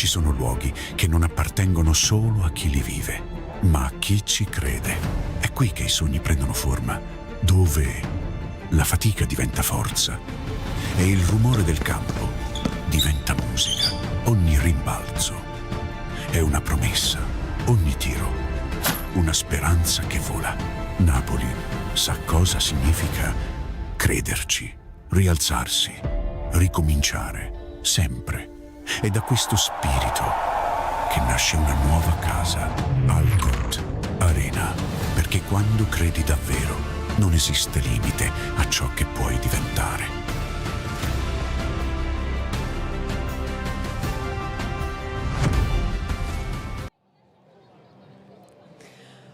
Ci sono luoghi che non appartengono solo a chi li vive, ma a chi ci crede. È qui che i sogni prendono forma, dove la fatica diventa forza e il rumore del campo diventa musica. Ogni rimbalzo è una promessa, ogni tiro una speranza che vola. Napoli sa cosa significa crederci, rialzarsi, ricominciare, sempre. È da questo spirito che nasce una nuova casa, ALCOTT Arena, perché quando credi davvero non esiste limite a ciò che puoi diventare.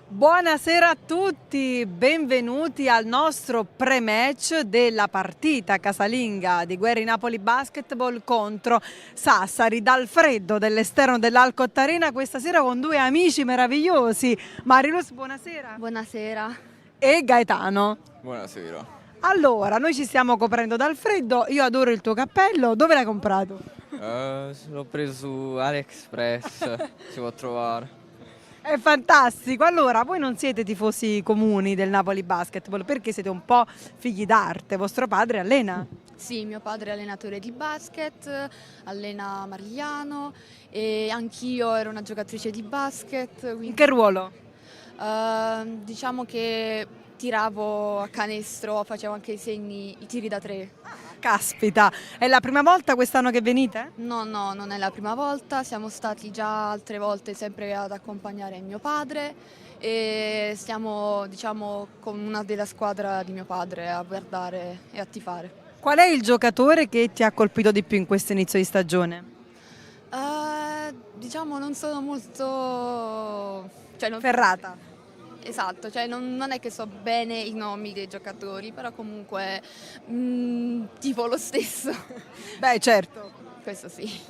Buonasera a tutti, benvenuti al nostro pre-match della partita casalinga di Guerri Napoli Basketball contro Sassari. Dal freddo dell'esterno dell'ALCOTT Arena questa sera con due amici meravigliosi. Mariluz, buonasera. Buonasera. E Gaetano. Buonasera. Allora, noi ci stiamo coprendo dal freddo, io adoro il tuo cappello, dove l'hai comprato? L'ho preso su AliExpress, si può trovare. È fantastico. Allora, voi non siete tifosi comuni del Napoli Basketball perché siete un po' figli d'arte. Vostro padre allena? Sì, mio padre è allenatore di basket, allena Marigliano e anch'io ero una giocatrice di basket. Quindi, In che ruolo? diciamo che tiravo a canestro, facevo anche i tiri da tre. Caspita, è la prima volta quest'anno che venite? No, non è la prima volta, siamo stati già altre volte sempre ad accompagnare mio padre e stiamo, diciamo, con una della squadra di mio padre a guardare e a tifare. Qual è il giocatore che ti ha colpito di più in questo inizio di stagione? Diciamo non sono molto... Ferrata. Esatto, cioè non è che so bene i nomi dei giocatori, però comunque tifo lo stesso. Beh, certo. Questo sì.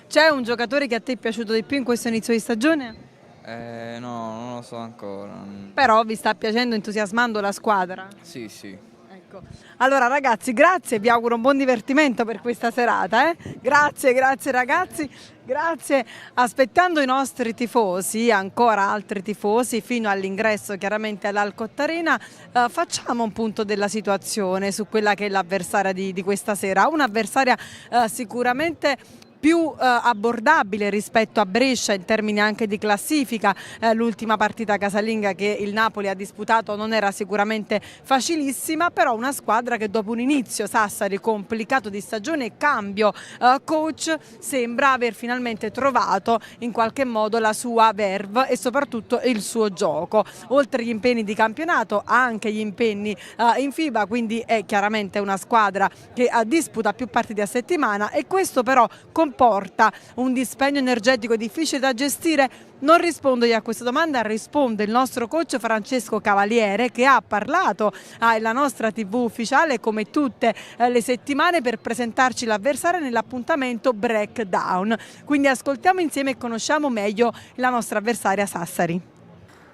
C'è un giocatore che a te è piaciuto di più in questo inizio di stagione? No, non lo so ancora. Però vi sta piacendo, entusiasmando la squadra? Sì, sì. Ecco. Allora ragazzi, grazie, vi auguro un buon divertimento per questa serata. Grazie ragazzi, grazie. Aspettando i nostri tifosi, ancora altri tifosi, fino all'ingresso chiaramente all'ALCOTT Arena, facciamo un punto della situazione su quella che è l'avversaria di questa sera. Un'avversaria sicuramente più abbordabile rispetto a Brescia in termini anche di classifica. L'ultima partita casalinga che il Napoli ha disputato non era sicuramente facilissima, però una squadra che dopo un inizio Sassari complicato di stagione e cambio coach sembra aver finalmente trovato in qualche modo la sua verve e soprattutto il suo gioco. Oltre agli impegni di campionato anche gli impegni in FIBA, quindi è chiaramente una squadra che disputa più partite a settimana e questo però comporta un dispendio energetico difficile da gestire. Non rispondo io a questa domanda, risponde il nostro coach Francesco Cavaliere, che ha parlato alla nostra TV ufficiale come tutte le settimane per presentarci l'avversario nell'appuntamento Breakdown. Quindi ascoltiamo insieme e conosciamo meglio la nostra avversaria Sassari.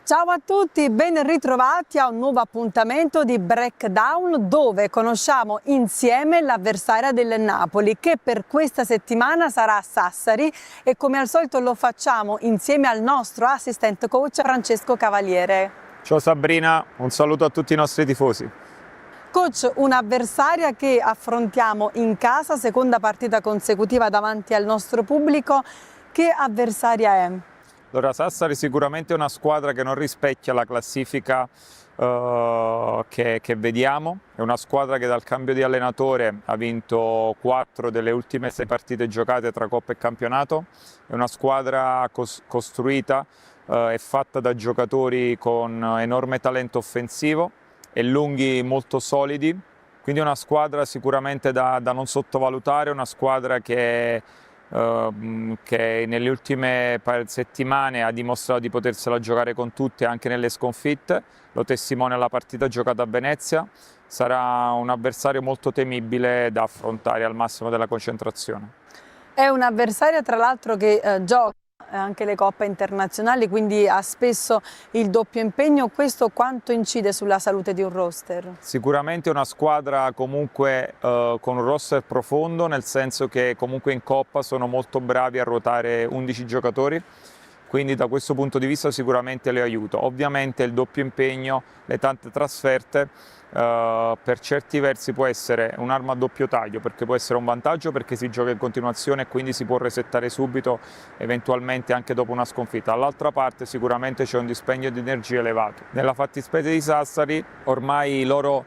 Ciao a tutti, ben ritrovati a un nuovo appuntamento di Breakdown dove conosciamo insieme l'avversaria del Napoli che per questa settimana sarà Sassari e come al solito lo facciamo insieme al nostro assistant coach Francesco Cavaliere. Ciao Sabrina, un saluto a tutti i nostri tifosi. Coach, un'avversaria che affrontiamo in casa, seconda partita consecutiva davanti al nostro pubblico, che avversaria è? Allora, Sassari sicuramente è una squadra che non rispecchia la classifica che vediamo, è una squadra che dal cambio di allenatore ha vinto 4 delle ultime 6 partite giocate tra Coppa e Campionato, è una squadra costruita e fatta da giocatori con enorme talento offensivo e lunghi molto solidi, quindi è una squadra sicuramente da non sottovalutare, una squadra che nelle ultime settimane ha dimostrato di potersela giocare con tutti anche nelle sconfitte, lo testimonia la partita giocata a Venezia, sarà un avversario molto temibile da affrontare al massimo della concentrazione. È un'avversaria tra l'altro che gioca anche le coppe internazionali, quindi ha spesso il doppio impegno. Questo quanto incide sulla salute di un roster? Sicuramente una squadra comunque con un roster profondo, nel senso che comunque in Coppa sono molto bravi a ruotare 11 giocatori, quindi da questo punto di vista sicuramente le aiuta. Ovviamente il doppio impegno, le tante trasferte, per certi versi può essere un'arma a doppio taglio, perché può essere un vantaggio perché si gioca in continuazione e quindi si può resettare subito, eventualmente anche dopo una sconfitta. Dall'altra parte sicuramente c'è un dispendio di energia elevato. Nella fattispecie di Sassari ormai loro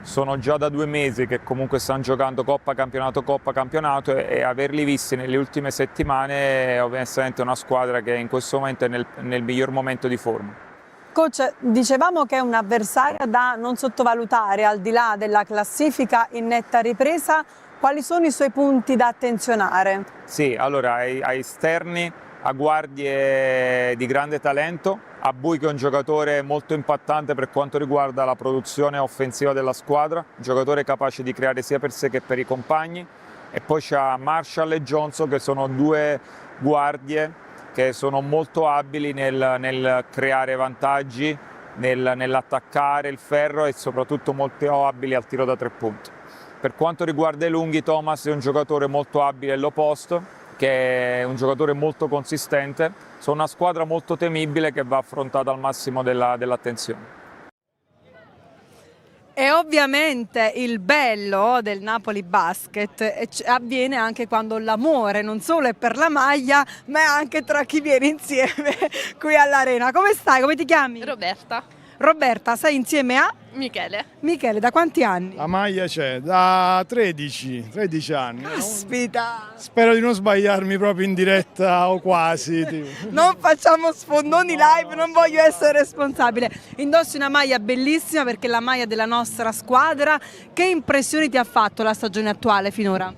sono già da 2 mesi che comunque stanno giocando Coppa Campionato e averli visti nelle ultime settimane è ovviamente una squadra che in questo momento è nel miglior momento di forma. Coach, dicevamo che è un'avversaria da non sottovalutare al di là della classifica in netta ripresa. Quali sono i suoi punti da attenzionare? Sì, allora ai esterni, a guardie di grande talento, a Bui che è un giocatore molto impattante per quanto riguarda la produzione offensiva della squadra, un giocatore capace di creare sia per sé che per i compagni, e poi c'ha Marshall e Johnson che sono 2 guardie che sono molto abili nel creare vantaggi, nell'attaccare il ferro e soprattutto molto abili al tiro da 3 punti. Per quanto riguarda i lunghi, Thomas è un giocatore molto abile all'opposto, che è un giocatore molto consistente. Sono una squadra molto temibile che va affrontata al massimo dell'attenzione. E ovviamente il bello del Napoli Basket avviene anche quando l'amore non solo è per la maglia, ma è anche tra chi viene insieme qui all'arena. Come stai? Come ti chiami? Roberta. Roberta, sei insieme a Michele. Michele, da quanti anni? La maglia c'è da 13 anni. Caspita! Spero di non sbagliarmi proprio in diretta o quasi. Tipo. Non facciamo sfondoni live, non voglio essere responsabile. Indossi una maglia bellissima perché è la maglia della nostra squadra. Che impressioni ti ha fatto la stagione attuale finora?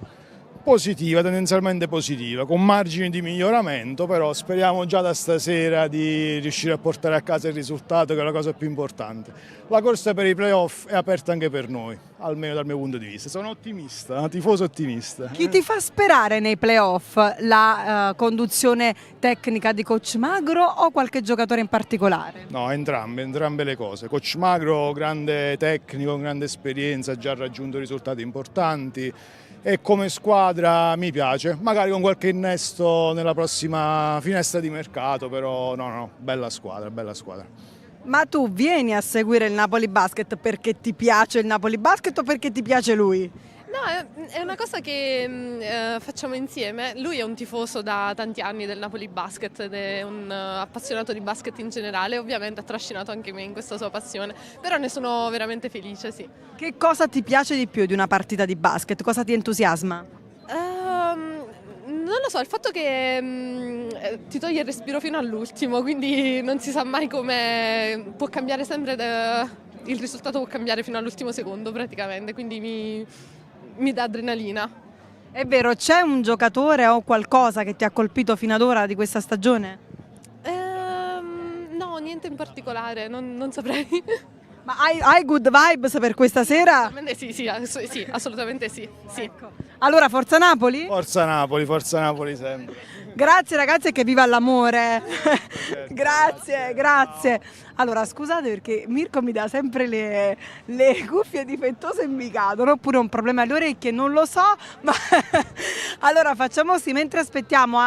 Positiva, tendenzialmente positiva, con margini di miglioramento, però speriamo già da stasera di riuscire a portare a casa il risultato, che è la cosa più importante. La corsa per i playoff è aperta anche per noi, almeno dal mio punto di vista. Sono ottimista, un tifoso ottimista. Chi ti fa sperare nei playoff? La conduzione tecnica di Coach Magro o qualche giocatore in particolare? No, entrambe le cose. Coach Magro, grande tecnico, grande esperienza, ha già raggiunto risultati importanti. E come squadra mi piace, magari con qualche innesto nella prossima finestra di mercato, però no, bella squadra, bella squadra. Ma tu vieni a seguire il Napoli Basket perché ti piace il Napoli Basket o perché ti piace lui? No, è una cosa che facciamo insieme. Lui è un tifoso da tanti anni del Napoli Basket ed è un appassionato di basket in generale. Ovviamente ha trascinato anche me in questa sua passione, però ne sono veramente felice, sì. Che cosa ti piace di più di una partita di basket? Cosa ti entusiasma? Non lo so, il fatto che ti toglie il respiro fino all'ultimo, quindi non si sa mai come può cambiare sempre, il risultato può cambiare fino all'ultimo secondo praticamente, quindi mi dà adrenalina. È vero, c'è un giocatore o qualcosa che ti ha colpito fino ad ora di questa stagione? No, niente in particolare, non saprei. Ma hai good vibes per questa sera? Sì, assolutamente sì. Ecco. Allora, Forza Napoli? Forza Napoli sempre. Grazie ragazzi e che viva l'amore. Grazie. Allora scusate perché Mirko mi dà sempre le cuffie difettose e mi cadono, oppure ho un problema alle orecchie, non lo so, ma allora facciamo così, mentre aspettiamo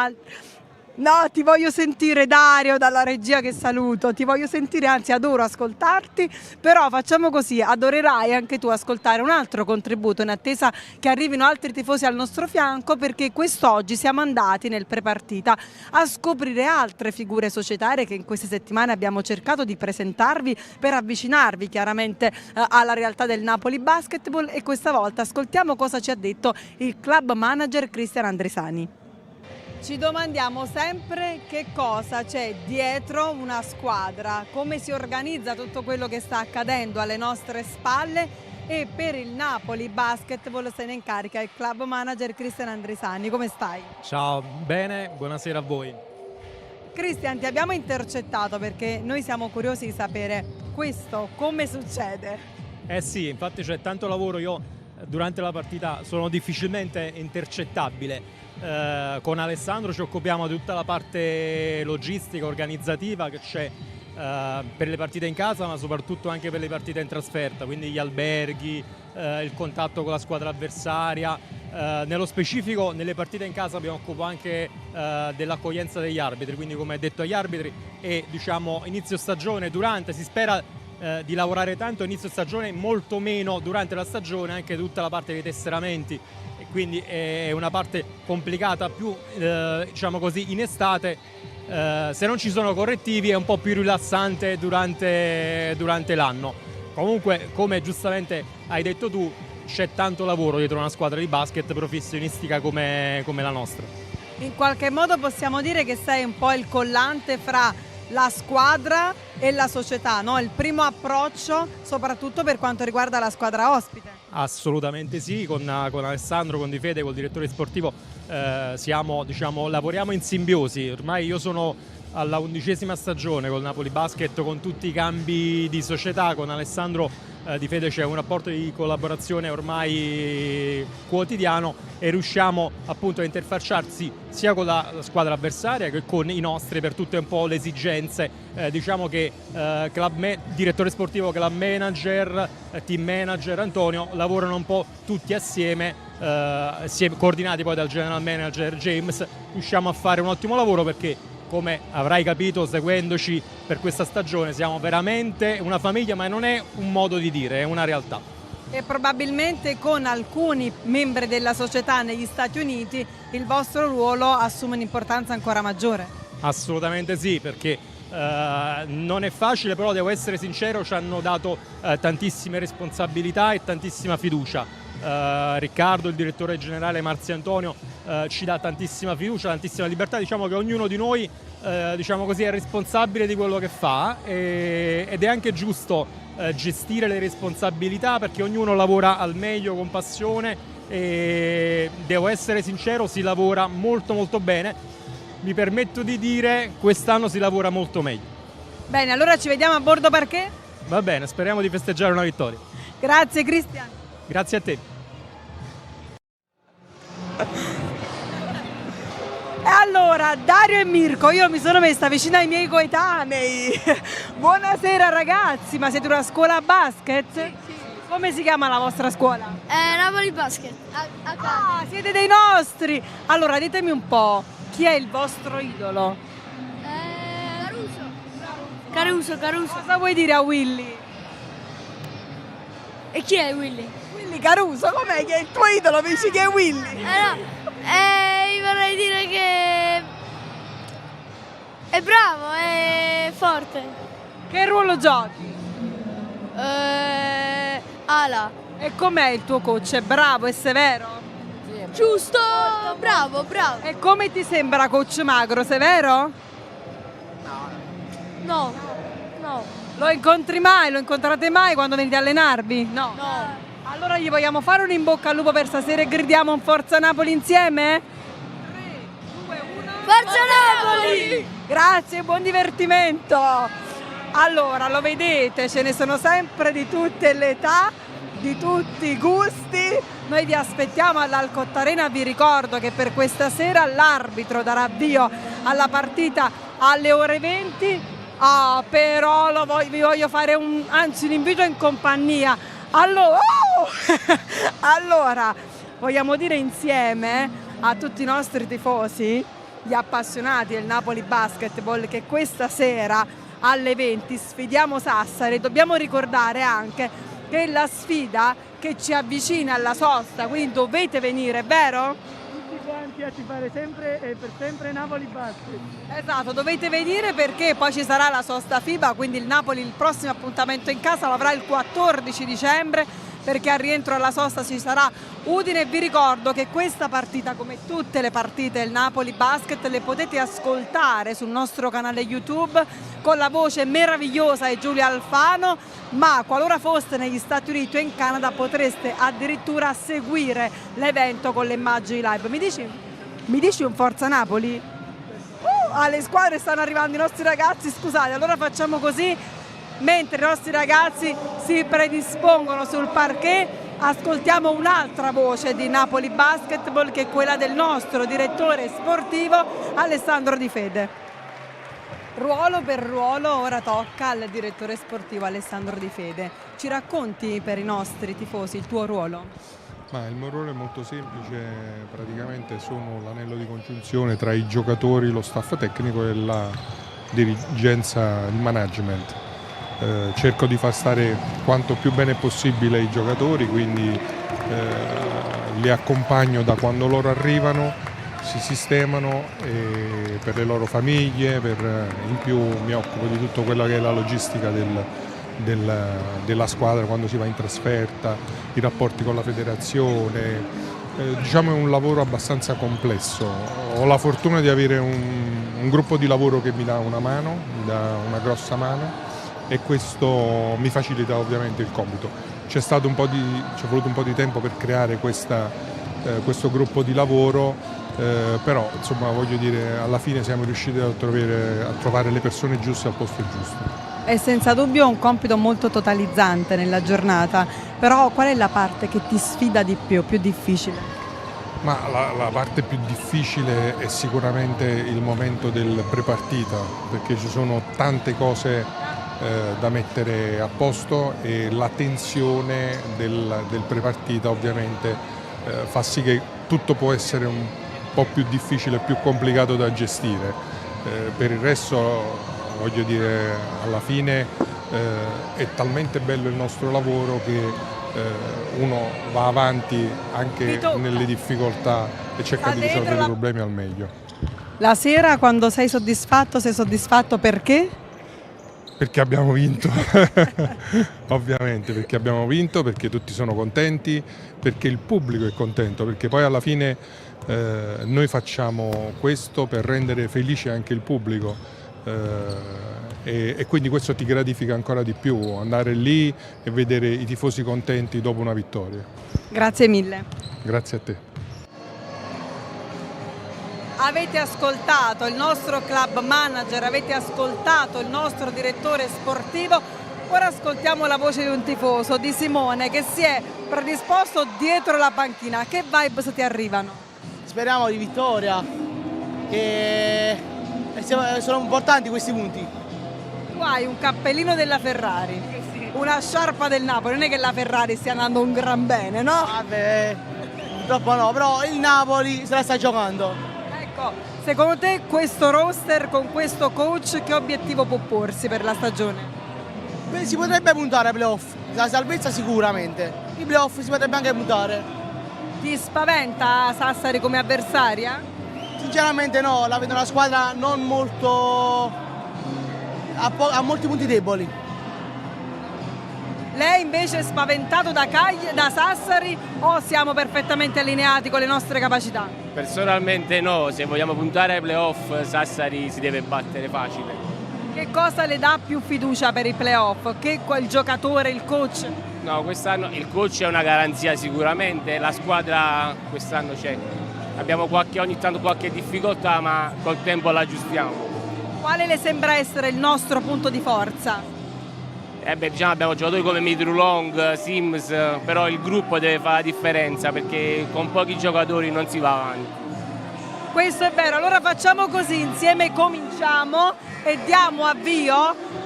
No, ti voglio sentire Dario dalla regia, che saluto, ti voglio sentire, anzi adoro ascoltarti, però facciamo così, adorerai anche tu ascoltare un altro contributo in attesa che arrivino altri tifosi al nostro fianco, perché quest'oggi siamo andati nel prepartita a scoprire altre figure societarie che in queste settimane abbiamo cercato di presentarvi per avvicinarvi chiaramente alla realtà del Napoli Basketball, e questa volta ascoltiamo cosa ci ha detto il club manager Cristian Andresani. Ci domandiamo sempre che cosa c'è dietro una squadra, come si organizza tutto quello che sta accadendo alle nostre spalle, e per il Napoli Basketball se ne incarica il club manager Cristian Andresani. Come stai? Ciao, bene, buonasera a voi. Cristian, ti abbiamo intercettato perché noi siamo curiosi di sapere questo come succede. Sì, infatti c'è tanto lavoro, io durante la partita sono difficilmente intercettabili. Con Alessandro ci occupiamo di tutta la parte logistica, organizzativa che c'è per le partite in casa, ma soprattutto anche per le partite in trasferta, quindi gli alberghi, il contatto con la squadra avversaria. Nello specifico nelle partite in casa mi occupo anche dell'accoglienza degli arbitri, quindi come detto agli arbitri, e diciamo inizio stagione, durante, si spera di lavorare tanto inizio stagione, molto meno durante la stagione, anche tutta la parte dei tesseramenti, e quindi è una parte complicata più diciamo così in estate. Se non ci sono correttivi è un po' più rilassante durante l'anno. Comunque, come giustamente hai detto tu, c'è tanto lavoro dietro una squadra di basket professionistica come la nostra. In qualche modo possiamo dire che sei un po' il collante fra la squadra e la società, no? Il primo approccio soprattutto per quanto riguarda la squadra ospite. Assolutamente sì, con Alessandro, con Di Fede, col direttore sportivo lavoriamo in simbiosi. Ormai io sono alla 11ª stagione col Napoli Basket, con tutti i cambi di società. Con Alessandro Di Fede c'è un rapporto di collaborazione ormai quotidiano e riusciamo appunto a interfacciarsi sia con la squadra avversaria che con i nostri per tutte un po' le esigenze. Diciamo che direttore sportivo, club manager, team manager, Antonio lavorano un po' tutti assieme, coordinati poi dal general manager James. Riusciamo a fare un ottimo lavoro perché, come avrai capito seguendoci per questa stagione, siamo veramente una famiglia, ma non è un modo di dire, è una realtà. E probabilmente con alcuni membri della società negli Stati Uniti il vostro ruolo assume un'importanza ancora maggiore. Assolutamente sì, perché non è facile, però devo essere sincero, ci hanno dato tantissime responsabilità e tantissima fiducia. Riccardo, il direttore generale Marzio Antonio, ci dà tantissima fiducia, tantissima libertà. Diciamo che ognuno di noi diciamo così, è responsabile di quello che fa, ed è anche giusto gestire le responsabilità, perché ognuno lavora al meglio, con passione, e devo essere sincero, si lavora molto molto bene. Mi permetto di dire, quest'anno si lavora molto meglio. Bene, allora ci vediamo a bordo parquet? Va bene, speriamo di festeggiare una vittoria. Grazie Cristian. Grazie a te. E allora, Dario e Mirko, io mi sono messa vicino ai miei coetanei. Buonasera ragazzi, ma siete una scuola basket? Sì. Come si chiama la vostra scuola? Napoli Basket. Ah, siete dei nostri! Allora, ditemi un po', chi è il vostro idolo? Caruso. Cosa vuoi dire a Willy? E chi è Willy? Willy Caruso, com'è che è il tuo idolo? Mi dici che è Willy? Io vorrei dire che è bravo, è forte. Che ruolo giochi? Ala. E com'è il tuo coach? È bravo, è severo? Giusto, bravo. E come ti sembra coach Magro, severo? No. Lo incontri mai? Lo incontrate mai quando venite a allenarvi? No. Allora gli vogliamo fare un in bocca al lupo per stasera e gridiamo un Forza Napoli insieme? 3, 2, 1. Forza Napoli! Grazie, buon divertimento! Allora, lo vedete, ce ne sono sempre di tutte le età, di tutti i gusti. Noi vi aspettiamo all'ALCOTT Arena. Vi ricordo che per questa sera l'arbitro darà avvio alla partita alle ore 20. Però vi voglio fare un invito in compagnia. Allora, vogliamo dire insieme a tutti i nostri tifosi, gli appassionati del Napoli Basketball, che questa sera alle 20 sfidiamo Sassari. Dobbiamo ricordare anche che è la sfida che ci avvicina alla sosta, quindi dovete venire, vero? Tutti quanti a tifare sempre e per sempre Napoli Basket. Esatto, dovete venire perché poi ci sarà la sosta FIBA, quindi il Napoli il prossimo appuntamento in casa lo avrà il 14 dicembre, perché al rientro alla sosta ci sarà Udine. E vi ricordo che questa partita, come tutte le partite del Napoli Basket, le potete ascoltare sul nostro canale YouTube con la voce meravigliosa di Giulia Alfano, ma qualora foste negli Stati Uniti o in Canada potreste addirittura seguire l'evento con le immagini live. Mi dici un Forza Napoli? Alle squadre stanno arrivando i nostri ragazzi, scusate, allora facciamo così. Mentre i nostri ragazzi si predispongono sul parquet, Ascoltiamo un'altra voce di Napoli Basketball, che è quella del nostro direttore sportivo Alessandro Di Fede. Ruolo per ruolo ora tocca al direttore sportivo Alessandro Di Fede. Ci racconti per i nostri tifosi il tuo ruolo? Ma il mio ruolo è molto semplice, praticamente sono l'anello di congiunzione tra i giocatori, lo staff tecnico e la dirigenza, il management. Cerco di far stare quanto più bene possibile i giocatori, quindi li accompagno da quando loro arrivano, si sistemano per le loro famiglie, in più mi occupo di tutto quello che è la logistica della squadra quando si va in trasferta, i rapporti con la federazione. Diciamo è un lavoro abbastanza complesso. Ho la fortuna di avere un gruppo di lavoro che mi dà una mano, mi dà una grossa mano, e questo mi facilita ovviamente il compito. Ci è voluto un po' di tempo per creare questo gruppo di lavoro, però insomma voglio dire, alla fine siamo riusciti a trovare le persone giuste al posto giusto. È senza dubbio un compito molto totalizzante nella giornata, però qual è la parte che ti sfida di più difficile? Ma la parte più difficile è sicuramente il momento del prepartita, perché ci sono tante cose da mettere a posto e la tensione del prepartita ovviamente fa sì che tutto può essere un po' più difficile, più complicato da gestire. Per il resto voglio dire, alla fine è talmente bello il nostro lavoro che uno va avanti anche nelle difficoltà e cerca di risolvere i problemi al meglio. La sera quando sei soddisfatto perché? Perché abbiamo vinto, ovviamente, perché abbiamo vinto, perché tutti sono contenti, perché il pubblico è contento, perché poi alla fine noi facciamo questo per rendere felice anche il pubblico e quindi questo ti gratifica ancora di più, andare lì e vedere i tifosi contenti dopo una vittoria. Grazie mille. Grazie a te. Avete ascoltato il nostro club manager, avete ascoltato il nostro direttore sportivo, ora ascoltiamo la voce di un tifoso, di Simone, che si è predisposto dietro la panchina. Che vibes ti arrivano? Speriamo di vittoria, che sono importanti questi punti. Tu hai un cappellino della Ferrari, una sciarpa del Napoli, non è che la Ferrari stia andando un gran bene, no? Vabbè, purtroppo no, però il Napoli se la sta giocando. Secondo te questo roster con questo coach che obiettivo può porsi per la stagione? Beh, si potrebbe puntare ai playoff, la salvezza sicuramente, i playoff si potrebbe anche puntare. Ti spaventa Sassari come avversaria? Sinceramente no, la vedo una squadra non molto... ha molti punti deboli. Lei invece è spaventato da Sassari o siamo perfettamente allineati con le nostre capacità? Personalmente no, se vogliamo puntare ai playoff Sassari si deve battere facile. Che cosa le dà più fiducia per i playoff? Che il giocatore, il coach? No, quest'anno il coach è una garanzia sicuramente, la squadra quest'anno c'è. Abbiamo ogni tanto qualche difficoltà, ma col tempo la aggiustiamo. Quale le sembra essere il nostro punto di forza? Diciamo abbiamo giocatori come Midrulong, Sims, però il gruppo deve fare la differenza perché con pochi giocatori non si va avanti. Questo è vero, allora facciamo così, insieme cominciamo e diamo avvio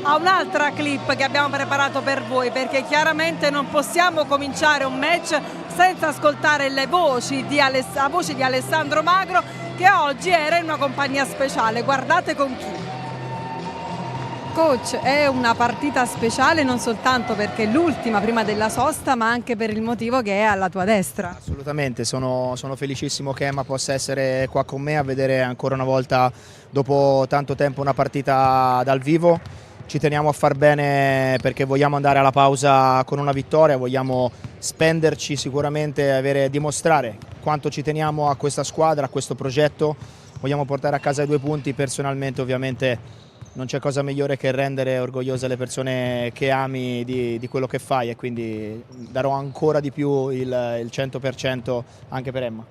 a un'altra clip che abbiamo preparato per voi, perché chiaramente non possiamo cominciare un match senza ascoltare le voci di Alessandro Magro, che oggi era in una compagnia speciale. Guardate con chi. Coach, è una partita speciale non soltanto perché è l'ultima prima della sosta, ma anche per il motivo che è alla tua destra. Assolutamente, sono felicissimo che Emma possa essere qua con me a vedere ancora una volta dopo tanto tempo una partita dal vivo. Ci teniamo a far bene perché vogliamo andare alla pausa con una vittoria, vogliamo spenderci sicuramente, dimostrare quanto ci teniamo a questa squadra, a questo progetto. Vogliamo portare a casa i 2 punti, personalmente ovviamente non c'è cosa migliore che rendere orgogliose le persone che ami di quello che fai e quindi darò ancora di più il 100% anche per Emma.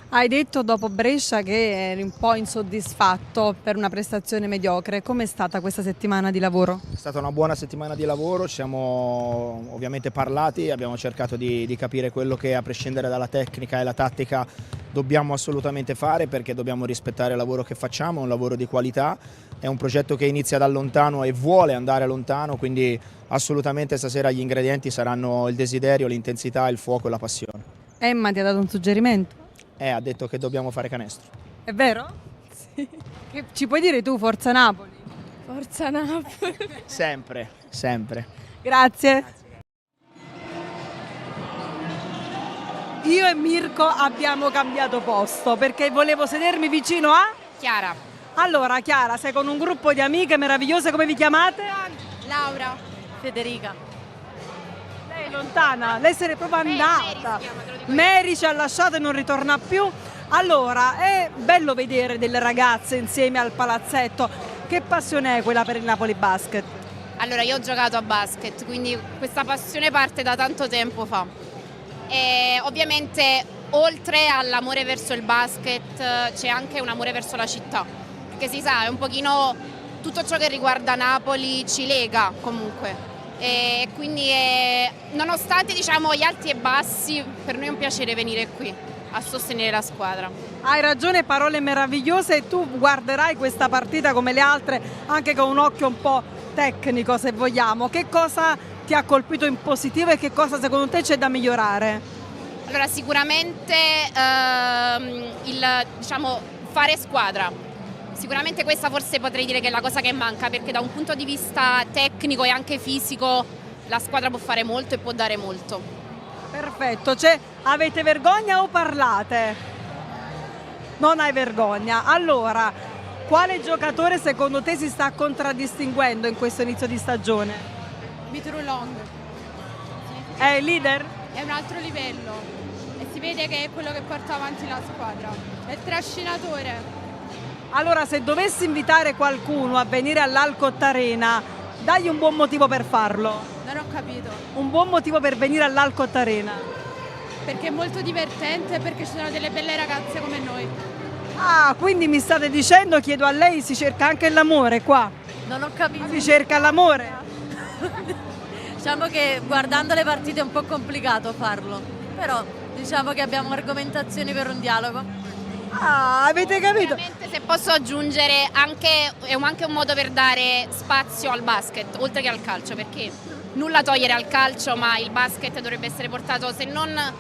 Hai detto dopo Brescia che eri un po' insoddisfatto per una prestazione mediocre. Com'è stata questa settimana di lavoro? È stata una buona settimana di lavoro, ci siamo ovviamente parlati, abbiamo cercato di capire quello che a prescindere dalla tecnica e la tattica dobbiamo assolutamente fare, perché dobbiamo rispettare il lavoro che facciamo, è un lavoro di qualità, è un progetto che inizia da lontano e vuole andare lontano, quindi assolutamente stasera gli ingredienti saranno il desiderio, l'intensità, il fuoco e la passione. Emma ti ha dato un suggerimento? Ha detto che dobbiamo fare canestro. È vero? Sì. Che ci puoi dire tu, Forza Napoli? Forza Napoli. Sempre, sempre. Grazie. Io e Mirko abbiamo cambiato posto perché volevo sedermi vicino a Chiara. Allora, Chiara, sei con un gruppo di amiche meravigliose, come vi chiamate? Laura. Federica. Lei è lontana, lei se n'è proprio andata. Mary ci ha lasciato e non ritorna più. Allora, è bello vedere delle ragazze insieme al palazzetto. Che passione è quella per il Napoli Basket? Allora, io ho giocato a basket, quindi questa passione parte da tanto tempo fa. E ovviamente, oltre all'amore verso il basket, c'è anche un amore verso la città. Perché si sa, è un pochino tutto ciò che riguarda Napoli ci lega comunque. E quindi nonostante diciamo gli alti e bassi, per noi è un piacere venire qui a sostenere la squadra. Hai ragione, parole meravigliose, e tu guarderai questa partita come le altre anche con un occhio un po' tecnico, se vogliamo. Che cosa ti ha colpito in positivo e che cosa secondo te c'è da migliorare? Allora, sicuramente diciamo, fare squadra. Sicuramente questa forse potrei dire che è la cosa che manca, perché da un punto di vista tecnico e anche fisico la squadra può fare molto e può dare molto. Perfetto, avete vergogna o parlate? Non hai vergogna. Allora, quale giocatore secondo te si sta contraddistinguendo in questo inizio di stagione? Mitrulong. È il leader? È un altro livello e si vede che è quello che porta avanti la squadra. È il trascinatore. Allora, se dovessi invitare qualcuno a venire all'ALCOTT Arena, dagli un buon motivo per farlo. Non ho capito. Un buon motivo per venire all'ALCOTT Arena. Perché è molto divertente e perché ci sono delle belle ragazze come noi. Ah, quindi mi state dicendo, chiedo a lei, si cerca anche l'amore qua? Non ho capito. Si cerca l'amore? Diciamo che guardando le partite è un po' complicato farlo, però diciamo che abbiamo argomentazioni per un dialogo. Ah, avete capito? Se posso aggiungere, è anche un modo per dare spazio al basket, oltre che al calcio, perché nulla togliere al calcio, ma il basket dovrebbe essere portato, se non a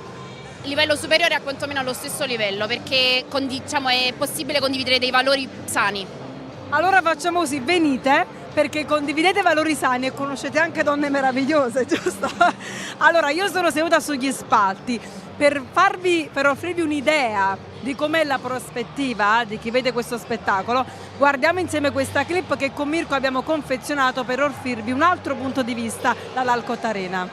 livello superiore, a quantomeno allo stesso livello, perché diciamo, è possibile condividere dei valori sani. Allora facciamo così, venite, perché condividete valori sani e conoscete anche donne meravigliose, giusto? Allora, io sono seduta sugli spalti per offrirvi un'idea di com'è la prospettiva di chi vede questo spettacolo. Guardiamo insieme questa clip che con Mirko abbiamo confezionato per offrirvi un altro punto di vista dall'ALCOTT Arena.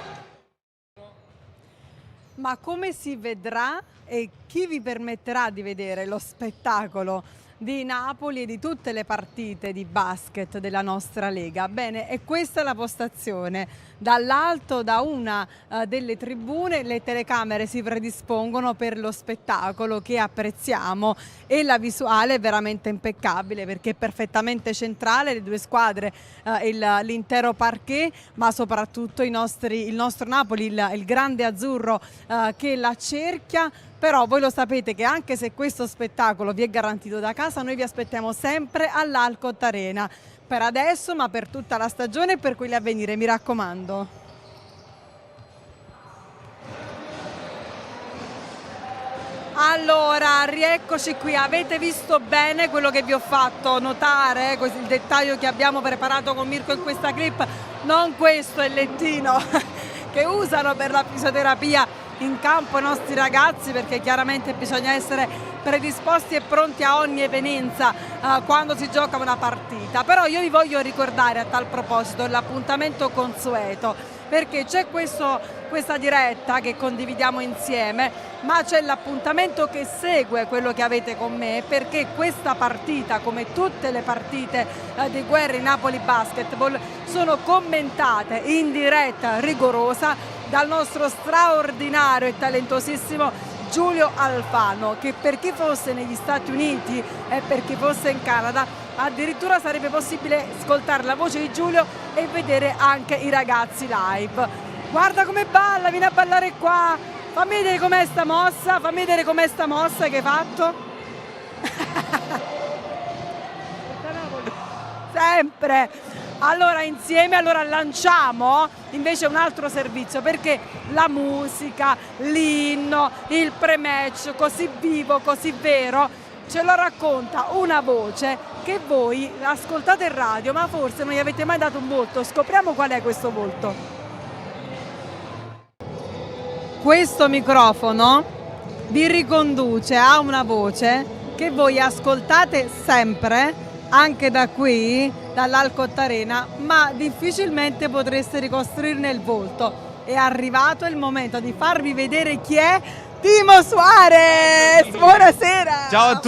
Ma come si vedrà e chi vi permetterà di vedere lo spettacolo di Napoli e di tutte le partite di basket della nostra Lega? Bene, e questa è la postazione. Dall'alto, da una delle tribune, le telecamere si predispongono per lo spettacolo che apprezziamo e la visuale è veramente impeccabile perché è perfettamente centrale, le due squadre, l'intero parquet, ma soprattutto il nostro Napoli, il grande azzurro che la cerchia. Però voi lo sapete che anche se questo spettacolo vi è garantito da casa, noi vi aspettiamo sempre all'ALCOTT Arena, per adesso ma per tutta la stagione e per quelli a venire, mi raccomando. Allora, rieccoci qui, avete visto bene quello che vi ho fatto notare, il dettaglio che abbiamo preparato con Mirko in questa clip? Non questo è il lettino che usano per la fisioterapia in campo i nostri ragazzi, perché chiaramente bisogna essere predisposti e pronti a ogni evenienza quando si gioca una partita. Però io vi voglio ricordare a tal proposito l'appuntamento consueto, perché c'è questa diretta che condividiamo insieme, ma c'è l'appuntamento che segue quello che avete con me, perché questa partita, come tutte le partite di Guerri Napoli Basketball, sono commentate in diretta rigorosa dal nostro straordinario e talentosissimo Giulio Alfano, che per chi fosse negli Stati Uniti e per chi fosse in Canada addirittura sarebbe possibile ascoltare la voce di Giulio e vedere anche i ragazzi live. Guarda come balla, vieni a ballare qua, fammi vedere com'è sta mossa, che hai fatto. Sempre. Allora insieme lanciamo invece un altro servizio, perché la musica, l'inno, il pre-match così vivo, così vero, ce lo racconta una voce che voi ascoltate in radio ma forse non gli avete mai dato un volto. Scopriamo qual è questo volto. Questo microfono vi riconduce a una voce che voi ascoltate sempre anche da qui, dall'ALCOTT Arena, ma difficilmente potreste ricostruirne il volto. È arrivato il momento di farvi vedere chi è Timo Suarez! Buonasera! Ciao a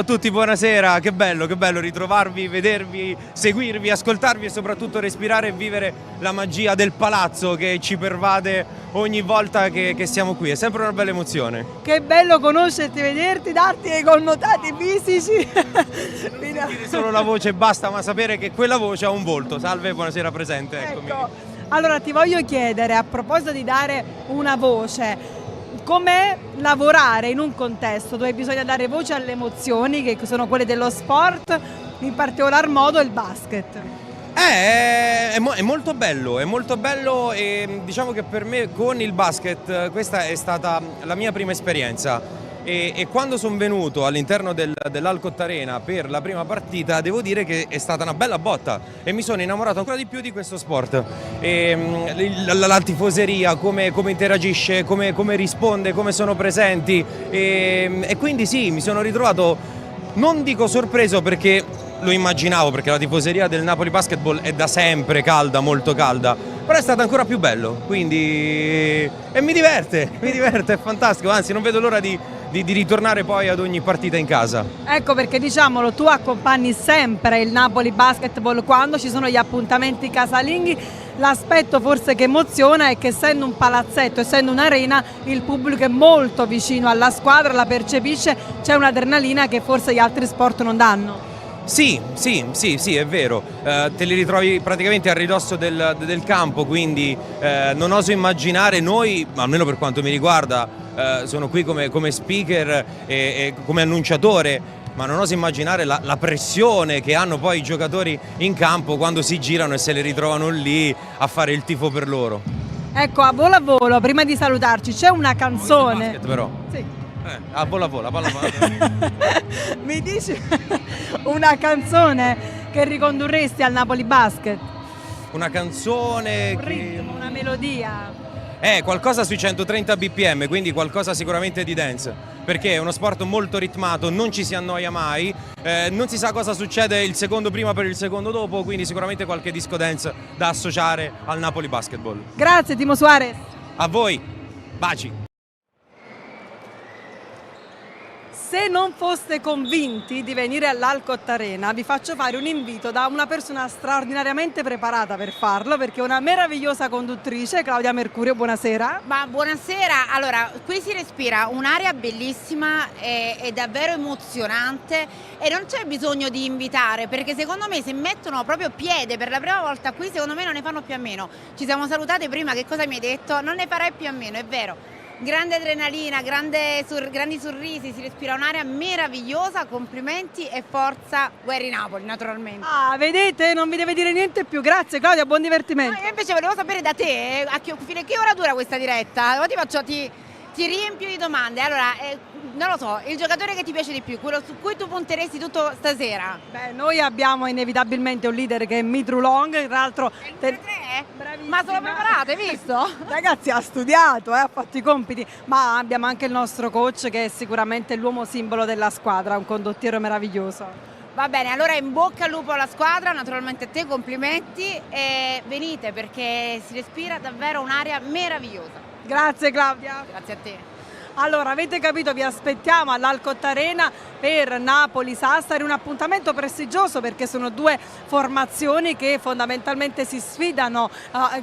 tutti, buonasera, che bello ritrovarvi, vedervi, seguirvi, ascoltarvi e soprattutto respirare e vivere la magia del palazzo che ci pervade ogni volta che siamo qui, è sempre una bella emozione. Che bello conoscerti, vederti, darti dei connotati fisici. Non sentire solo la voce e basta, ma sapere che quella voce ha un volto. Salve, buonasera presente, eccomi. Ecco. Allora ti voglio chiedere, a proposito di dare una voce, com'è lavorare in un contesto dove bisogna dare voce alle emozioni, che sono quelle dello sport, in particolar modo il basket? È molto bello e diciamo che per me con il basket questa è stata la mia prima esperienza e quando sono venuto all'interno dell'ALCOTT Arena per la prima partita devo dire che è stata una bella botta e mi sono innamorato ancora di più di questo sport. La tifoseria, come interagisce, come risponde, come sono presenti e quindi sì, mi sono ritrovato, non dico sorpreso perché lo immaginavo, perché la tifoseria del Napoli Basketball è da sempre calda, molto calda, però è stato ancora più bello, quindi e mi diverte, è fantastico, anzi non vedo l'ora di ritornare poi ad ogni partita in casa. Ecco perché diciamolo, tu accompagni sempre il Napoli Basketball quando ci sono gli appuntamenti casalinghi. L'aspetto forse che emoziona è che essendo un palazzetto, essendo un'arena, il pubblico è molto vicino alla squadra, la percepisce, c'è un'adrenalina che forse gli altri sport non danno. Sì, è vero, te li ritrovi praticamente a ridosso del campo, quindi non oso immaginare, noi, almeno per quanto mi riguarda, sono qui come speaker e come annunciatore, ma non oso immaginare la pressione che hanno poi i giocatori in campo quando si girano e se le ritrovano lì a fare il tifo per loro. Ecco, a volo, prima di salutarci, c'è una canzone. Basket, però. Sì. A vola, palla. Mi dici una canzone che ricondurresti al Napoli Basket? Una canzone, un ritmo, una melodia? Qualcosa sui 130 bpm, quindi qualcosa sicuramente di dance, perché è uno sport molto ritmato, non ci si annoia mai, non si sa cosa succede il secondo prima per il secondo dopo, quindi sicuramente qualche disco dance da associare al Napoli Basketball. Grazie Timo Suarez. A voi, baci. Se non foste convinti di venire all'ALCOTT Arena, vi faccio fare un invito da una persona straordinariamente preparata per farlo, perché è una meravigliosa conduttrice, Claudia Mercurio, buonasera. Ma buonasera, allora qui si respira un'aria bellissima e davvero emozionante e non c'è bisogno di invitare, perché secondo me se mettono proprio piede per la prima volta qui, secondo me non ne fanno più a meno. Ci siamo salutate prima, che cosa mi hai detto? Non ne farai più a meno, è vero. Grande adrenalina, grandi sorrisi, si respira un'area meravigliosa, complimenti e forza Guerri Napoli naturalmente. Ah, vedete? Non vi deve dire niente più, grazie Claudia, buon divertimento. No, io invece volevo sapere da te, fino a che ora dura questa diretta? Ti riempio di domande, allora, non lo so, il giocatore che ti piace di più, quello su cui tu punteresti tutto stasera? Beh, noi abbiamo inevitabilmente un leader che è Mitru Long, tra l'altro... Ma sono preparata, hai visto? Ragazzi, ha studiato, ha fatto i compiti, ma abbiamo anche il nostro coach che è sicuramente l'uomo simbolo della squadra, un condottiero meraviglioso. Va bene, allora in bocca al lupo alla squadra, naturalmente a te complimenti e venite perché si respira davvero un'aria meravigliosa. Grazie Claudia. Grazie a te. Allora, avete capito, vi aspettiamo all'ALCOTT Arena per Napoli-Sassari, un appuntamento prestigioso perché sono due formazioni che fondamentalmente si sfidano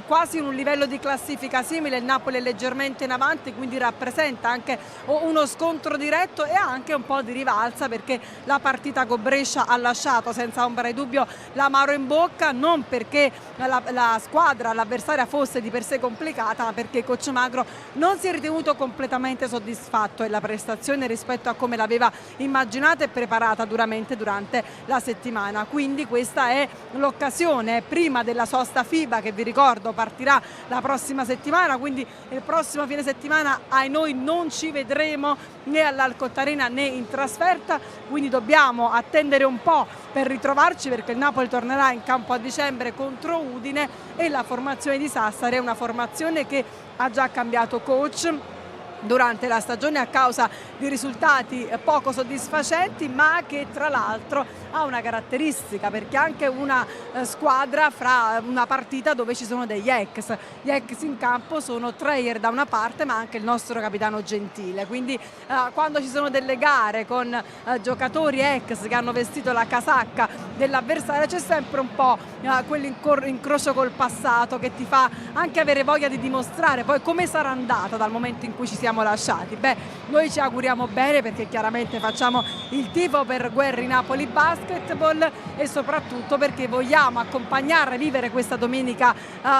quasi in un livello di classifica simile. Il Napoli è leggermente in avanti, quindi rappresenta anche uno scontro diretto e anche un po' di rivalsa, perché la partita con Brescia ha lasciato senza ombra di dubbio l'amaro in bocca, non perché la squadra, l'avversaria fosse di per sé complicata, ma perché Coach Magro non si è ritenuto completamente soddisfatto della prestazione rispetto a come l'aveva immaginata e preparata duramente durante la settimana. Quindi questa è l'occasione prima della sosta FIBA, che vi ricordo partirà la prossima settimana, quindi il prossimo fine settimana noi non ci vedremo né all'ALCOTT Arena né in trasferta, quindi dobbiamo attendere un po' per ritrovarci, perché il Napoli tornerà in campo a dicembre contro Udine e la formazione di Sassari è una formazione che ha già cambiato coach durante la stagione a causa di risultati poco soddisfacenti, ma che tra l'altro ha una caratteristica, perché anche una squadra fra una partita dove ci sono degli ex. Gli ex in campo sono Treyer da una parte, ma anche il nostro capitano Gentile, quindi quando ci sono delle gare con giocatori ex che hanno vestito la casacca dell'avversario, c'è sempre un po' quell'incrocio col passato che ti fa anche avere voglia di dimostrare poi come sarà andata dal momento in cui ci siamo lasciati. Beh, noi ci auguriamo bene, perché chiaramente facciamo il tifo per Guerri Napoli Basketball e soprattutto perché vogliamo accompagnare, vivere questa domenica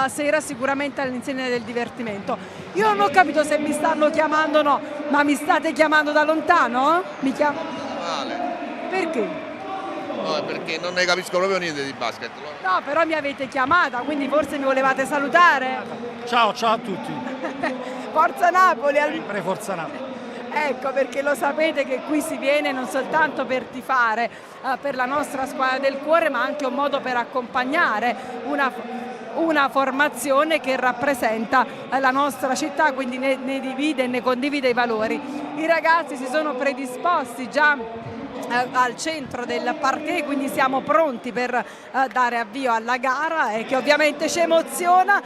sera sicuramente all'insegna del divertimento. Io non ho capito se mi stanno chiamando o no, ma mi state chiamando da lontano? Male. Perché? No, è perché non ne capisco proprio niente di basket. No, però mi avete chiamata, quindi forse mi volevate salutare? Ciao a tutti. Forza Napoli! Sempre Forza Napoli. Ecco, perché lo sapete che qui si viene non soltanto per tifare per la nostra squadra del cuore, ma anche un modo per accompagnare una formazione che rappresenta la nostra città, quindi ne divide e ne condivide i valori. I ragazzi si sono predisposti già al centro del parquet, quindi siamo pronti per dare avvio alla gara, e che ovviamente ci emoziona,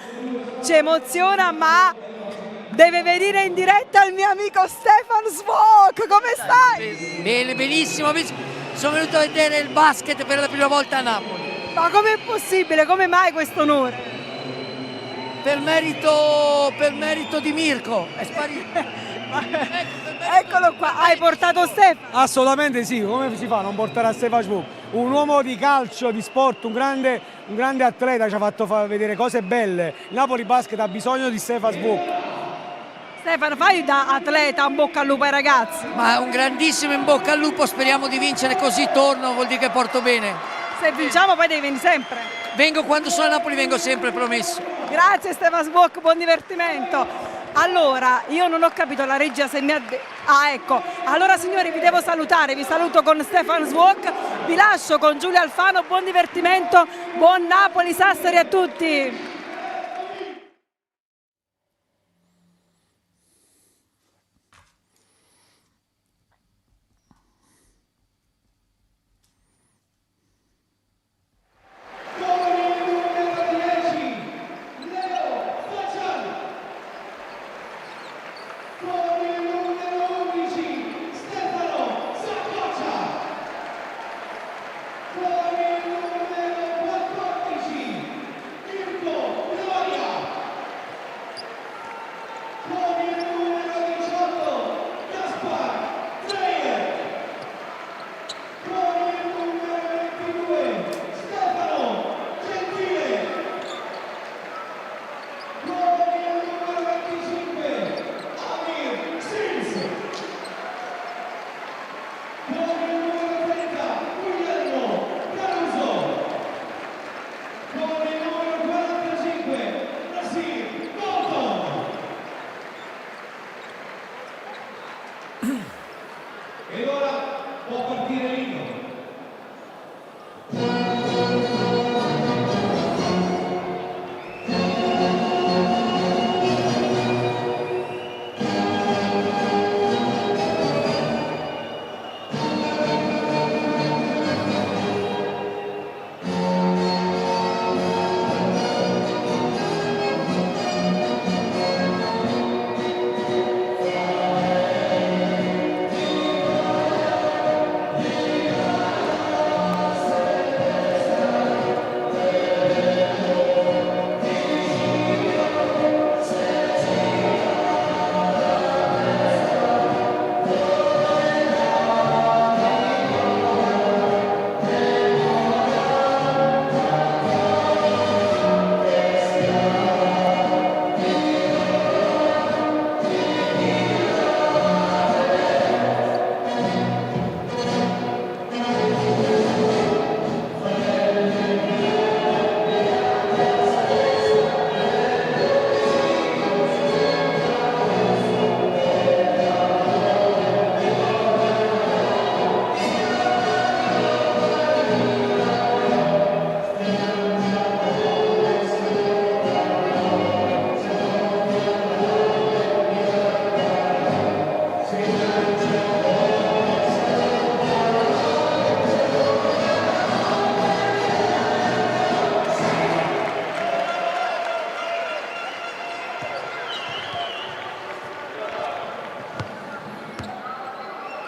ma deve venire in diretta il mio amico Stefan Svok. Come stai? Bene, benissimo, sono venuto a vedere il basket per la prima volta a Napoli. Ma com'è possibile? Come mai questo onore? Per merito di Mirko, è sparito. Eccolo qua, hai portato Stefano? Assolutamente sì, come si fa a non portare a Stefan Svok? Un uomo di calcio, di sport, un grande atleta, ci ha fatto vedere cose belle. Il Napoli Basket ha bisogno di Stefan Svok. Stefano, fai da atleta un bocca al lupo ai ragazzi. Ma un grandissimo in bocca al lupo, speriamo di vincere, così torno, vuol dire che porto bene. Se vinciamo poi devi venire sempre. Vengo quando sono a Napoli, vengo sempre, promesso. Grazie Stefano Svok, buon divertimento. Allora, io non ho capito la regia se mi ha ecco. Allora signori, vi devo salutare, vi saluto con Stefan Svok, vi lascio con Giulia Alfano, buon divertimento, buon Napoli Sassari a tutti.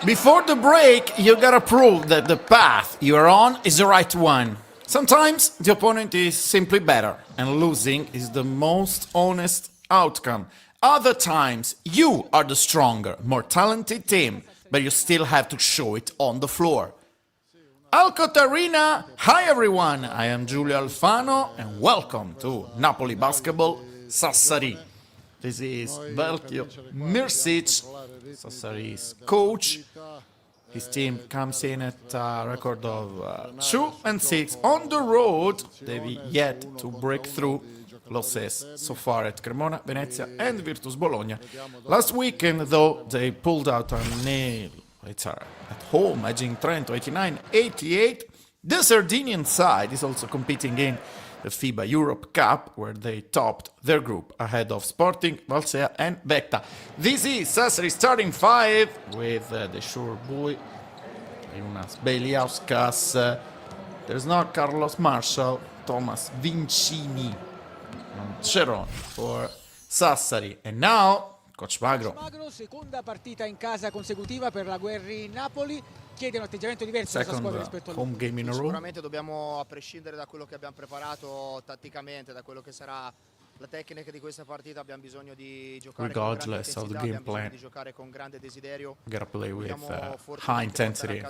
Before the break, you gotta prove that the path you're on is the right one. Sometimes the opponent is simply better, and losing is the most honest outcome. Other times, you are the stronger, more talented team, but you still have to show it on the floor. ALCOTT Arena, hi everyone, I am Giulio Alfano, and welcome to Napoli Basketball Sassari. This is Veljko Mirsic, Sassari's coach. His team comes in at a record of 2-6 on the road. They've yet to break through losses so far at Cremona, Venezia and Virtus Bologna. Last weekend, though, they pulled out a nail at home, edging Trento 89-88. The Sardinian side is also competing in the FIBA Europe Cup, where they topped their group ahead of Sporting, Valsea and Vecta. This is Sassari starting five with the sure boy, Jonas Beliauskas. There's not Carlos Marshall, Thomas Vincini, and Ceron for Sassari. And now, Coach Magro. Seconda partita in casa consecutiva per la Guerri Napoli. Chiede un atteggiamento diverso alla sua squadra rispetto home game in a row. Sicuramente dobbiamo, a prescindere da quello che abbiamo preparato tatticamente, da quello che sarà la tecnica di questa partita, abbiamo bisogno di giocare con grande intensità, abbiamo bisogno di giocare con grande desiderio. Gotta play with high intensity.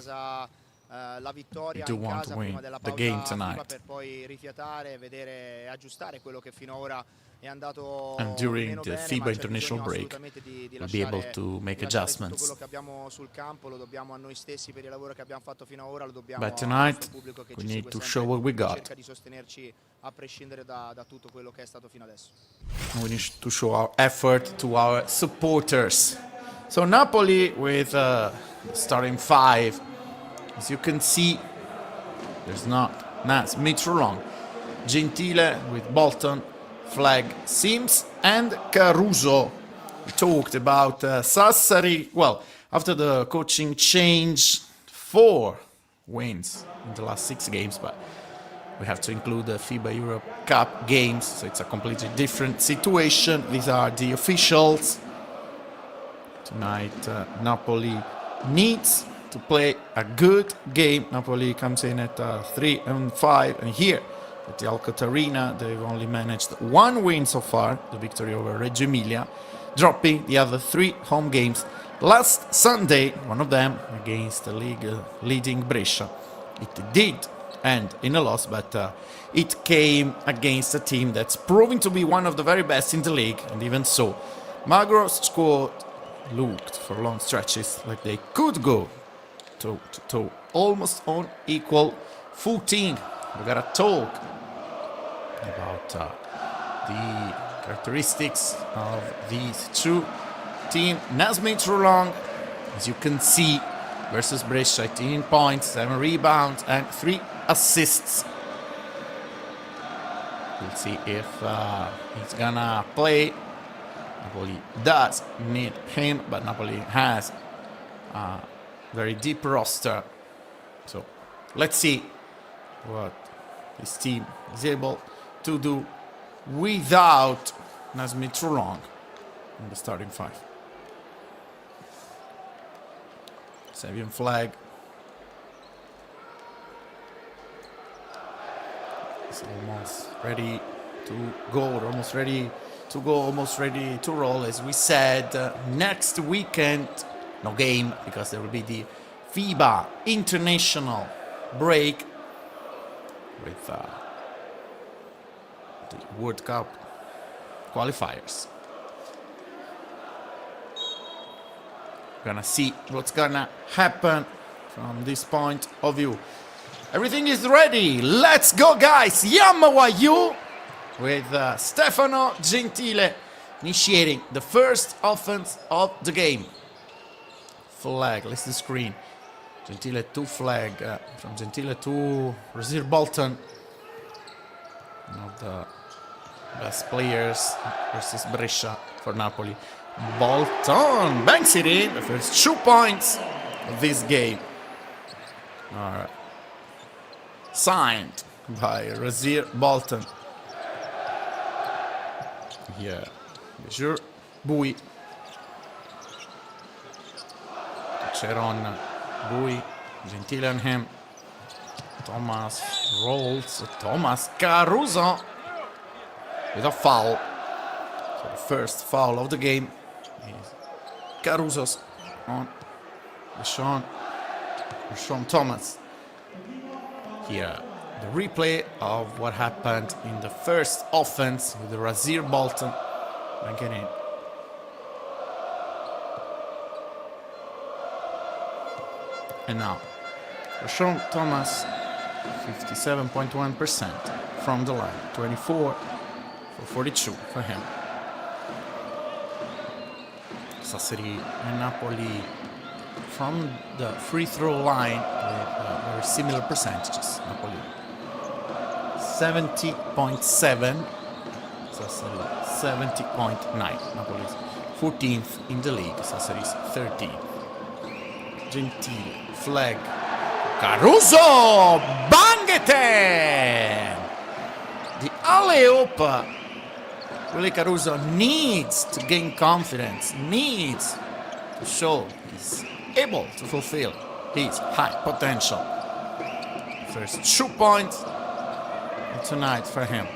La vittoria do in want casa to win prima della the pausa game FIBA tonight. per poi rifiatare, vedere e aggiustare quello che finora è andato And during meno the bene, FIBA ma c'è international bisogno break, assolutamente di we'll be able to make tutto adjustments. quello che abbiamo sul campo lo dobbiamo a noi stessi per il lavoro che abbiamo fatto fino ad ora, lo dobbiamo But al tonight, nostro pubblico che we ci need segue to sempre, show what we che got. cerca di sostenerci a prescindere da tutto quello che è stato fino adesso. We need to show our effort to our supporters. So Napoli with starting five. As you can see, there's not Nas Mitrolong, Gentile with Bolton, Flag, Sims and Caruso. We talked about Sassari. Well, after the coaching change, 4 wins in the last 6 games, but we have to include the FIBA Europe Cup games, so it's a completely different situation. These are the officials. Tonight, Napoli needs to play a good game. Napoli comes in at 3-5, and here at the ALCOTT Arena, they've only managed 1 win so far, the victory over Reggio Emilia, dropping the other 3 home games. Last Sunday, one of them against the league leading Brescia. It did end in a loss, but it came against a team that's proving to be one of the very best in the league, and even so, Magro's squad looked for long stretches like they could go toe-to-toe, almost on equal footing. We gotta talk about the characteristics of these two teams. Nazmi Trulong, as you can see, versus Brescia, 18 points, 7 rebounds, and 3 assists. We'll see if he's gonna play. Napoli does need him, but Napoli has a very deep roster. So let's see what his team is able to do without Nazmi Trulong in the starting 5. Savian Flag. It's almost ready to go, almost ready to go, almost ready to roll. As we said, next weekend, no game, because there will be the FIBA international break with the World Cup qualifiers. Gonna see what's gonna happen from this point of view. Everything is ready. Let's go, guys. Yamawayu with Stefano Gentile initiating the first offense of the game. Flag, listen screen. Gentile to flag, from Gentile to Rasir Bolton. One of the best players versus Brescia for Napoli. Bolton banks it in, the first 2 points of this game are signed by Rasir Bolton. Here, Bouy. Ceron, Bui, Gentile on him. Thomas rolls. Thomas Caruso with a foul. So the first foul of the game is Caruso's on Sean Thomas. Here, the replay of what happened in the first offense with the Rasir Bolton. Banking in. And now, Sean Thomas, 57.1% from the line, 24 for 42 for him. Sassari and Napoli from the free throw line with very similar percentages. Napoli 70.7, Sassari 70.9. Napoli is 14th in the league, Sassari is 13th. Gentile, flag, Caruso, bangete! The alley-oop. Really, Caruso needs to gain confidence, needs to show he's able to fulfill his high potential. First 2 points tonight for him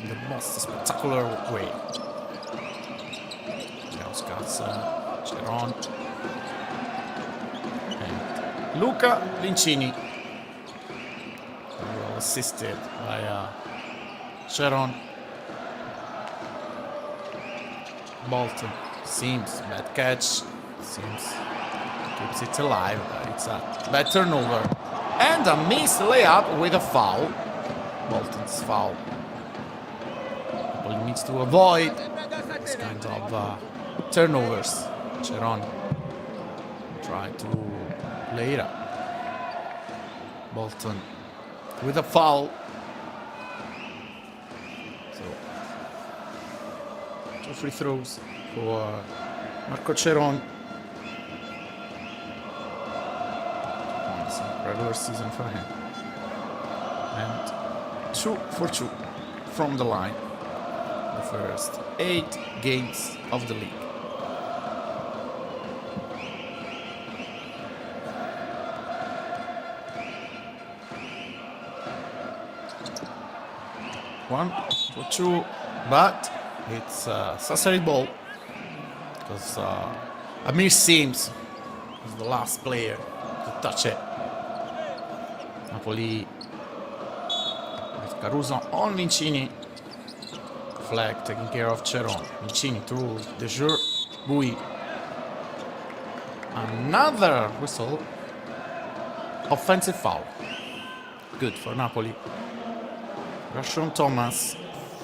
in the most spectacular way. Jauskas, Ceron, and Luca Lincini, well assisted by Ceron. Bolton seems bad catch, seems keeps it alive, but it's a bad turnover and a missed layup with a foul. Bolton's foul. Napoli needs to avoid this kind of turnovers. Ceron tried to lay it up. Bolton with a foul. Two free throws for Marco Ceron. It's a regular season for him. And 2 for 2 from the line. The first 8 games of the league. One for 2, but it's Sassari ball because Amir Sims is the last player to touch it. Napoli with Caruso on Lincini. Flag taking care of Ceron. Lincini through De Jure. Bui. Another whistle. Offensive foul. Good for Napoli. Rashawn Thomas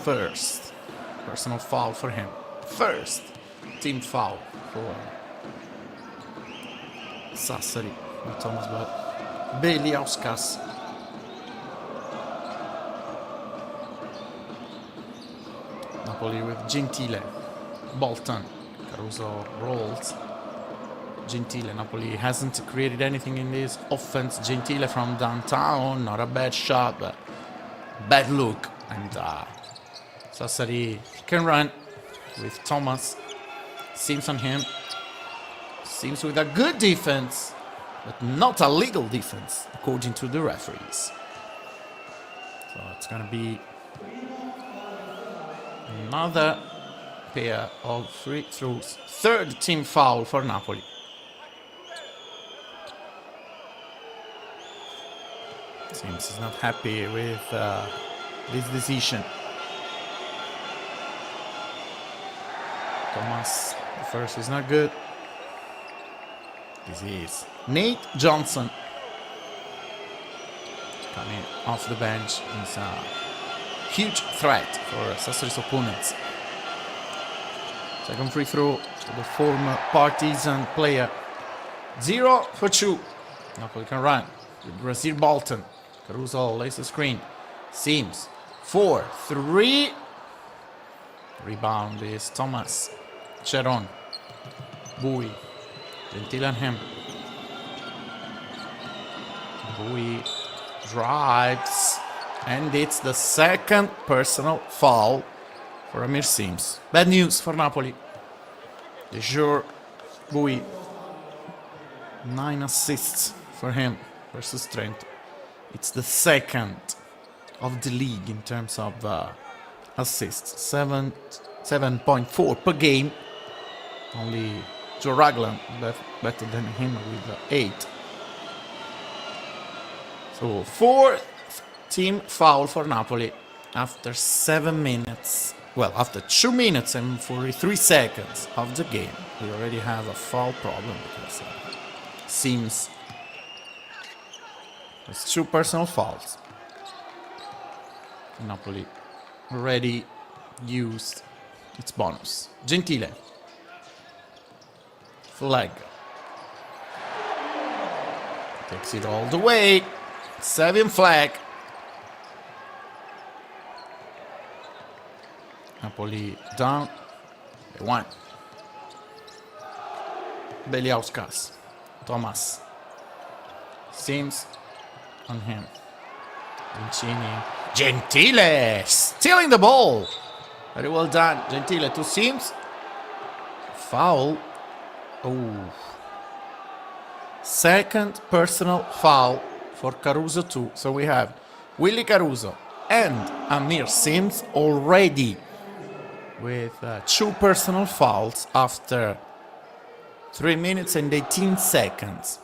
first. Personal foul for him. First team foul for Sassari. Not Thomas, but Beliauskas. Napoli with Gentile. Bolton. Caruso rolls. Gentile. Napoli hasn't created anything in this offense. Gentile from downtown. Not a bad shot, but bad look. And Sassari can run with Thomas. Seems on him. Seems with a good defense, but not a legal defense, according to the referees. So it's going to be another pair of free throws. Third team foul for Napoli. Seems he's not happy with this decision. Thomas, the first is not good. This is Nate Johnson coming off the bench. He's a huge threat for Sassari's opponents. Second free throw to the former Partizan player. 0 for 2. Napoli can run with Rasir Bolton. Caruso lays the screen. Seems 4-3. Rebound is Thomas. Ceron. Bui. Gentile on him. Bui drives. And it's the second personal foul for Amir Sims. Bad news for Napoli. De Jure. Bui. 9 assists for him versus Trento. It's the second of the league in terms of assists. 7.4 per game. Only Joe Raglan better than him with 8. So 4th team foul for Napoli after 7 minutes. Well, after 2 minutes and 43 seconds of the game, we already have a foul problem because seems it's 2 personal fouls. Napoli already used its bonus. Gentile. Flag. Takes it all the way. 7 flag. Napoli down. 1. Beliauskas. Thomas. Seems on him. Vincini. Gentile stealing the ball. Very well done. Gentile to Sims. Foul. Oh. Second personal foul for Caruso too. So we have Willy Caruso and Amir Sims already with 2 personal fouls after 3 minutes and 18 seconds.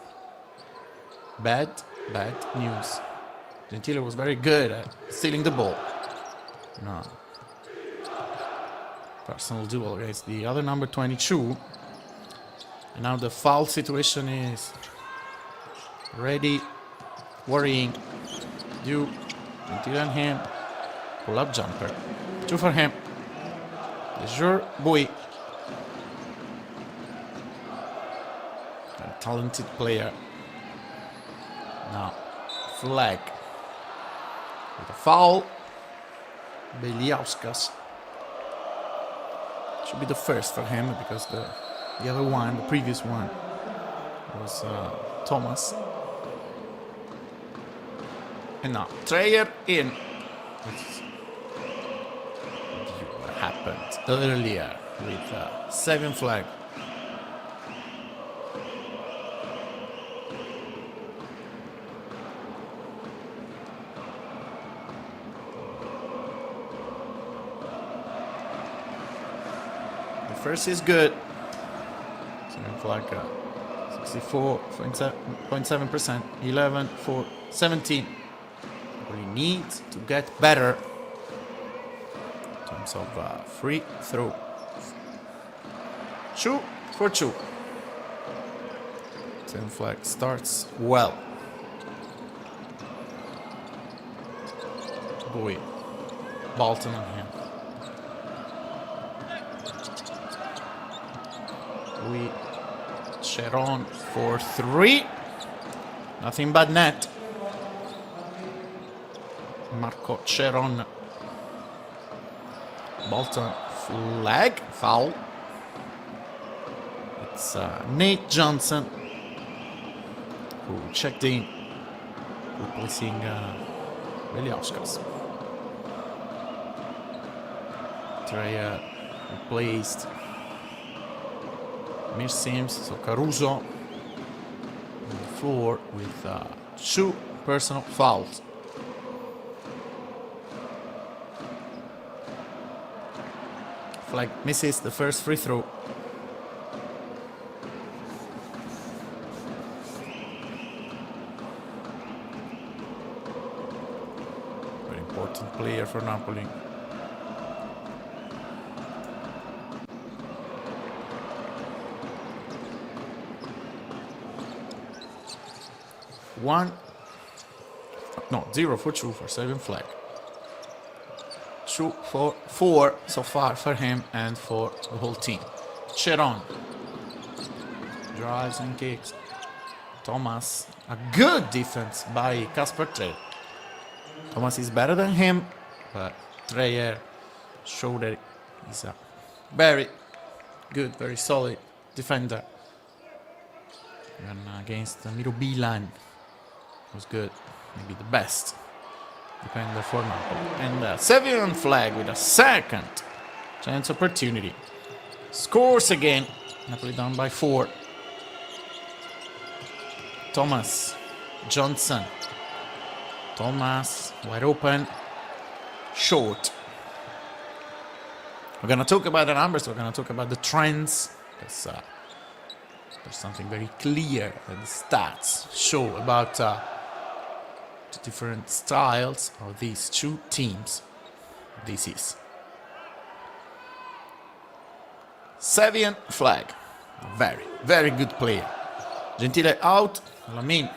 Bad news. Gentile was very good at stealing the ball. No. Personal duel against the other number 22. And now the foul situation is ready, worrying. You, Gentile and him. Pull up jumper. 2 for him. Leisure Bui. A talented player. Now, flag. With a foul. Beliauskas. Should be the first for him because the other one, the previous one, was Thomas. And now, Treyer in. What happened earlier with 7 flag. First is good. Something like 64.7%, 11 for 17. We need to get better in terms of free throw. 2 for 2. 10 flag starts well. Boy, Bolton on him. We Cheron for 3. Nothing but net. Marco Cheron. Bolton flag. Foul. It's Nate Johnson who checked in, replacing Beliauskas. Treya replaced Mir Sims, so Caruso on the floor with 2 personal fouls. Flag misses the first free throw. Very important player for Napoli. Zero for 2 for 7 flag. 2 for 4 so far for him and for the whole team. Cheron drives and kicks. Thomas, a good defense by Kasper Treyer. Thomas is better than him, but Treyer showed that he's a very good, very solid defender. And against Miro Bilan was good, maybe the best defender for Napoli. And 7 flag with a second chance opportunity. Scores again. Napoli down by 4. Thomas Johnson. Thomas, wide open, short. We're going to talk about the numbers, we're going to talk about the trends. Because, there's something very clear that the stats show about the different styles of these two teams. This is Savian Flag, very, very good player. Gentile out, Lamin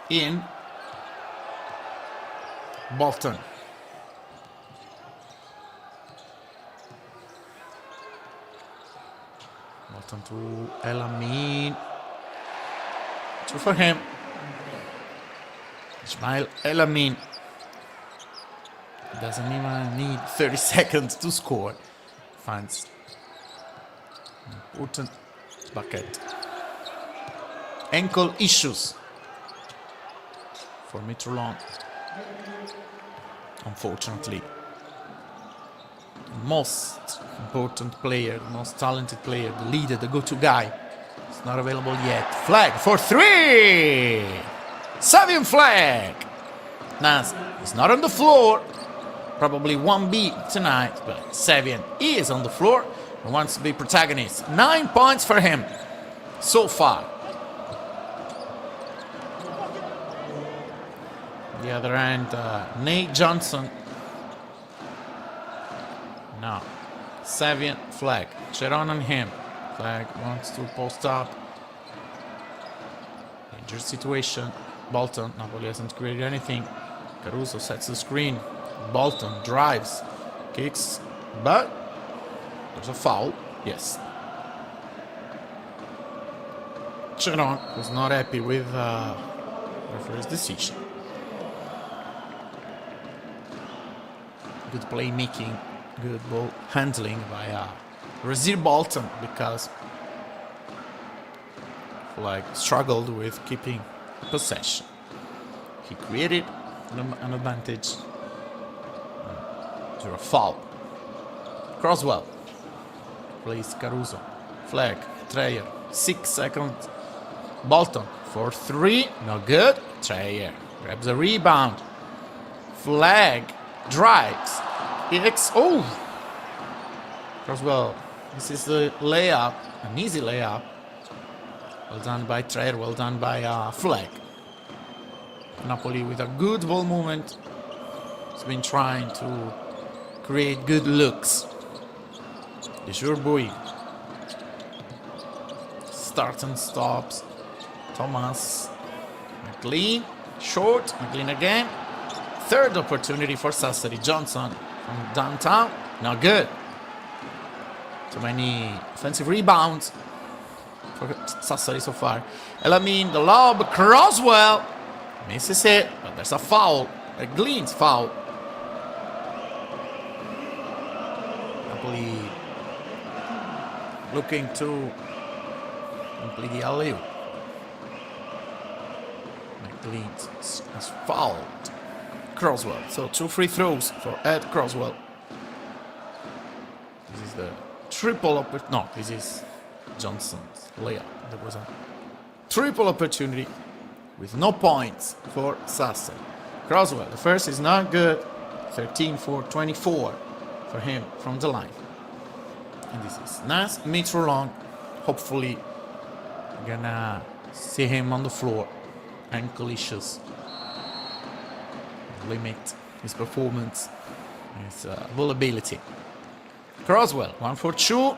in, Bolton. Bolton to Elamin. Two for him. Ismail Elamin. Doesn't even need 30 seconds to score. Finds important bucket. Ankle issues for Mitrolon. Unfortunately. The most important player, the most talented player, the leader, the go-to guy. It's not available yet. Flag for 3! Savian Flag! Nas is not on the floor. Probably 1B tonight, but Savian is on the floor and wants to be protagonist. 9 points for him so far. On the other end, Nate Johnson. Now, Savian Flag. Cheron on him. Flag wants to post up. Dangerous situation. Bolton, Napoli hasn't created anything. Caruso sets the screen. Bolton drives, kicks, but there's a foul. Yes. Cheron was not happy with referee's decision. Good playmaking, good ball handling by Razir Bolton, because Flag struggled with keeping possession. He created an advantage. To a foul. Croswell plays Caruso. Flag, Treyer, 6 seconds. Bolton for 3, no good. Treyer grabs a rebound. Flag drives. Oh! Croswell, this is the layup, an easy layup. Well done by Treyer, well done by Flag. Napoli with a good ball movement. He's been trying to create good looks. Dejurbuy starts and stops. Thomas, McLean, short, McLean again. Third opportunity for Sassari. Johnson from downtown, not good. Too many offensive rebounds for Sassari so far. Elamin, the lob, Croswell misses it, but there's a foul, McLean's foul. Looking to complete the alley-oop. McLean has fouled Croswell. So 2 free throws for Ed Croswell. This is the triple opportunity. No, this is Johnson's layup. There was a triple opportunity with no points for Sassari. Croswell, the first is not good. 13 for 24 for him from the line. And this is Nas Mitrolong. Hopefully, we're gonna see him on the floor. Ankle issues limit his performance, his availability. Croswell, 1 for 2.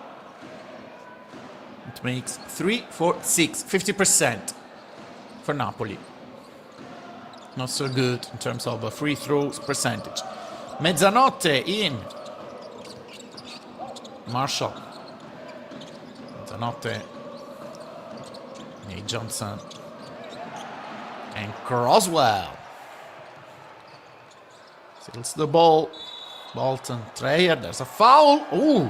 It makes 3 for 6, 50% for Napoli. Not so good in terms of free throws percentage. Mezzanotte in. Marshall. Mezzanotte. Nate Johnson. And Croswell. Steals the ball. Bolton, Treyer, there's a foul. Ooh.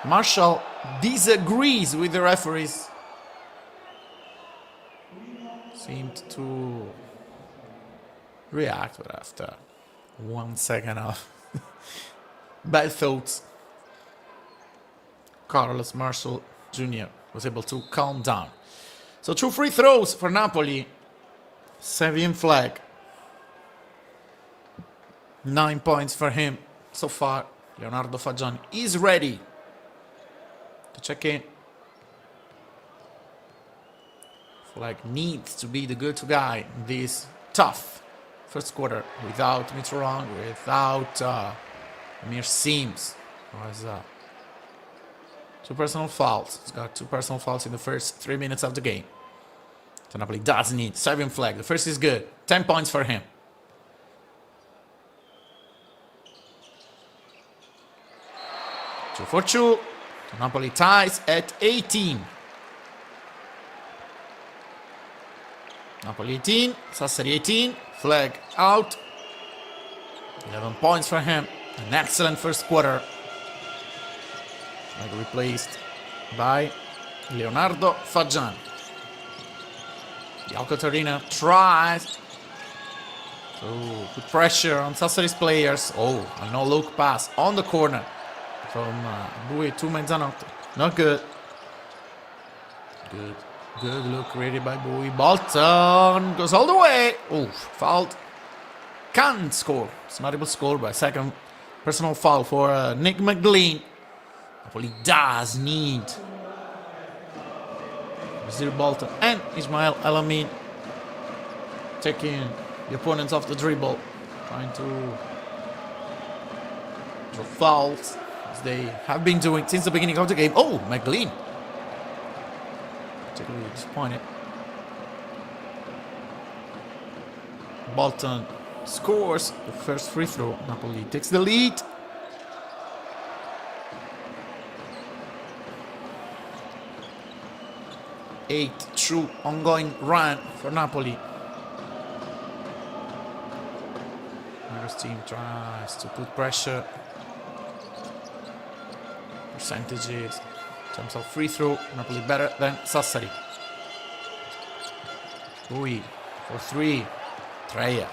Marshall disagrees with the referees. Seemed to react, but after 1 second of bad thoughts, Carlos Marshall Jr. was able to calm down. So 2 free throws for Napoli. Saving flag. 9 points for him so far. Leonardo Fagiani is ready to check in. Flag needs to be the go-to guy in this tough first quarter without Mitterrand, without Amir Sims. Was 2 personal fouls. He's got 2 personal fouls in the first 3 minutes of the game. So Napoli does need saving flag. The first is good. 10 points for him. Two for two. Napoli ties at 18. Napoli 18, Sassari 18, flag out. 11 points for him. An excellent first quarter. Flag replaced by Leonardo Fagiani. The ALCOTT Arena tries to put pressure on Sassari's players. Oh, a no-look pass on the corner from Bui to Mezzanotte. Not good. Good look created by Bui. Bolton goes all the way. Oh, fouled. Can't score. It's not able to score by second personal foul for Nick McLean. Napoli does need Brazil Bolton and Ismail El-Amin taking the opponents off the dribble, trying to draw fouls as they have been doing since the beginning of the game. Oh, McLean. Particularly disappointed. Bolton scores the first free throw. Napoli takes the lead. Eight true ongoing run for Napoli. Nero's team tries to put pressure. Percentages in terms of free throw, Napoli better than Sassari. Bui for 3. Treya.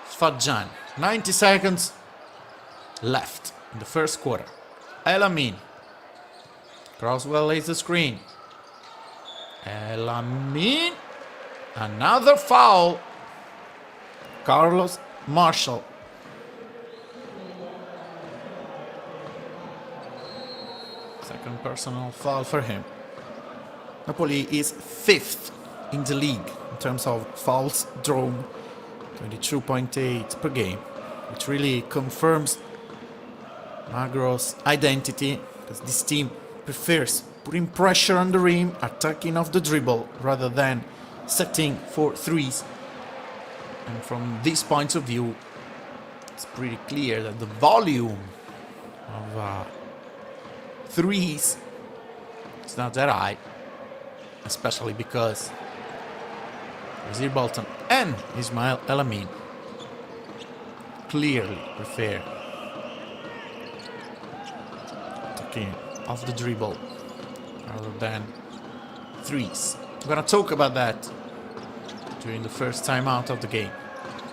Fagiani. 90 seconds left in the first quarter. El-Amin. Croswell lays the screen. El-Amin. Another foul. Carlos Marshall. Second personal foul for him. Napoli is 5th in the league in terms of fouls drawn. 22.8 per game, which really confirms Magro's identity, because this team prefers putting pressure on the rim, attacking off the dribble, rather than setting for threes. And from this point of view, it's pretty clear that the volume of threes is not that high, especially because Brazil Bolton and Ismail El-Amin clearly prefer taking off the dribble rather than threes. We're gonna talk about that during the first timeout of the game.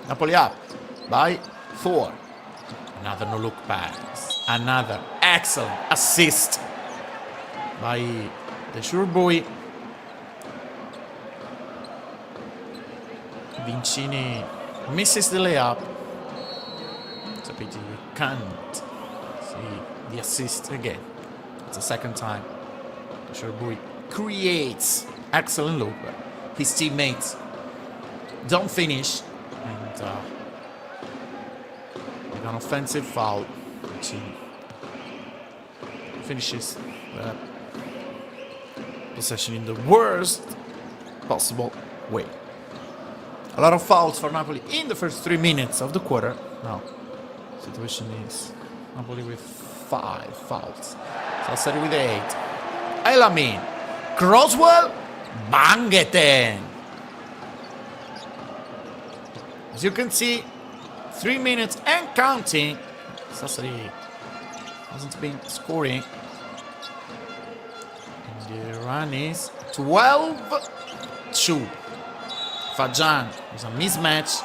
Napoli up by 4. Another no-look pass. Another excellent assist by the sure boy. Vincini misses the layup. It's a pity we can't see the assist again. It's the second time. The sure boy creates excellent look, but his teammates don't finish, and with an offensive foul, which he finishes the possession in the worst possible way. A lot of fouls for Napoli in the first 3 minutes of the quarter. Now, the situation is Napoli with 5 fouls. Sassari with 8. El-Amin. Croswell. Bangeten. As you can see, 3 minutes and counting. Sassari hasn't been scoring. And the run is 12-2. Fagiani is a mismatch.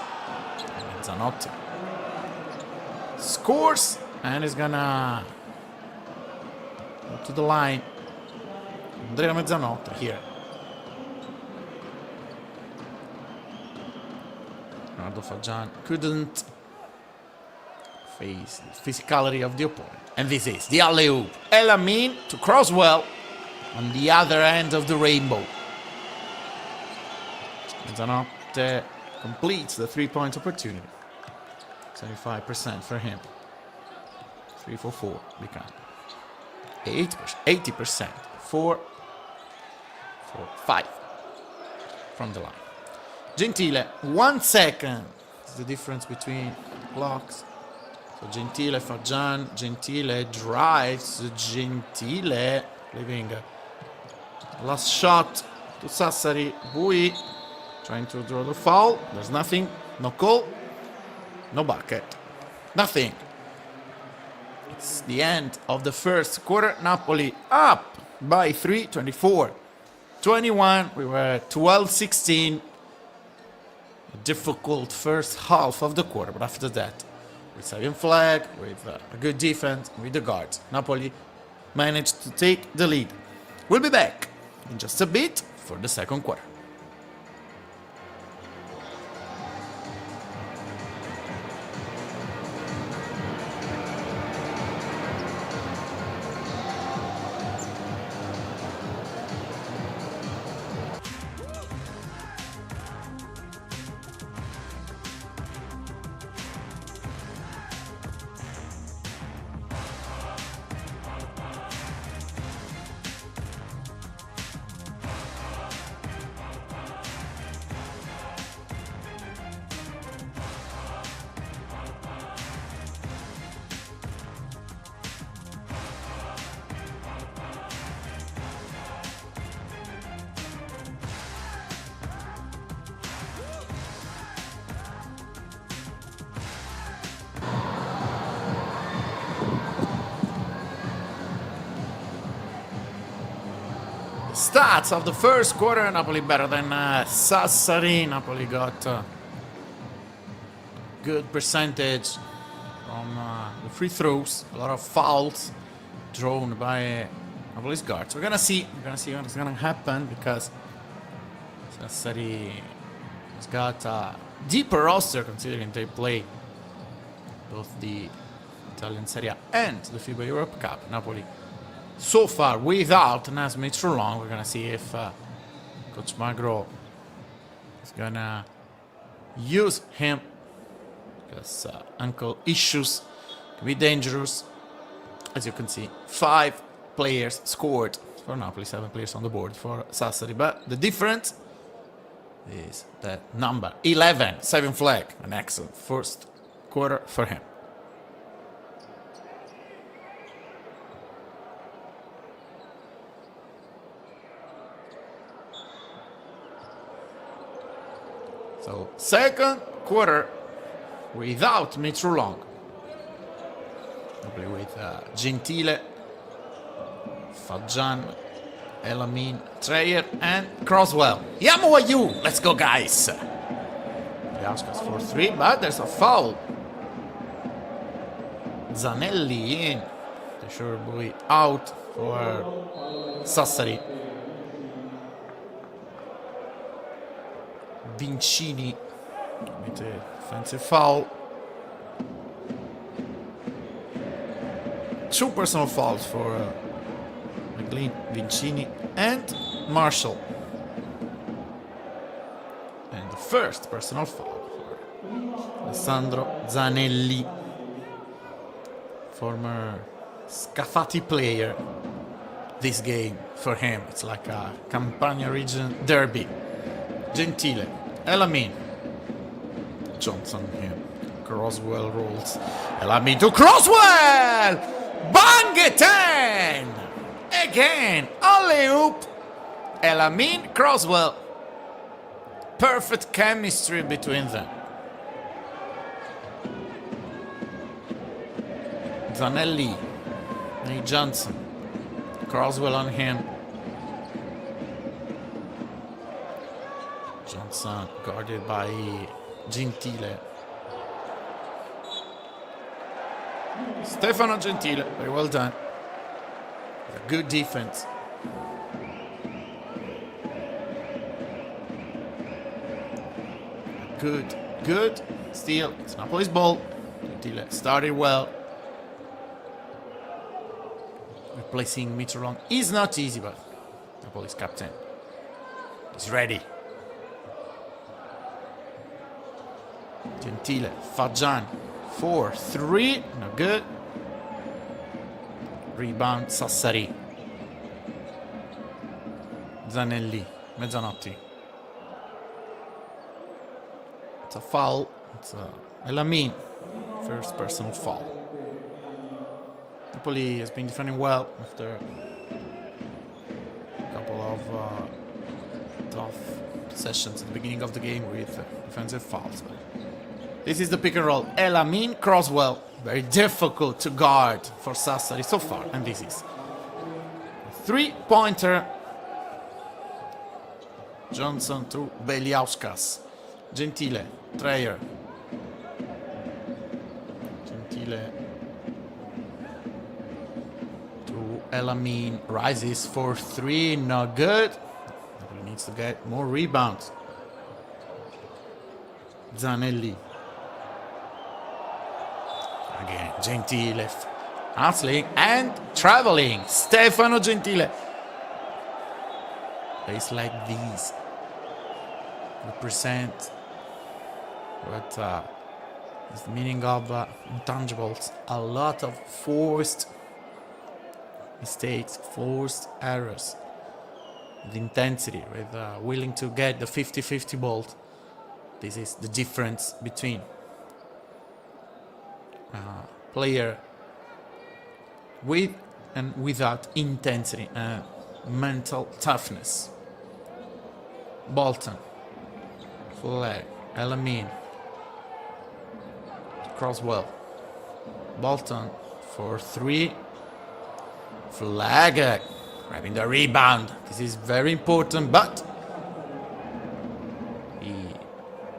And Mezzanotte scores and is gonna go to the line. Andrea Mezzanotte here. Leonardo Fagian couldn't face the physicality of the opponent. And this is the alley-oop. El Amin to Croswell on the other end of the rainbow. Zanotte completes the three-point opportunity. 75% for him. 3 for 4 become 80%. 4 for 5 from the line. Gentile, 1 second is the difference between clocks. So Gentile, Fagian, Gentile drives, Gentile leaving last shot to Sassari. Bui trying to draw the foul. There's nothing, no call, no bucket, nothing. It's the end of the first quarter. Napoli up by 3, 24-21. We were 12-16. A difficult first half of the quarter, but after that, with Savian flag, with a good defense, with the guards, Napoli managed to take the lead. We'll be back in just a bit for the second quarter. Stats of the first quarter, Napoli better than Sassari. Napoli got good percentage from the free throws, a lot of fouls drawn by Napoli's guards. We're gonna see what's gonna happen because Sassari has got a deeper roster considering they play both the Italian Serie A and the FIBA Europe Cup. Napoli so far without Nasmith Roland. We're gonna see if Coach Magro is gonna use him because ankle issues can be dangerous. As you can see, 5 players scored for Napoli, 7 players on the board for Sassari, but the difference is that number 11, Savian Flag, an excellent first quarter for him. So, second quarter without Mitro Long. Probably with Gentile, Fagian, El Amin, Treyer, and Croswell. Yamu, let's go, guys. Askas for 3, but there's a foul. Zanelli in. The sure boy out for Sassari. Vincini with a offensive foul. 2 personal fouls for McLean, Vincini, and Marshall. And the first personal foul for Alessandro Zanelli, former Scafati player. This game for him, it's like a Campania region derby. Gentile, El Amin, Johnson here, Croswell rolls, El Amin to Croswell! Bang it in! Again, alley-oop, El Amin, Croswell. Perfect chemistry between them. Zanelli, Nate Johnson, Croswell on him. Johnson guarded by Gentile. Stefano Gentile, very well done. A good defense. A good good. Still, it's Napoli's ball. Gentile started well. Replacing Mitterrand is not easy, but Napoli's captain is ready. Gentile, Fajan, 4-3, no good. Rebound Sassari. Zanelli, Mezzanotti. It's a foul. It's Elamin, first personal foul. Napoli has been defending well after a couple of tough sessions at the beginning of the game with defensive fouls. This is the pick and roll. Elamin, Croswell. Very difficult to guard for Sassari so far. And this is a 3-pointer. Johnson to Beliauskas. Gentile, Treyer. Gentile to Elamin. Rises for 3, not good. He needs to get more rebounds. Zanelli. Again, Gentile. Hustling and traveling. Stefano Gentile. Plays like these represent what is the meaning of intangibles. A lot of forced mistakes, forced errors, with intensity, with willing to get the 50-50 ball. This is the difference between player with and without intensity and mental toughness. Bolton, flag, Elamin, Croswell, Bolton for 3, flag, grabbing the rebound. This is very important, but he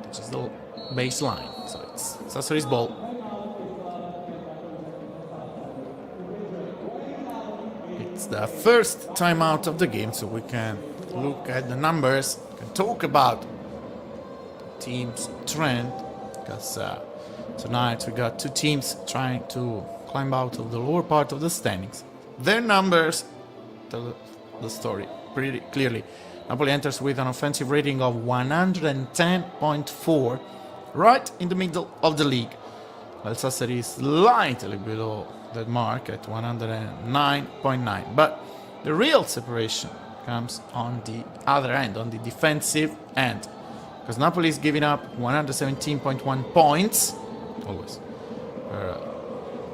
touches the baseline, so it's Sassari's ball. It's the first timeout of the game, so we can look at the numbers, can talk about the team's trend, because tonight we got two teams trying to climb out of the lower part of the standings. Their numbers tell the story pretty clearly. Napoli enters with an offensive rating of 110.4, right in the middle of the league, while Sassari is slightly below that mark at 109.9. But the real separation comes on the other end, on the defensive end, because Napoli is giving up 117.1 points, always, per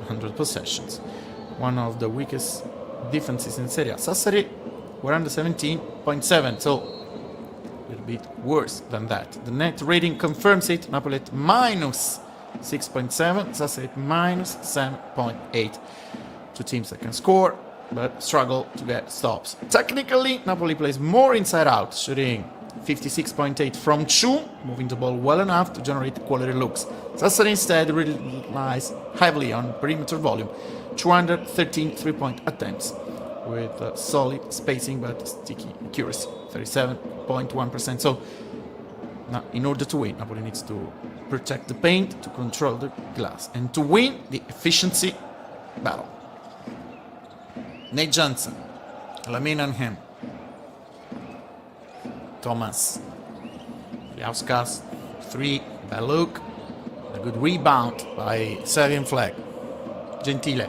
100 possessions. One of the weakest defenses in Serie A. Sassari, 117.7, so a little bit worse than that. The net rating confirms it. Napoli at minus 6.7, Sassari at minus 7.8. Two teams that can score but struggle to get stops. Technically, Napoli plays more inside out, shooting 56.8 from 2, moving the ball well enough to generate quality looks. Sassari instead relies heavily on perimeter volume, 213 three-point attempts with solid spacing but sticky accuracy, 37.1%. So now, in order to win, Napoli needs to protect the paint, to control the glass, and to win the efficiency battle. Nate Johnson, Elamin on him. Thomas, Liauskas, 3, bad look, a good rebound by Serbian flag. Gentile,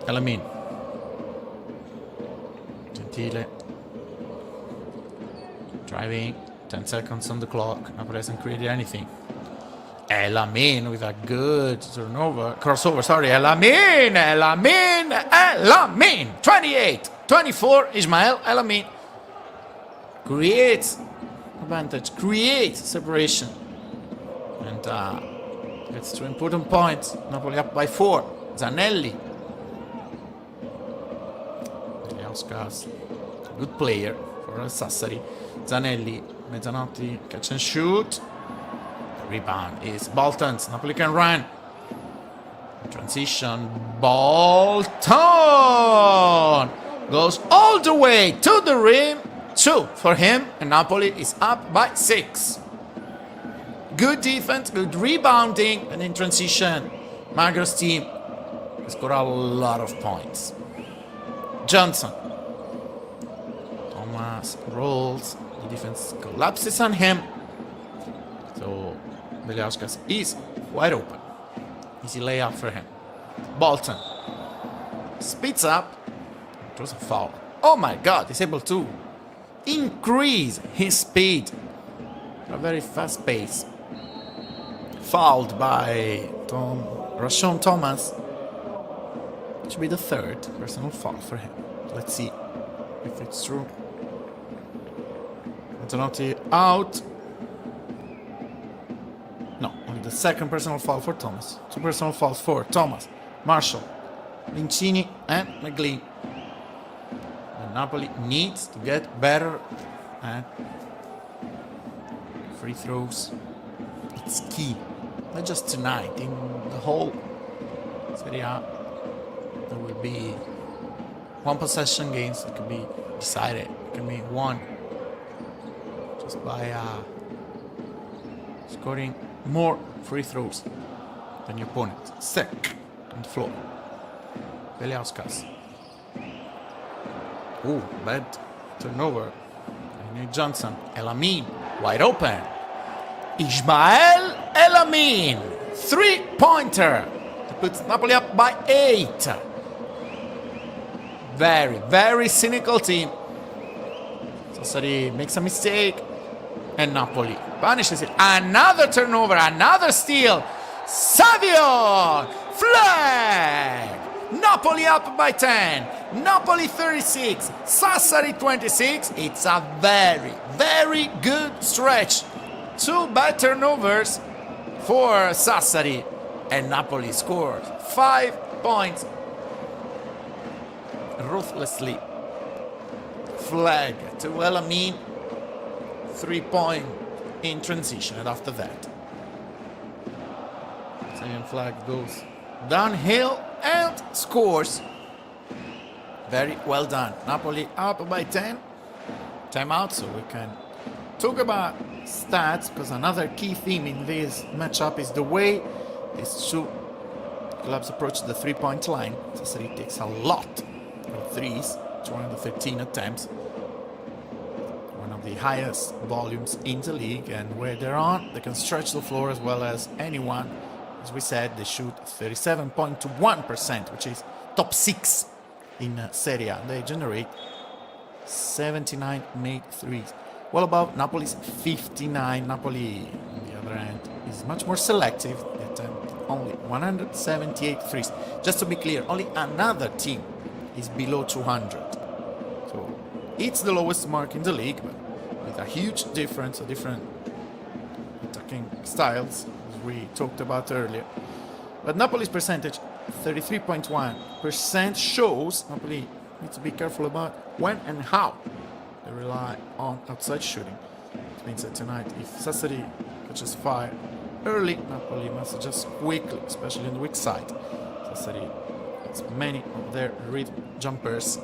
Elamin, Gentile, driving, 10 seconds on the clock, Napoli hasn't created anything. Elamin with a good crossover, Elamin, 28-24, Ismael Elamin creates advantage, creates separation, and gets 2 important points. Napoli up by 4. Zanelli, Liauskas, good player for Sassari. Zanelli, Mezzanotti, catch and shoot. Rebound is Bolton's. Napoli can run. Transition. Bolton goes all the way to the rim. 2 for him, and Napoli is up by 6. Good defense, good rebounding, and in transition, Magro's team scored a lot of points. Johnson. Thomas rolls, the defense collapses on him. So Beliauskas is wide open. Easy layup for him. Bolton speeds up. It was a foul. Oh my god, he's able to increase his speed at a very fast pace. Fouled by Rashawn Thomas. It should be the 3rd personal foul for him. Let's see if it's true. Antonotti out. No, only the 2nd personal foul for Thomas. 2 personal fouls for Thomas, Marshall, Lincini, and McLean. And Napoli needs to get better at free throws. It's key. Not just tonight, in the whole Serie A. There will be one possession games that can be decided. It can be won just by scoring more free throws than your opponent. Sek on the floor. Beliauskas. Ooh, bad turnover. Johnson. Elamin wide open. Ismael Elamin. 3-pointer. That puts Napoli up by 8. Very, very cynical team. Sassari makes a mistake. And Napoli punishes it. Another turnover, another steal. Savio! Flag! Napoli up by 10. Napoli 36. Sassari 26. It's a very, very good stretch. 2 bad turnovers for Sassari. And Napoli scores 5 points. Ruthlessly. Flag to Elamin. 3-point in transition, and after that, second flag goes downhill and scores. Very well done. Napoli up by 10. Timeout, so we can talk about stats, because another key theme in this matchup is the way these two clubs approach the 3-point line. Sassari takes a lot of threes, 213 attempts. The highest volumes in the league, and where they're on, they can stretch the floor as well as anyone. As we said, they shoot 37.1%, which is top 6 in Serie A. They generate 79 made threes, well above Napoli's 59. Napoli, on the other hand, is much more selective. They attempt only 178 threes. Just to be clear, only another team is below 200. So it's the lowest mark in the league, but with a huge difference, a different attacking styles, as we talked about earlier. But Napoli's percentage, 33.1%, shows Napoli needs to be careful about when and how they rely on outside shooting. It means that tonight, if Sassari catches fire early, Napoli must adjust quickly, especially on the weak side. Sassari has many of their rhythm jumpers.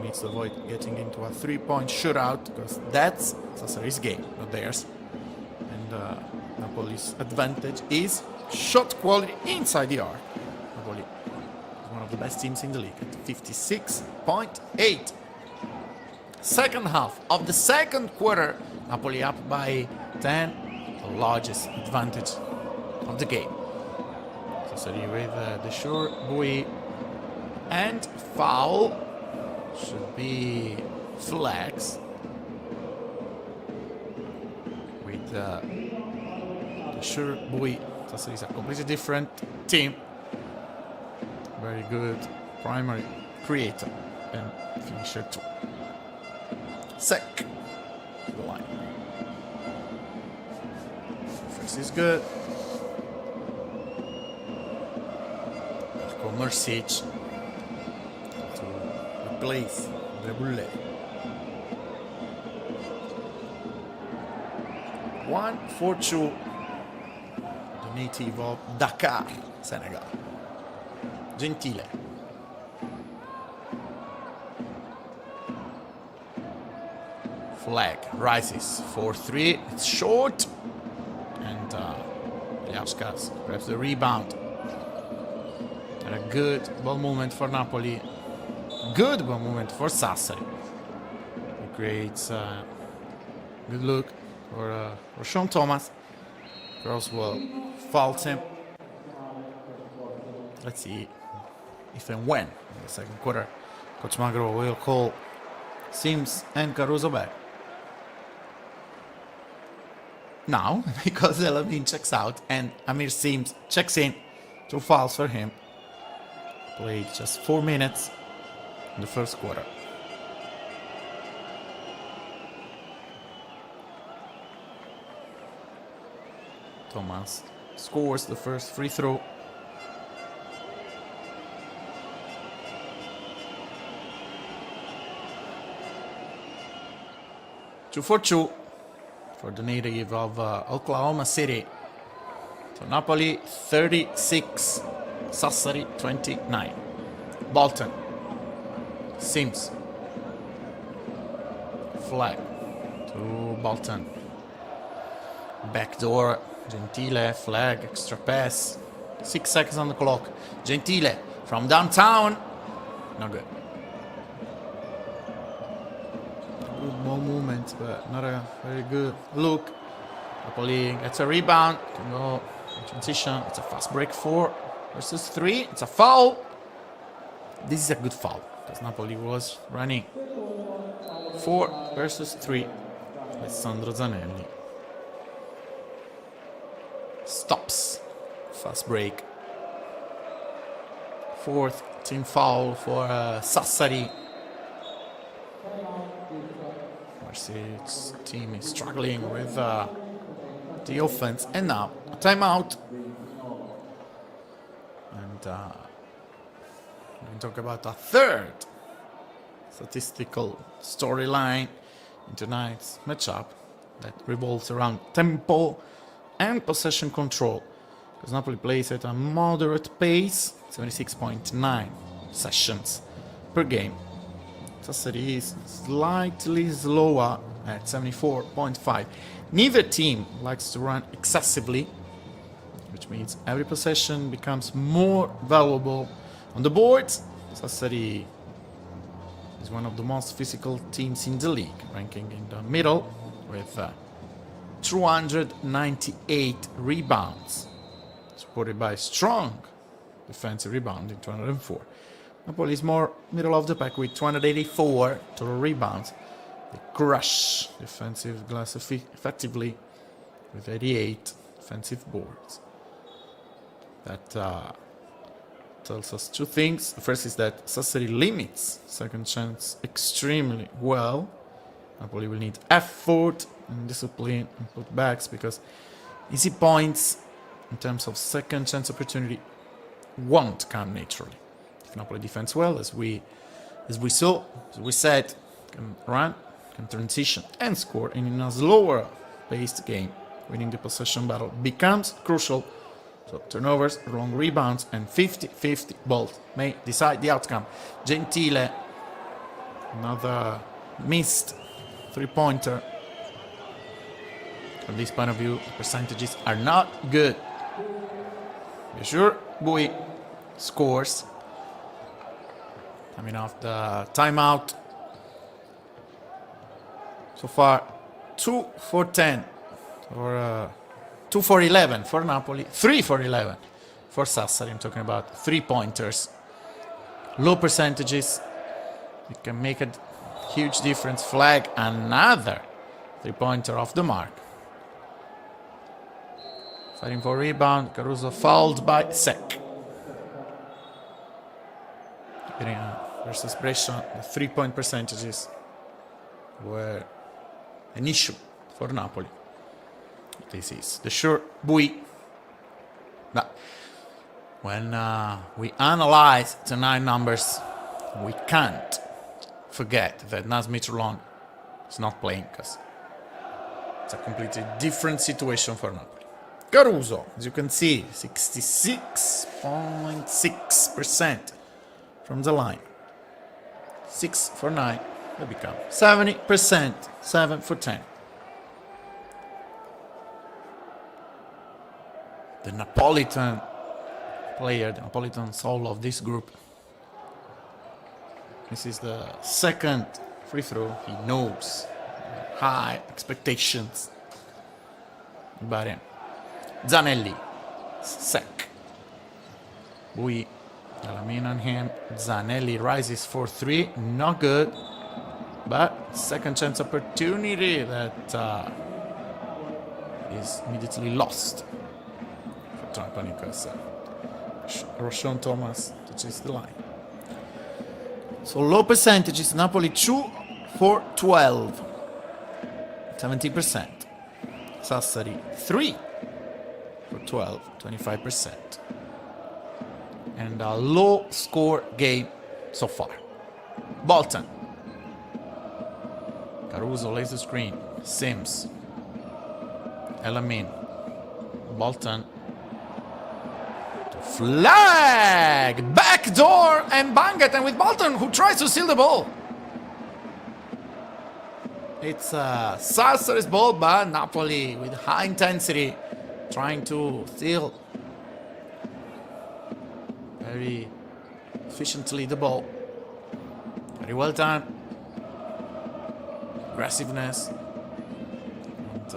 Needs to avoid getting into a 3-point shootout, because that's Sassari's game, not theirs. And Napoli's advantage is shot quality inside the arc. Napoli is one of the best teams in the league at 56.8. Second half of the second quarter, Napoli up by 10, the largest advantage of the game. Sassari with the short buoy and foul. Should be flags with the sure buoy. Sassari is a completely different team. Very good primary creator and finisher too. Sek to the line. First is good. Mercic to replace Reboulet. 1-4-2. The native of Dakar, Senegal. Gentile. Flag rises 4-3. It's short. And Liauskas grabs the rebound. And a good ball movement for Napoli. Good ball movement for Sassari. It creates a good look for Sean Thomas. Croswell fouls him. Let's see if and when in the second quarter Coach Magro will call Sims and Caruso back. Now, because Elamin checks out and Amir Sims checks in, 2 fouls for him. Played just 4 minutes in the first quarter. Thomas scores the first free throw. Two for two for the native of Oklahoma City. So Napoli 36, Sassari 29. Bolton, Sims, flag to Bolton. Backdoor, Gentile, flag, extra pass. 6 seconds on the clock. Gentile from downtown. No good. Good ball movement, but not a very good look. Napoli gets a rebound. Can go in transition. It's a fast break. 4 versus 3. It's a foul. This is a good foul because Napoli was running. 4 versus 3. Alessandro Zanelli stops. Fast break. 4th team foul for Sassari. Its team is struggling with the offense. And now a timeout. And we can talk about a third statistical storyline in tonight's matchup that revolves around tempo and possession control, because Napoli plays at a moderate pace, 76.9 sessions per game. Sassari is slightly slower at 74.5. Neither team likes to run excessively, which means every possession becomes more valuable on the boards. Sassari is one of the most physical teams in the league, ranking in the middle with 298 rebounds, supported by strong defensive rebounding, 204. Napoli is more middle of the pack with 284 total rebounds. They crush defensive glass effectively with 88 defensive boards. That tells us 2 things. The first is that Sassari limits second chance extremely well. Napoli will need effort and discipline and putbacks, because easy points in terms of second chance opportunity won't come naturally. If Napoli defends well, as we said, can run, can transition and score, and in a slower paced game, winning the possession battle becomes crucial. So turnovers, long rebounds, and 50-50 balls may decide the outcome. Gentile, another missed 3-pointer. From this point of view, the percentages are not good. Be sure Bui scores. Coming off the timeout. So far, 2 for 10, or 2 for 11 for Napoli, 3 for 11 for Sassari. I'm talking about 3-pointers. Low percentages. It can make a huge difference. Flag, another 3-pointer off the mark. Fighting for rebound. Caruso fouled by Sec. Versus Brescia, the 3-point percentages were an issue for Napoli. This is the sure Bui. But when we analyze tonight numbers, we can't forget that Naz Mitrolon is not playing, because it's a completely different situation for Napoli. Caruso, as you can see, 66.6% from the line. 6 for 9, they become 70%. 7 for 10. The Napolitan player, the Napolitan soul of this group. This is the second free throw. He knows high expectations. But Zanelli, sec. We, Alamin on him. Zanelli rises for 3, not good. But second chance opportunity that is immediately lost for Trapani because Roshan Thomas touches the line. So low percentages, Napoli 2 for 12, 70%. Sassari 3 for 12, 25%. And a low score game so far. Bolton. Caruso lays the screen. Sims. Elamin. Bolton. Flag! Backdoor and Bangat, and with Bolton who tries to steal the ball. It's Sassari's ball, but Napoli with high intensity trying to steal very efficiently the ball. Very well done. Aggressiveness and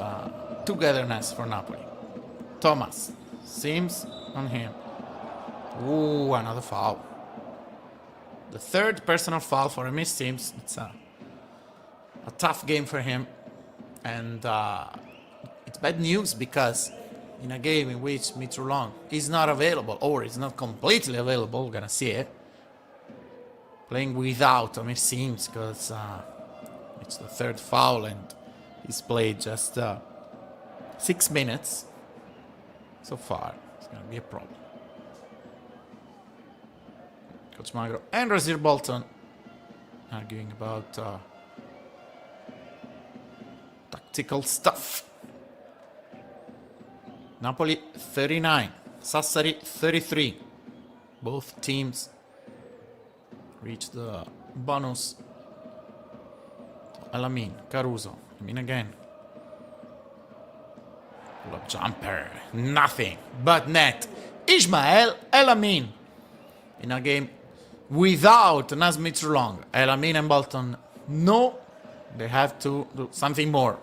togetherness for Napoli. Thomas. Sims on him. Ooh, another foul. The third personal foul for Amiss Sims. It's a tough game for him. And it's bad news because in a game in which Mitrulong is not available or is not completely available, we're gonna see it. Playing without Amiss Sims because it's the third foul and he's played just 6 minutes so far. It's gonna be a problem. Coach Magro and Razir Bolton arguing about tactical stuff. Napoli 39, Sassari 33. Both teams reach the bonus. Alamin, Caruso, Alamin again. Pull-up jumper, nothing but net. Ismael Elamin in a game without Nazmi Trulong. Elamin and Bolton know they have to do something more.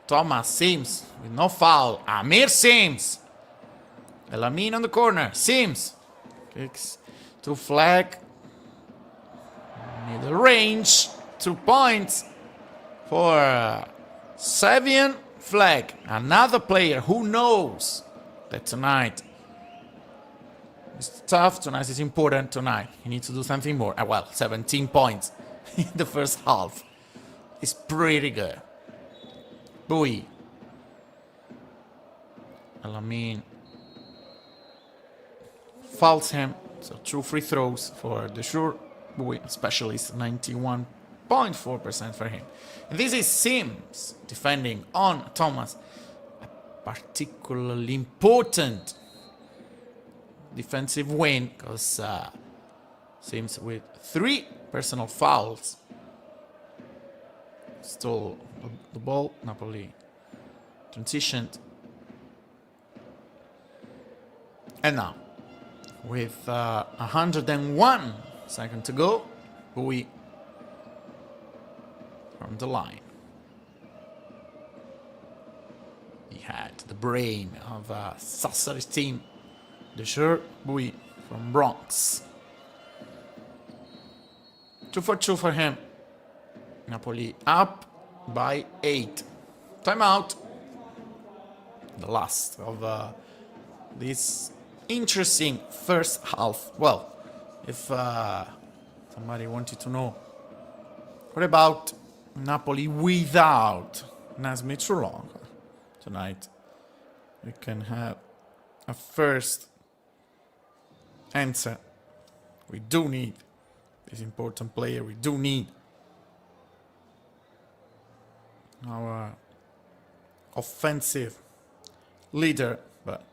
Thomas Sims with no foul. Amir Sims. Elamin on the corner. Sims kicks to flag. Middle range. 2 points for Savian. Flag. Another player who knows that tonight it's tough. Tonight is important. Tonight he needs to do something more. Well, 17 points in the first half. It's pretty good. Bowie. Alamin fouls him. So 2 free throws for the sure. Bowie, specialist, 91.4% for him. And this is Sims defending on Thomas. A particularly important defensive win because Sims with 3 personal fouls stole the ball. Napoli transitioned. And now, with 101 seconds to go, Bowie from the line. He had the brain of Sassari's team. The sure Bowie from Bronx. 2 for 2 for him. Napoli up by 8. Timeout. The last of this interesting first half. Well, if somebody wanted to know, what about Napoli without Nazmi Trulong? Tonight we can have a first answer. We do need this important player. We do need our offensive leader, but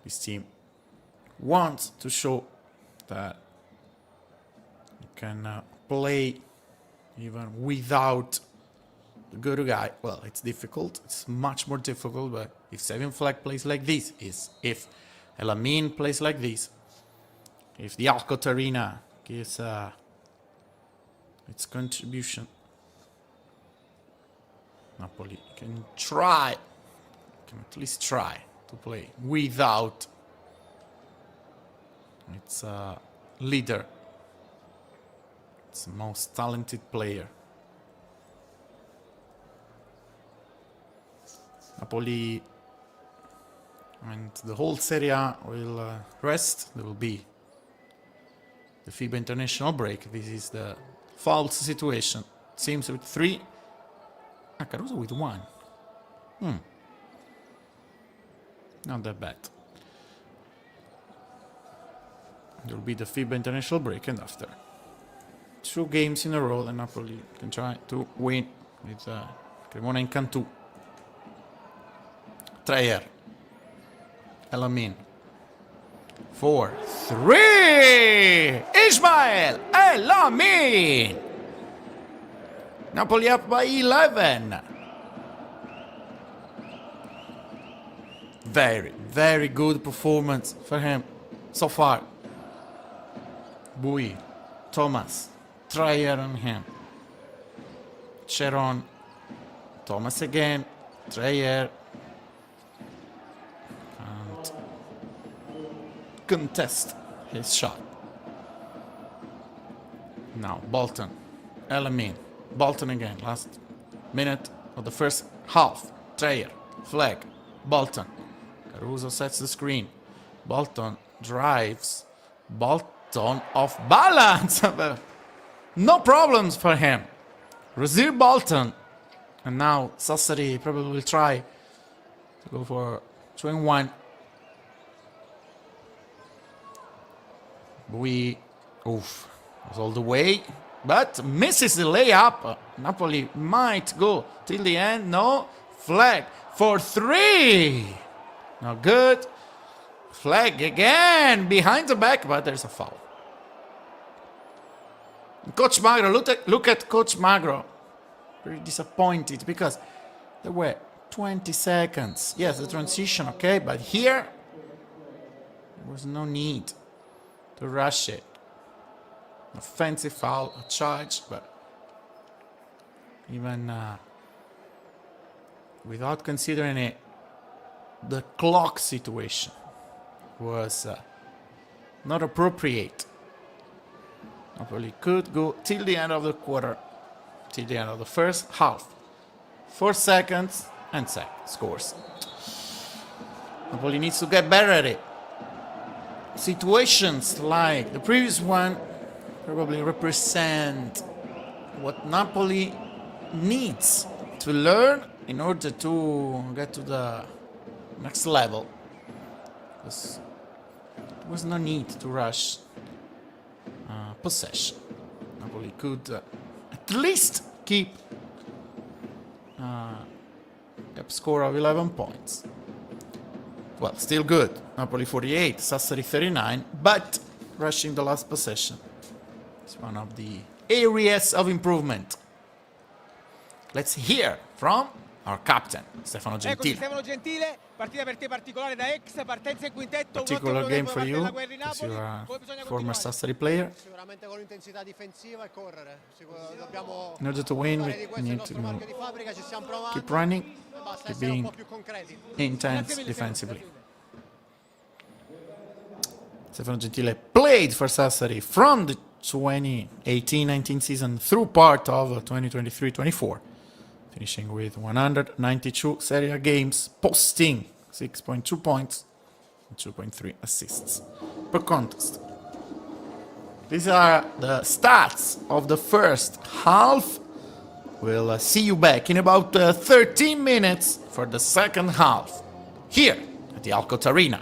this team wants to show that you can play even without the good guy. Well, it's difficult. It's much more difficult, but if Saving Flag plays like this, if El Amin plays like this, if the ALCOTT Arena gives its contribution, Napoli can at least try to play without its leader, its most talented player. Napoli and the whole Serie A will rest. There will be the FIBA international break. This is the false situation. Seems with 3. Caruso with 1. Not that bad. There will be the FIBA international break, and after 2 games in a row, the Napoli can try to win with Cremona in Cantù. Trayer. El Amin. 4, 3! Ismael El Amin! Napoli up by 11. Very, very good performance for him so far. Bui, Thomas, Trayer on him. Cheron, Thomas again, Trayer. And contest his shot. Now Bolton, El Amin, Bolton again, last minute of the first half. Trayer, Flag, Bolton. Caruso sets the screen. Bolton drives. Bolton off balance. No problems for him. Rosir Bolton. And now Sassari probably will try to go for 2-1. Bui, was all the way, but misses the layup. Napoli might go till the end. No. Flag for 3. Not good. Flag again behind the back, but there's a foul. Coach Magro, look at Coach Magro. Very disappointed because there were 20 seconds. Yes, the transition, okay, but here there was no need to rush it. Offensive foul, a charge, but even without considering it, the clock situation was not appropriate. Napoli could go till the end of the quarter, till the end of the first half. 4 seconds and scores. Napoli needs to get better at it. Situations like the previous one probably represent what Napoli needs to learn in order to get to the next level. Because there was no need to rush possession. Napoli could at least keep a score of 11 points. Well, still good. Napoli 48, Sassari 39, but rushing the last possession is one of the areas of improvement. Let's hear from our captain, Stefano Gentile. Eccoci Stefano Gentile, partita per te particolare da ex, partenza in quintetto. Particular game for you, because you're a former Sassari player. Sicuramente con intensità difensiva e correre. Dobbiamo in order to win, we need to keep running, keep being intense defensively. Stefano Gentile played for Sassari from the 2018-19 season through part of 2023-24. Finishing with 192 Serie A games, posting 6.2 points and 2.3 assists per contest. These are the stats of the first half. We'll see you back in about 13 minutes for the second half here at the ALCOTT Arena.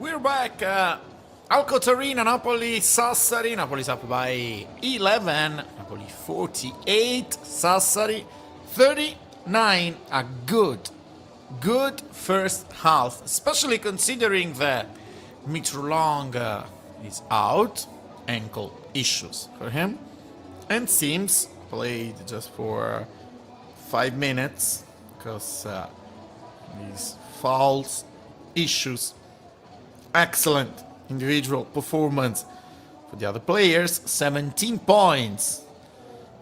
We're back. ALCOTT Arena, Napoli Sassari. Napoli's up by 11. Napoli 48. Sassari 39. A good first half, especially considering that Mitrolong is out, ankle issues for him, and Sims played just for 5 minutes because these fouls issues. Excellent individual performance for the other players. 17 points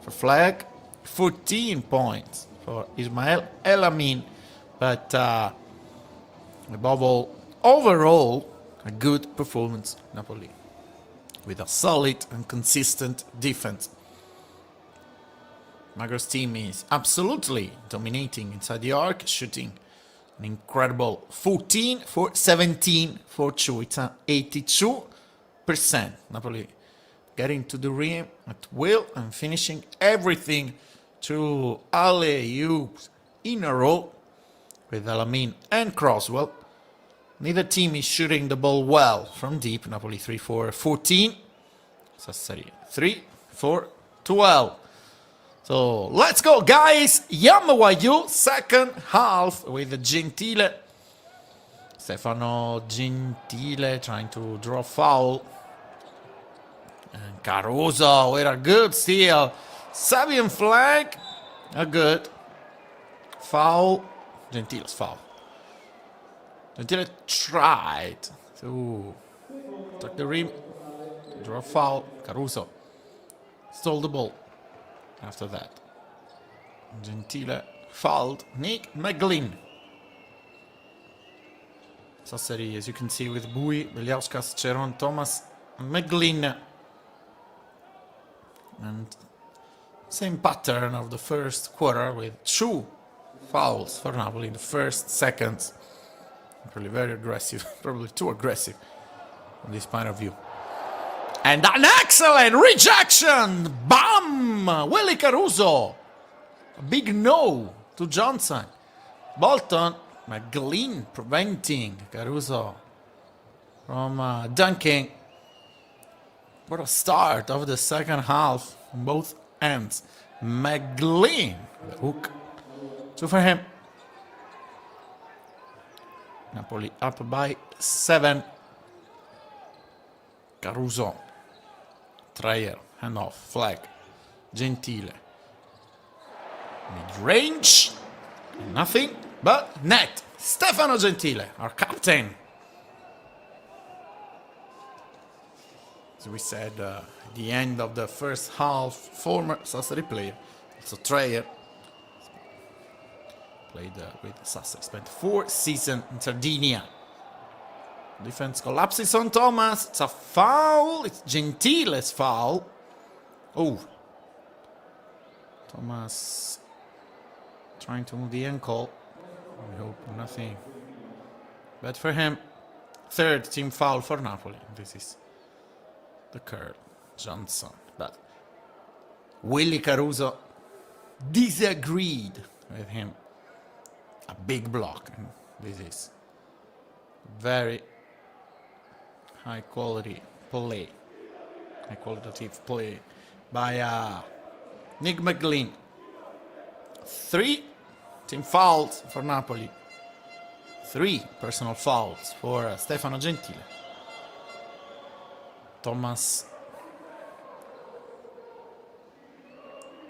for Flag, 14 points for Ismael El Amin. But above all, overall, a good performance, Napoli, with a solid and consistent defense. Magro's team is absolutely dominating inside the arc, shooting an incredible 14 for 17 for 2. It's an 82%. Napoli getting to the rim at will and finishing everything through alley-oops in a row with Alamin and Croswell. Neither team is shooting the ball well from deep. Napoli 3 for 14. Sassari 3 for 12. So let's go, guys. Yamawayu, second half with Gentile. Stefano Gentile trying to draw foul. And Caruso with a good steal. Savian Flag, a good foul. Gentile's foul. Gentile tried to tuck the rim, draw a foul. Caruso stole the ball. After that, Gentile fouled Nick McGlynn. Sassari, as you can see, with Bui, Beliauskas, Ceron, Thomas, McGlynn. And same pattern of the first quarter with 2 fouls for Napoli in the first seconds. Probably very aggressive, probably too aggressive from this point of view. And an excellent rejection! Bam! Willy Caruso! A big no to Johnson. Bolton, McGlynn preventing Caruso from dunking. What a start of the second half on both ends. McGlynn, the hook. 2 for him. Napoli up by 7. Caruso. Trier, handoff, Flag. Gentile. Mid-range. Nothing but net. Stefano Gentile, our captain. As we said, at the end of the first half, former Sassari player, also Trier, played with Sassari, spent 4 seasons in Sardinia. Defense collapses on Thomas. It's a foul. It's Gentile's foul. Oh. Thomas trying to move the ankle. I hope nothing bad for him. Third team foul for Napoli. This is the curl. Johnson. But Willy Caruso disagreed with him. A big block. This is very high quality play. High qualitative play by Nick McGlynn. 3 team fouls for Napoli. 3 personal fouls for Stefano Gentile. Thomas.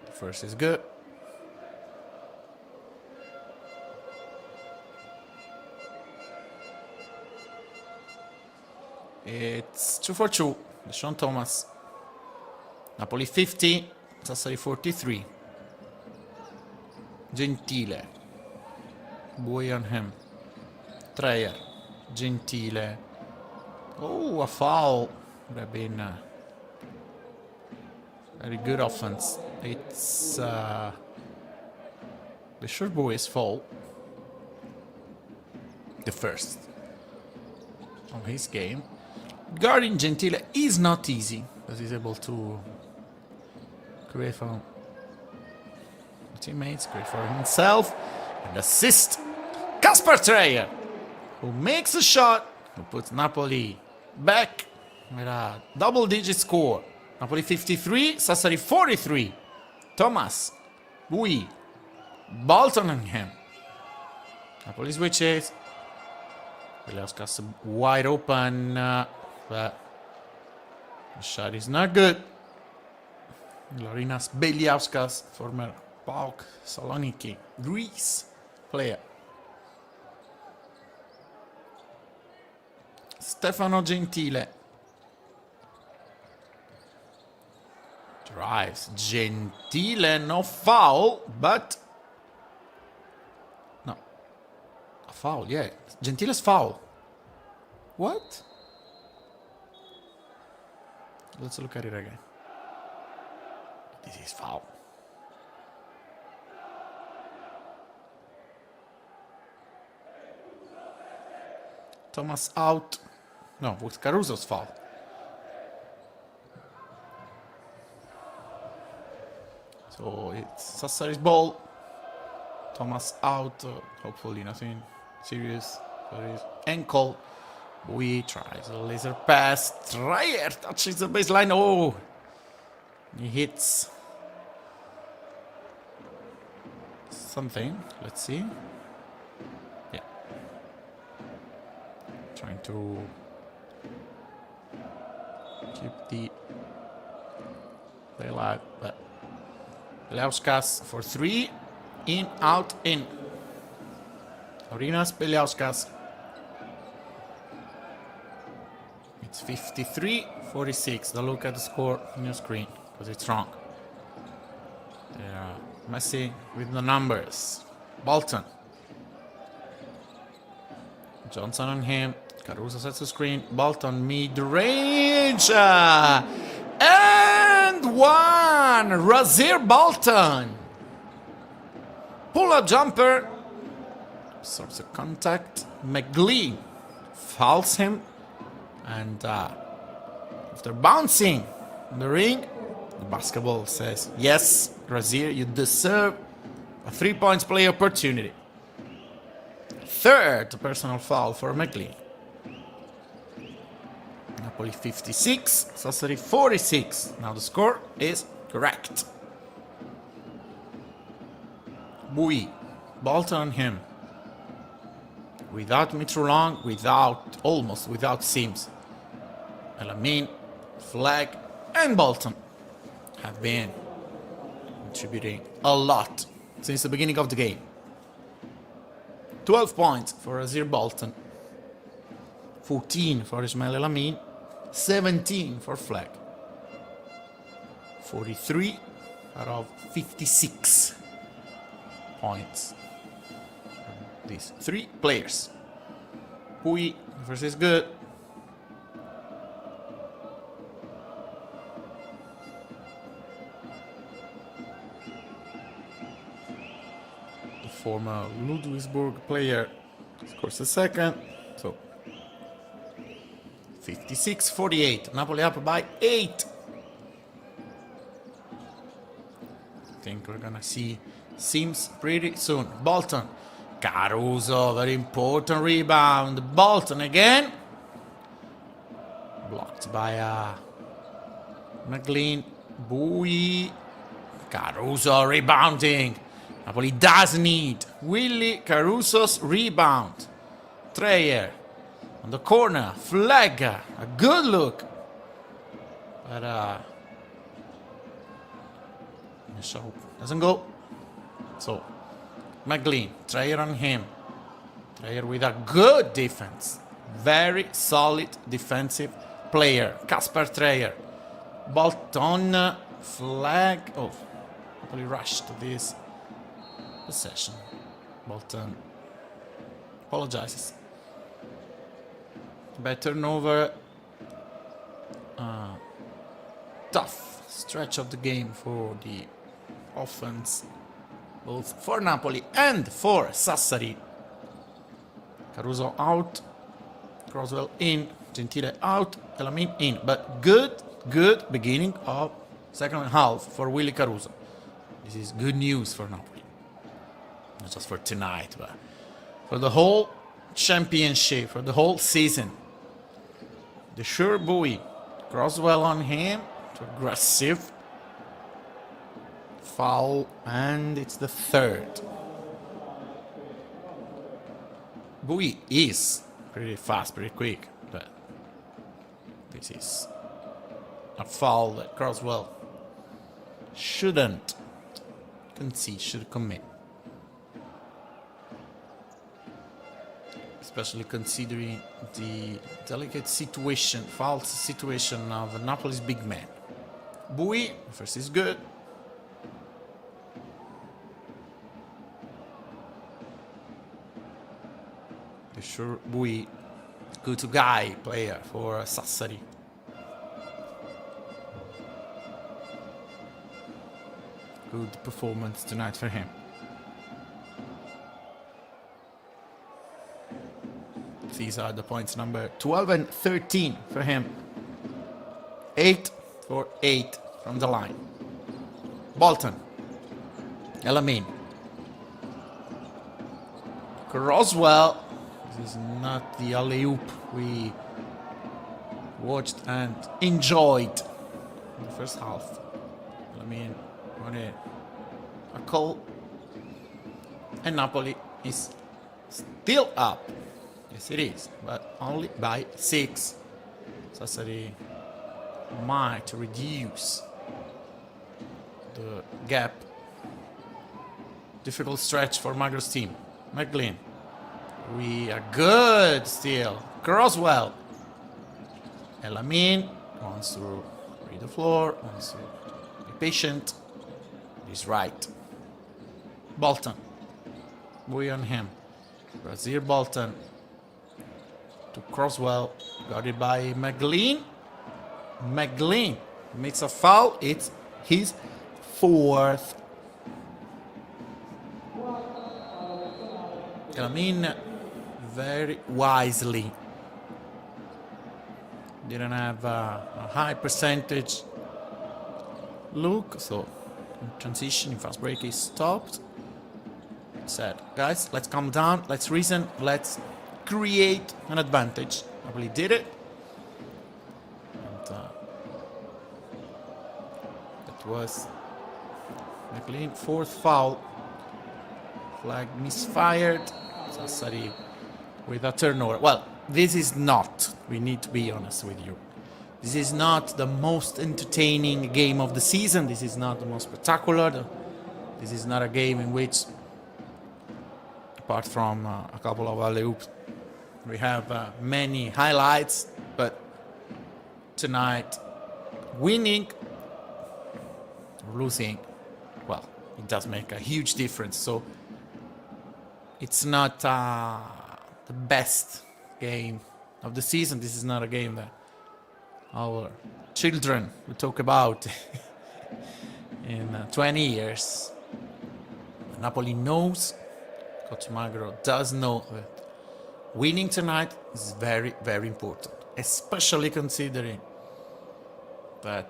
The first is good. It's 2 for 2. Sean Thomas. Napoli 50. Sassari 43. Gentile. Bui on him. Trier. Gentile. Oh, a foul. Would have been very good offense. It's the short Bui's fault. The first of his game. Guarding Gentile is not easy, because he's able to create for teammates, create for himself, and assist Kasper Trier, who makes a shot who puts Napoli back with a double-digit score. Napoli 53, Sassari 43. Thomas, Bui, Bolton on him. Napoli switches. Beliauskas wide open, but the shot is not good. Lorinas Beliauskas, former PAOK Saloniki, Greece player. Stefano Gentile drives. Gentile, no foul, but no, a foul. Yeah, Gentile's foul. What? Let's look at it again. This is foul. Thomas out. No, it was Caruso's foul. So it's Sassari's ball. Thomas out. Hopefully nothing serious for his ankle. We tries a laser pass. Trier touches the baseline. Oh, he hits something. Let's see. Yeah, trying to keep the play alive, but Beliauskas for 3. In, out, in. Lorinas Beliauskas. It's 53-46. Don't look at the score on your screen because it's wrong. They're messing with the numbers. Bolton. Johnson on him. Caruso sets the screen. Bolton mid-range. And one. Razir Bolton. Pull-up jumper. Sorts of contact. McGlee fouls him. And after bouncing in the ring, the basketball says, yes, Razir, you deserve a 3 points play opportunity. Third personal foul for McLean. Napoli 56, Sassari 46. Now the score is correct. Bui, Bolton on him. Without Mitrulong, almost without Sims. Elamin, Flag, and Bolton have been contributing a lot since the beginning of the game. 12 points for Razir Bolton, 14 for Ismail Elamin, 17 for Flag. 43 out of 56 points. These 3 players. Pui versus good. The former Ludwigsburg player scores the second. So 56-48. Napoli up by 8. I think we're gonna see Sims pretty soon. Bolton. Caruso, very important rebound. Bolton again. Blocked by McLean. Bui. Caruso rebounding. Napoli does need Willy Caruso's rebound. Treyer on the corner. Flag. A good look. But so doesn't go. So McLean, Treyer on him. Treyer with a good defense. Very solid defensive player. Kasper Treyer. Bolton, Flag. Oh, Napoli rushed to this possession. Bolton apologizes. Bad turnover. Tough stretch of the game for the offense, both for Napoli and for Sassari. Caruso out, Croswell in, Gentile out, Elamin in. But good beginning of second half for Willy Caruso. This is good news for Napoli. Not just for tonight, but for the whole championship, for the whole season. The sure buoy. Croswell on him. Too aggressive. Foul, and it's the third. Buoy is pretty fast, pretty quick, but this is a foul that Croswell shouldn't concede, should commit. Especially considering the delicate situation, false situation of Napoli's big man. Buoy, first is good. Sure, Buoy, good to guy player for Sassari. Good performance tonight for him. These are the points number 12 and 13 for him. 8 for 8 from the line. Bolton. Elamin. Croswell. This is not the alley-oop we watched and enjoyed in the first half. I mean, what a call. And Napoli is still up. Yes, it is, but only by 6. Sassari might reduce the gap. Difficult stretch for Magro's team. McGlynn. We are good still. Croswell. Elamin wants to read the floor, wants to be patient. He's right. Bolton. We on him. Brazil Bolton to Croswell. Got it by McGlynn. McGlynn makes a foul. It's his 4th. Elamin very wisely didn't have a high percentage look, so in transition, in fast break is stopped. Said, guys, let's calm down, let's reason, let's create an advantage. Napoli did it, and that was McLean 4th foul. Flag misfired. Sassari with a turnover. Well, this is not, we need to be honest with you, this is not the most entertaining game of the season. This is not the most spectacular. This is not a game in which, apart from a couple of alley-oops, we have many highlights. But tonight, winning or losing, well, it does make a huge difference. So it's not the best game of the season. This is not a game that our children will talk about in 20 years. Napoli knows, Coach Magro does know that winning tonight is very, very important, especially considering that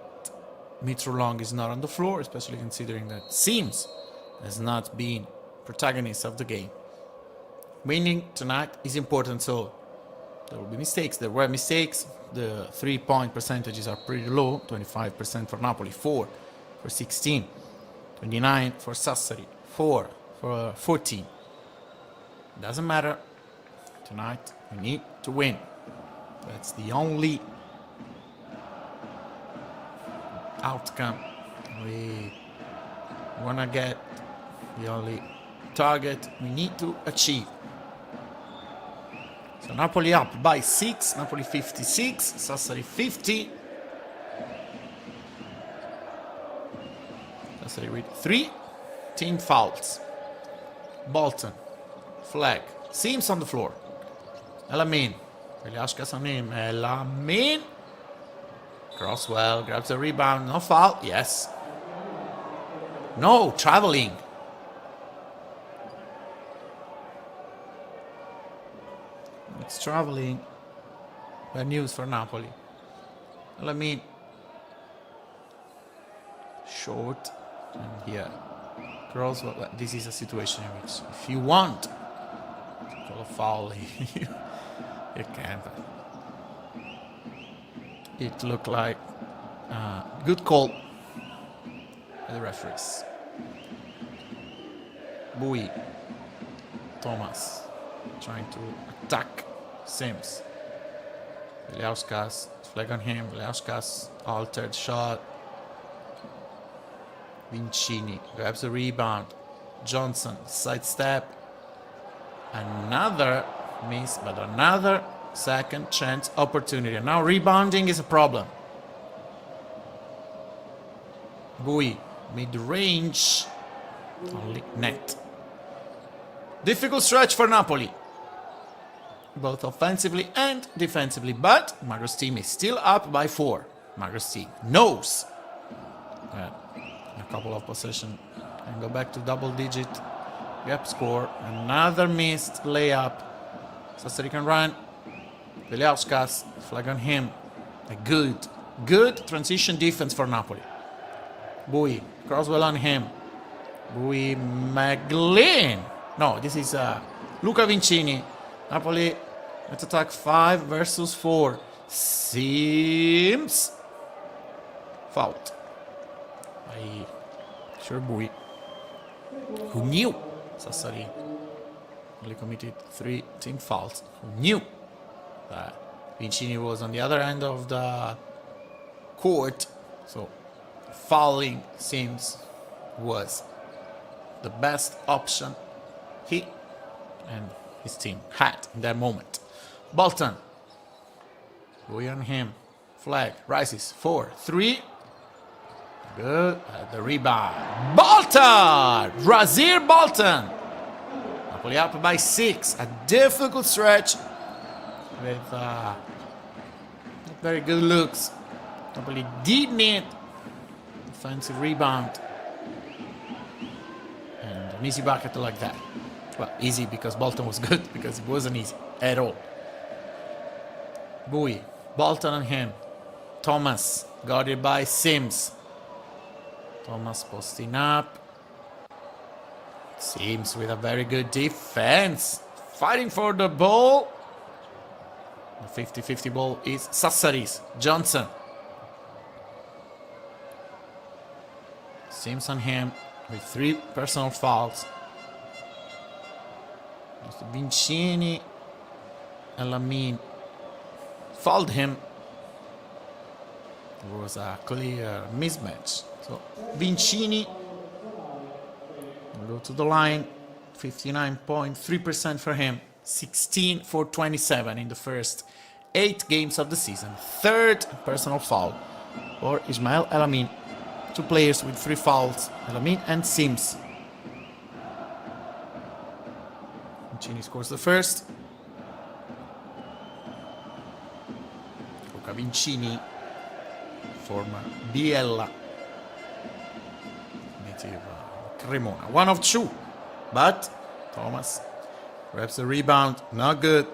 Mitro Long is not on the floor, especially considering that Sims has not been protagonist of the game. Winning tonight is important, so there will be mistakes. There were mistakes. The 3-point percentages are pretty low. 25% for Napoli, 4 for 16, 29 for Sassari, 4 for 14. Doesn't matter. Tonight we need to win. That's the only outcome we want to get, the only target we need to achieve. So Napoli up by 6, Napoli 56, Sassari 50. Sassari with 3 team fouls. Bolton, flag, Sims on the floor. Elamin, Eliashkas on him, Elamin. Croswell grabs the rebound, no foul, yes. No, traveling. It's traveling. Bad news for Napoli. Elamin. Short. And here. Croswell. This is a situation in which if you want to call a foul, you can. it looked like good call by the referees. Bui. Thomas trying to attack Sims. Viliauskas, flag on him. Viliauskas, altered shot. Vincini grabs the rebound. Johnson, sidestep. Another miss, but another second chance opportunity. And now rebounding is a problem. Bui, mid-range, only net. Difficult stretch for Napoli, both offensively and defensively, but Magro's team is still up by 4. Magro's team knows that a couple of possession and go back to double-digit gap score. Another missed layup. Sassari can run. Viliauskas, flag on him. A good transition defense for Napoli. Bui, Croswell on him. Bui, McGlynn. No, this is Luca Vincini. Napoli at attack 5 versus 4. Sims. Fouled by Bui, who knew Sassari only committed 3 team fouls. Who knew that Vincini was on the other end of the court, so fouling Sims was the best option he and his team had in that moment. Bolton, Bui on him, flag, rises, 4-3. Good at the rebound. Bolton! Razir Bolton! Napoli up by 6. A difficult stretch with not very good looks. Napoli did need offensive rebound. And an easy bucket like that. Well, easy because Bolton was good, because it wasn't easy at all. Bui, Bolton on him. Thomas, guarded by Sims. Thomas posting up. Sims with a very good defense. Fighting for the ball. The 50-50 ball is Sassari's. Johnson. Sims on him with 3 personal fouls. Vincini and Lamin fouled him. It was a clear mismatch. So Vincini will go to the line. 59.3% for him. 16 for 27 in the first 8 games of the season. 3rd personal foul for Ismail El-Amin. 2 players with 3 fouls, El-Amin and Sims. Vincini scores the first. Luca Vincini, former Biella, native Cremona. 1 of 2, but Thomas grabs the rebound, not good.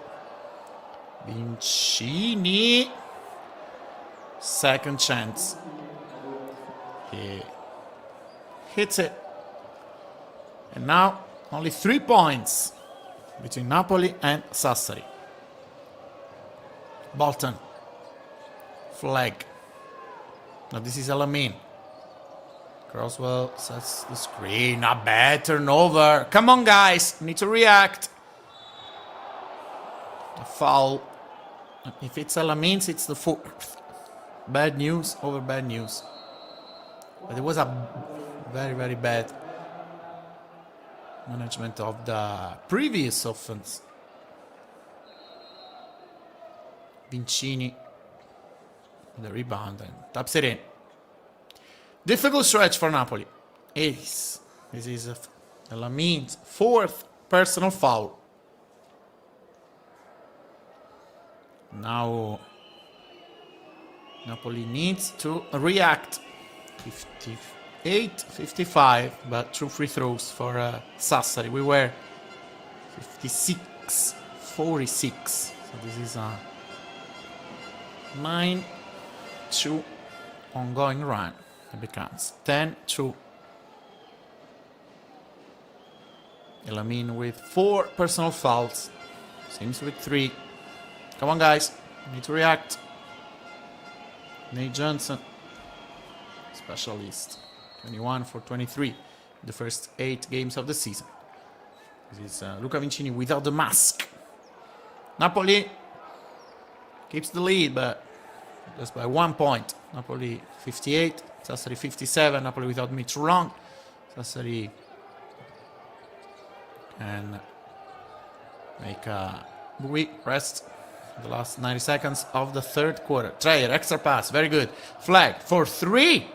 Vincini, second chance. He hits it. And now only 3 points between Napoli and Sassari. Bolton. Flag. Now this is El-Amin. Croswell sets the screen. A bad turnover. Come on, guys. Need to react. A foul. If it's El-Amin, it's the 4th. Bad news over bad news. But it was a very, very bad management of the previous offense. Vincini, the rebound, and taps it in. Difficult stretch for Napoli. This is El-Amin's 4th personal foul. Now Napoli needs to react. 58-55, but 2 free throws for Sassari. We were 56-46. So this is a 9-2 ongoing run. It becomes 10-2. El-Amin with 4 personal fouls. Sims with 3. Come on, guys. We need to react. Nate Johnson, specialist, 21 for 23, the first 8 games of the season. This is Luca Vincini without the mask. Napoli keeps the lead, but just by 1 point. Napoli 58, Sassari 57. Napoli without Mitchell. Sassari can make a buoy rest the last 90 seconds of the third quarter. Treyer, extra pass, very good. Flag for 3.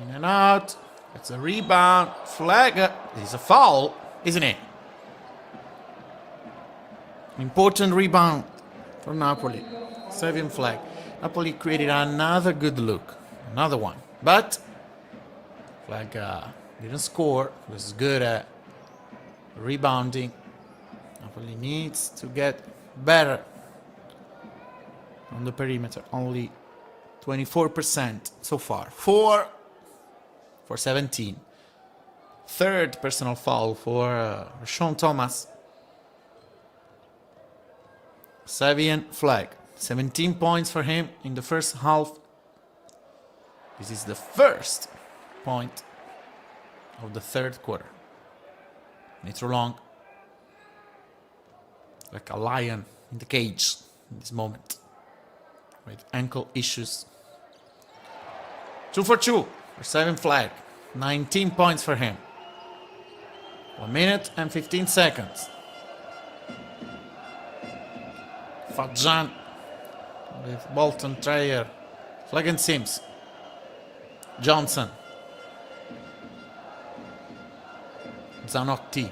In and out. It's a rebound. Flag. It's a foul, isn't it? Important rebound for Napoli. 7 flag. Napoli created another good look. Another one. But flag didn't score. Was good at rebounding. Napoli needs to get better on the perimeter. Only 24% so far. 4 for 17. Third personal foul for Sean Thomas. Savian flag. 17 points for him in the first half. This is the first point of the third quarter. Nitro Long, like a lion in the cage in this moment, with ankle issues. 2 for 2 for 7 flag. 19 points for him. 1 minute and 15 seconds. Fajan with Bolton, Treyer, Flag and Sims. Johnson. Zanotti.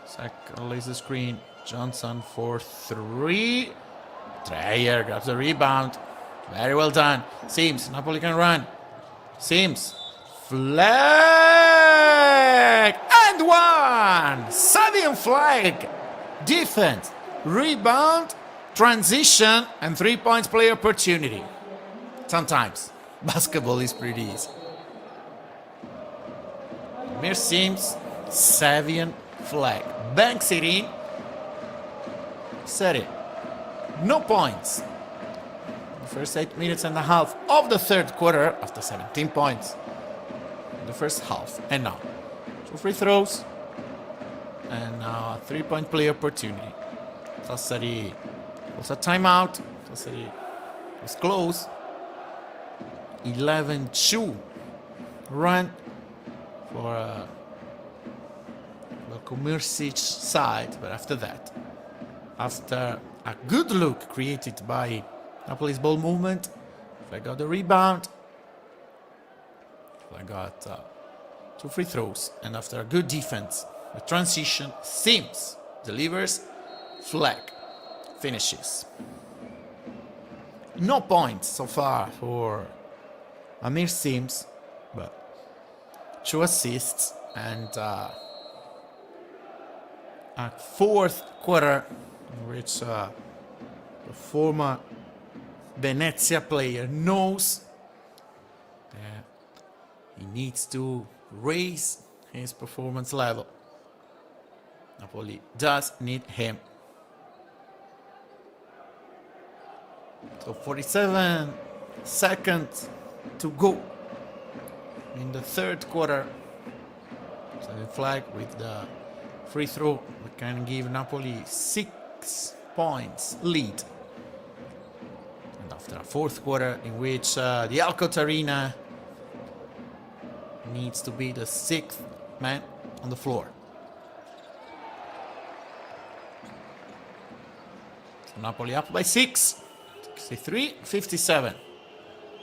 Second laser screen. Johnson for 3. Treyer grabs the rebound. Very well done. Sims. Napoli can run. Sims. Flag. And 1. Savian flag. Defense. Rebound. Transition. And 3 points play opportunity. Sometimes basketball is pretty easy. Mir Sims, Savian flag. Banks it in. Set it. No points. The first 8 minutes and a half of the third quarter after 17 points in the first half. And now 2 free throws. And now a 3-point play opportunity. Sassari was a timeout. Sassari was close. 11-2 run for Veljko Mrsic side, but after that, after a good look created by Napoli's ball movement, I got the rebound, I got 2 free throws, and after a good defense, the transition, Sims delivers, flag finishes. No points so far for Amir Sims, but 2 assists and a fourth quarter in which the former Venezia player knows that he needs to raise his performance level. Napoli does need him. So 47 seconds to go in the third quarter. Savian flag with the free throw that can give Napoli 6 points lead. And after a fourth quarter in which the ALCOTT Arena needs to be the 6th man on the floor. So Napoli up by 6, 63-57.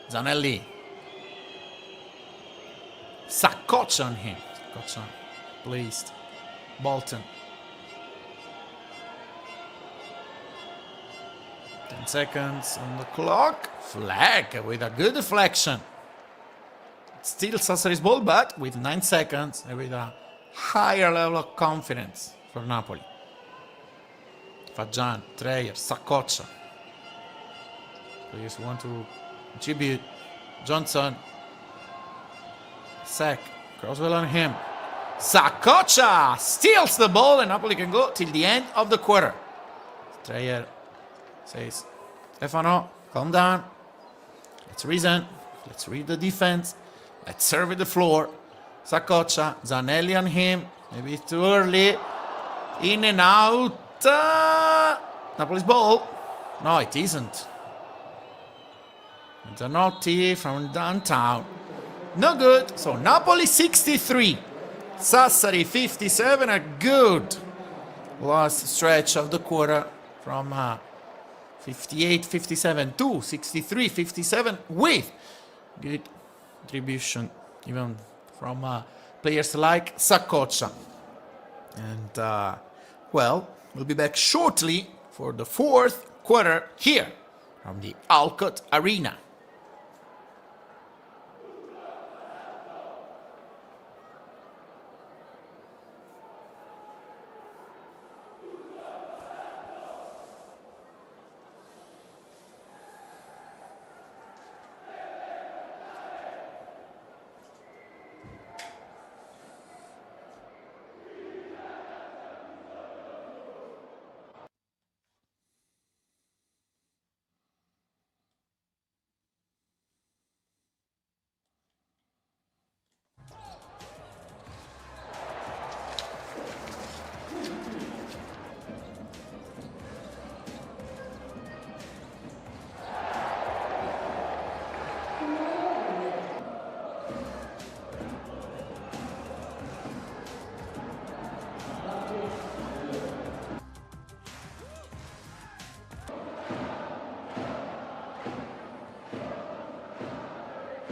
Zanelli. Saccoccia on him. Saccoccia placed. Bolton. 10 seconds on the clock. Flag with a good deflection. Still Sassari's ball, but with 9 seconds and with a higher level of confidence for Napoli. Fajan, Treyer, Saccoccia. Players want to contribute. Johnson. Sack. Croswell on him. Saccoccia steals the ball and Napoli can go till the end of the quarter. Treyer says Stefano, calm down. Let's reason. Let's read the defense. Let's serve the floor. Saccoccia, Zanelli on him. Maybe it's too early. In and out. Napoli's ball. No, it isn't. Zanotti from downtown. No good. So Napoli 63. Sassari 57. A good last stretch of the quarter from 58-57 to 63-57 with good contribution even from players like Saccoccia. And well, we'll be back shortly for the fourth quarter here from the ALCOTT Arena.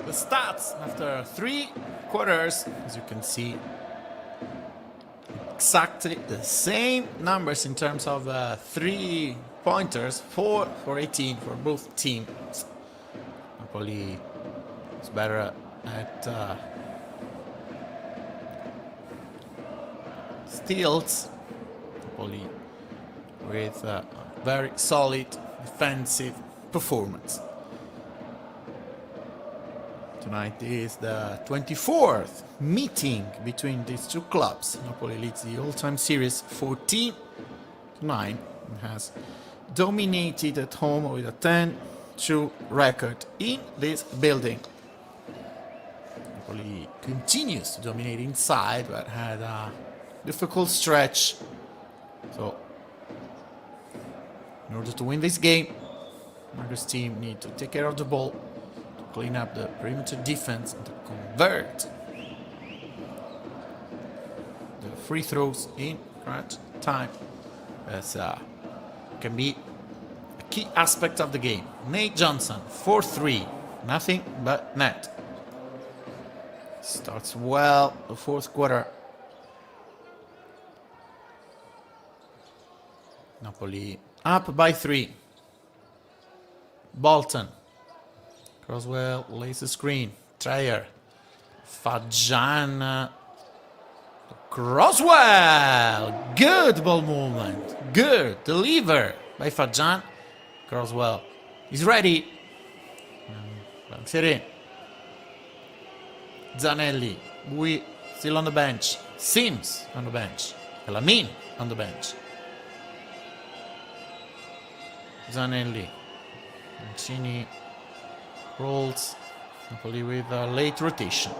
The stats after 3 quarters, as you can see, exactly the same numbers in terms of 3-pointers, 4 for 18 for both teams. Napoli is better at steals. Napoli with a very solid defensive performance. Tonight is the 24th meeting between these two clubs. Napoli leads the all-time series 14-9 and has dominated at home with a 10-2 record in this building. Napoli continues to dominate inside, but had a difficult stretch. So, in order to win this game, Marco's team need to take care of the ball, clean up the perimeter defense, and to convert the free throws in crunch time. As can be a key aspect of the game. Nate Johnson, 4-3, nothing but net. Starts well the fourth quarter. Napoli up by 3. Bolton. Croswell lays the screen. Trier. Fajan. Croswell! Good ball movement. Good. Deliver by Fajan. Croswell is ready. Banks it in. Zanelli. Bui still on the bench. Sims on the bench. Elamin on the bench. Zanelli. Mancini rolls. Napoli with a late rotation.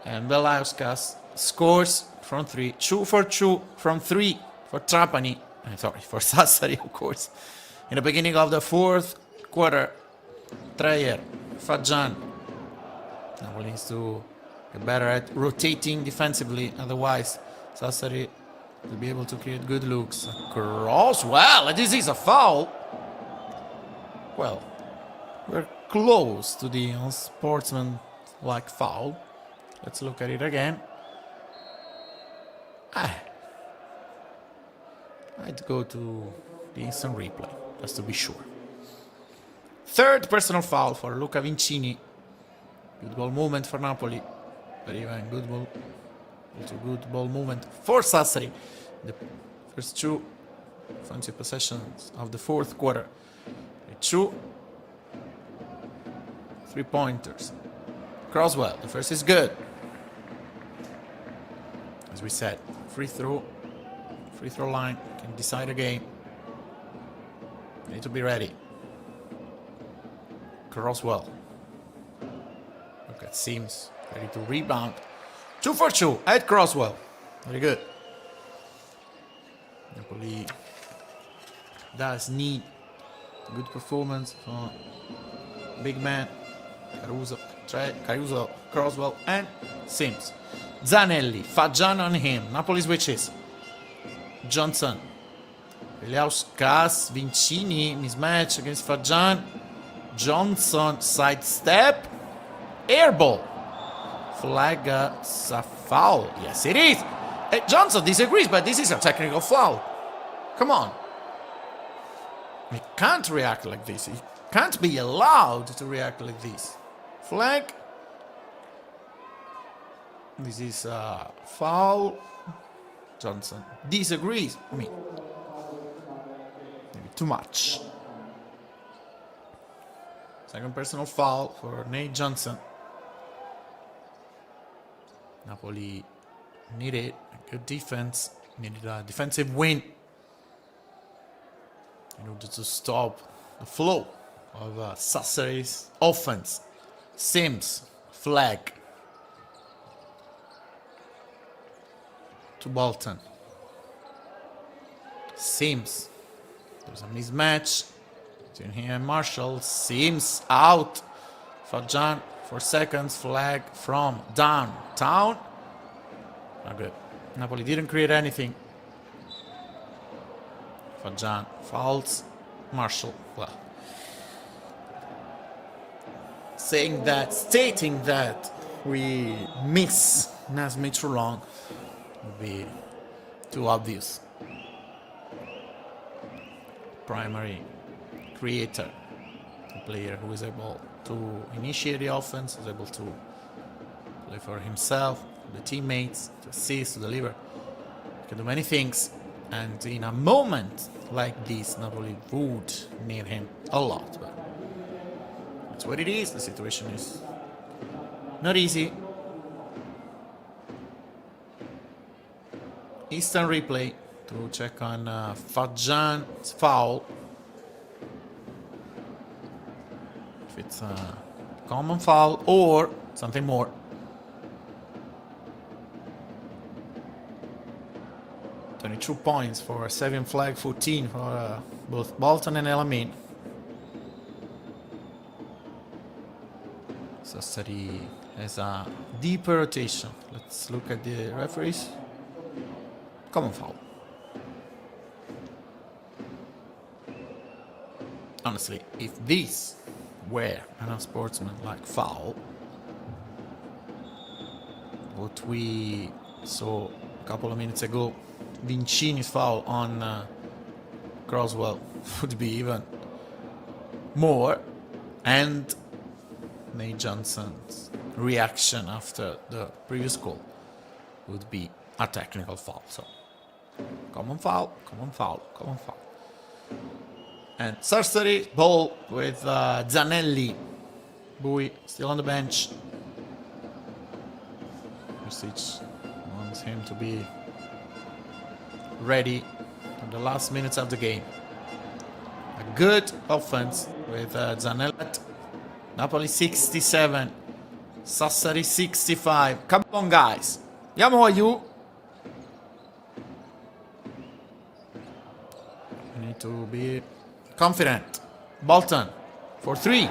And Belauskas scores from 3. 2 for 2 from 3 for Trapani. Sorry, for Sassari, of course. In the beginning of the fourth quarter, Treyer, Fajan. Napoli needs to get better at rotating defensively. Otherwise, Sassari will be able to create good looks. Croswell, this is a foul. Well, we're close to the unsportsmanlike foul. Let's look at it again. I'd go to the instant replay, just to be sure. Third personal foul for Luca Vincini. Good ball movement for Napoli, but even good ball movement for Sassari. The first 2 offensive possessions of the fourth quarter. 2 3-pointers. Croswell, the first is good. As we said, free throw line can decide a game. need to be ready. Crosswell. Look at Sims, ready to rebound. 2 for 2 at Crosswell. Very good. Napoli does need good performance from big man Caruso, Crosswell and Sims. Zanelli, Fajan on him. Napoli switches. Johnson. Eliauskas, Vincini, mismatch against Fajan. Johnson, sidestep. Airball. Flag, a foul. Yes, it is. Johnson disagrees, but this is a technical foul. Come on. He can't react like this. He can't be allowed to react like this. Flag. This is a foul. Johnson disagrees. I mean, maybe too much. Second personal foul for Nate Johnson. Napoli needed a good defense, needed a defensive win in order to stop the flow of Sassari's offense. Sims, flag to Bolton. Sims, there's a mismatch between him and Marshall. Sims out. Fajan, 4 seconds, flag from downtown. Not good. Napoli didn't create anything. Fajan fouls Marshall. Well, stating that we miss Nazmi Trulong would be too obvious. Primary creator, a player who is able to initiate the offense, is able to play for himself, the teammates, to assist, to deliver. He can do many things, and in a moment like this, Napoli would need him a lot. But that's what it is. The situation is not easy. Instant replay to check on Fajan's foul. If it's a common foul or something more. Two points for Sevian flag, 14 for both Bolton and Elamin. Sassari has a deeper rotation. Let's look at the referees. Common foul. Honestly, if this were an unsportsmanlike foul, what we saw a couple of minutes ago, Vincini's foul on Croswell, would be even more, and Nate Johnson's reaction after the previous goal would be a technical foul. So, common foul, common foul, common foul. And Sassari ball with Zanelli. Bui still on the bench. Rosic wants him to be ready in the last minutes of the game. A good offense with Zanelli. Napoli 67, Sassari 65. Come on, guys. Andiamo a you. We need to be confident. Bolton for 3.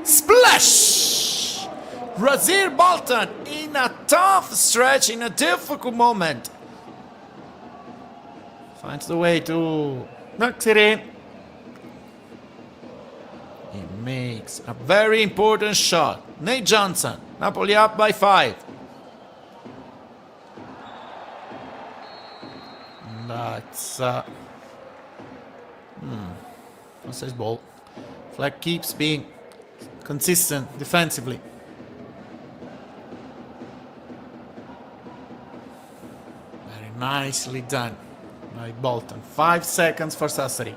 Splash! Razir Bolton in a tough stretch, in a difficult moment. Finds the way to knock it in. He makes a very important shot. Nate Johnson, Napoli up by 5. That's says ball. Flag keeps being consistent defensively. Very nicely done by Bolton. 5 seconds for Sassari.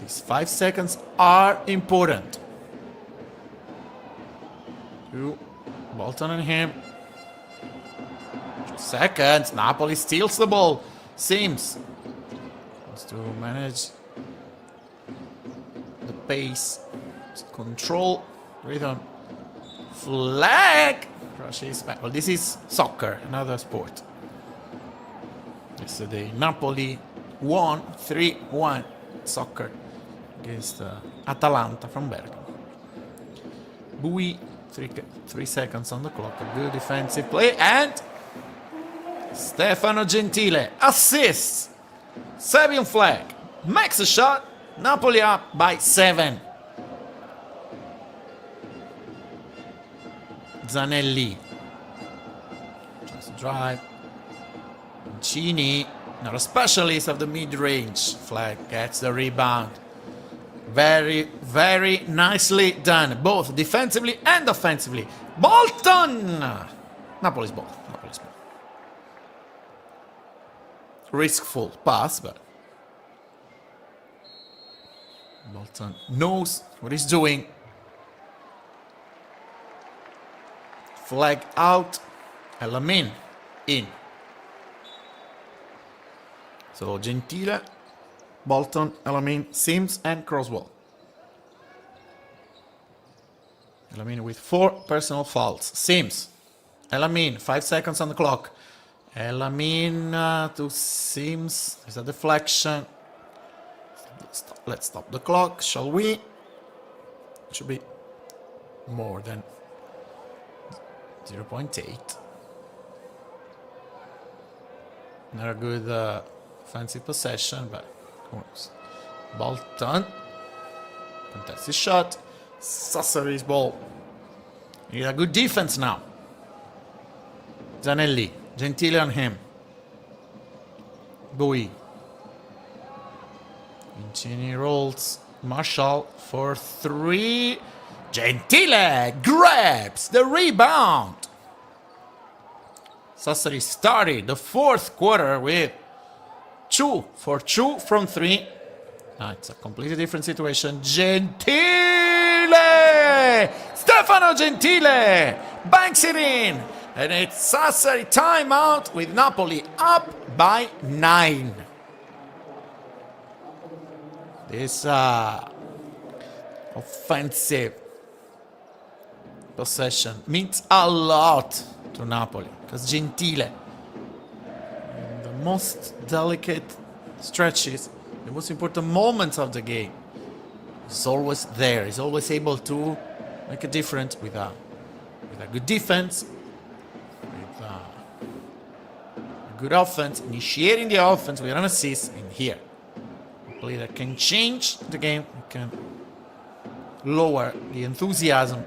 These 5 seconds are important. To Bolton and him. 2 seconds. Napoli steals the ball. Sims wants to manage pace, control, rhythm, flag, crashes back. Well, this is soccer, another sport. Yesterday, Napoli won 3-1 soccer against Atalanta from Bergamo. Bui, 3 seconds on the clock, a good defensive play, and Stefano Gentile assists. Serbian flag, makes a shot, Napoli up by 7. Zanelli tries to drive. Mancini, not a specialist of the mid-range. Flag gets the rebound. Very, very nicely done, both defensively and offensively. Bolton! Napoli's ball. Riskful pass, but Bolton knows what he's doing. Flag out. Elamin in. So Gentile, Bolton, Elamin, Sims, and Croswell. Elamin with 4 personal fouls. Sims, Elamin, 5 seconds on the clock. Elamin to Sims. There's a deflection. Let's stop the clock, shall we? It should be more than 0.8. Not a good offensive possession, but who knows? Bolton. Contested shot. Sassari's ball. Need a good defense now. Zanelli. Gentile on him. Bui. Mancini rolls. Marshall for 3. Gentile grabs the rebound. Sassari started the 4th quarter with 2 for 2 from 3. Now it's a completely different situation. Gentile! Stefano Gentile banks it in. And it's Sassari timeout with Napoli up by 9. This offensive possession means a lot to Napoli, because Gentile, in the most delicate stretches, the most important moments of the game, is always there. He's always able to make a difference with a good defense, with a good offense, initiating the offense with an assist in here. A play that can change the game, can lower the enthusiasm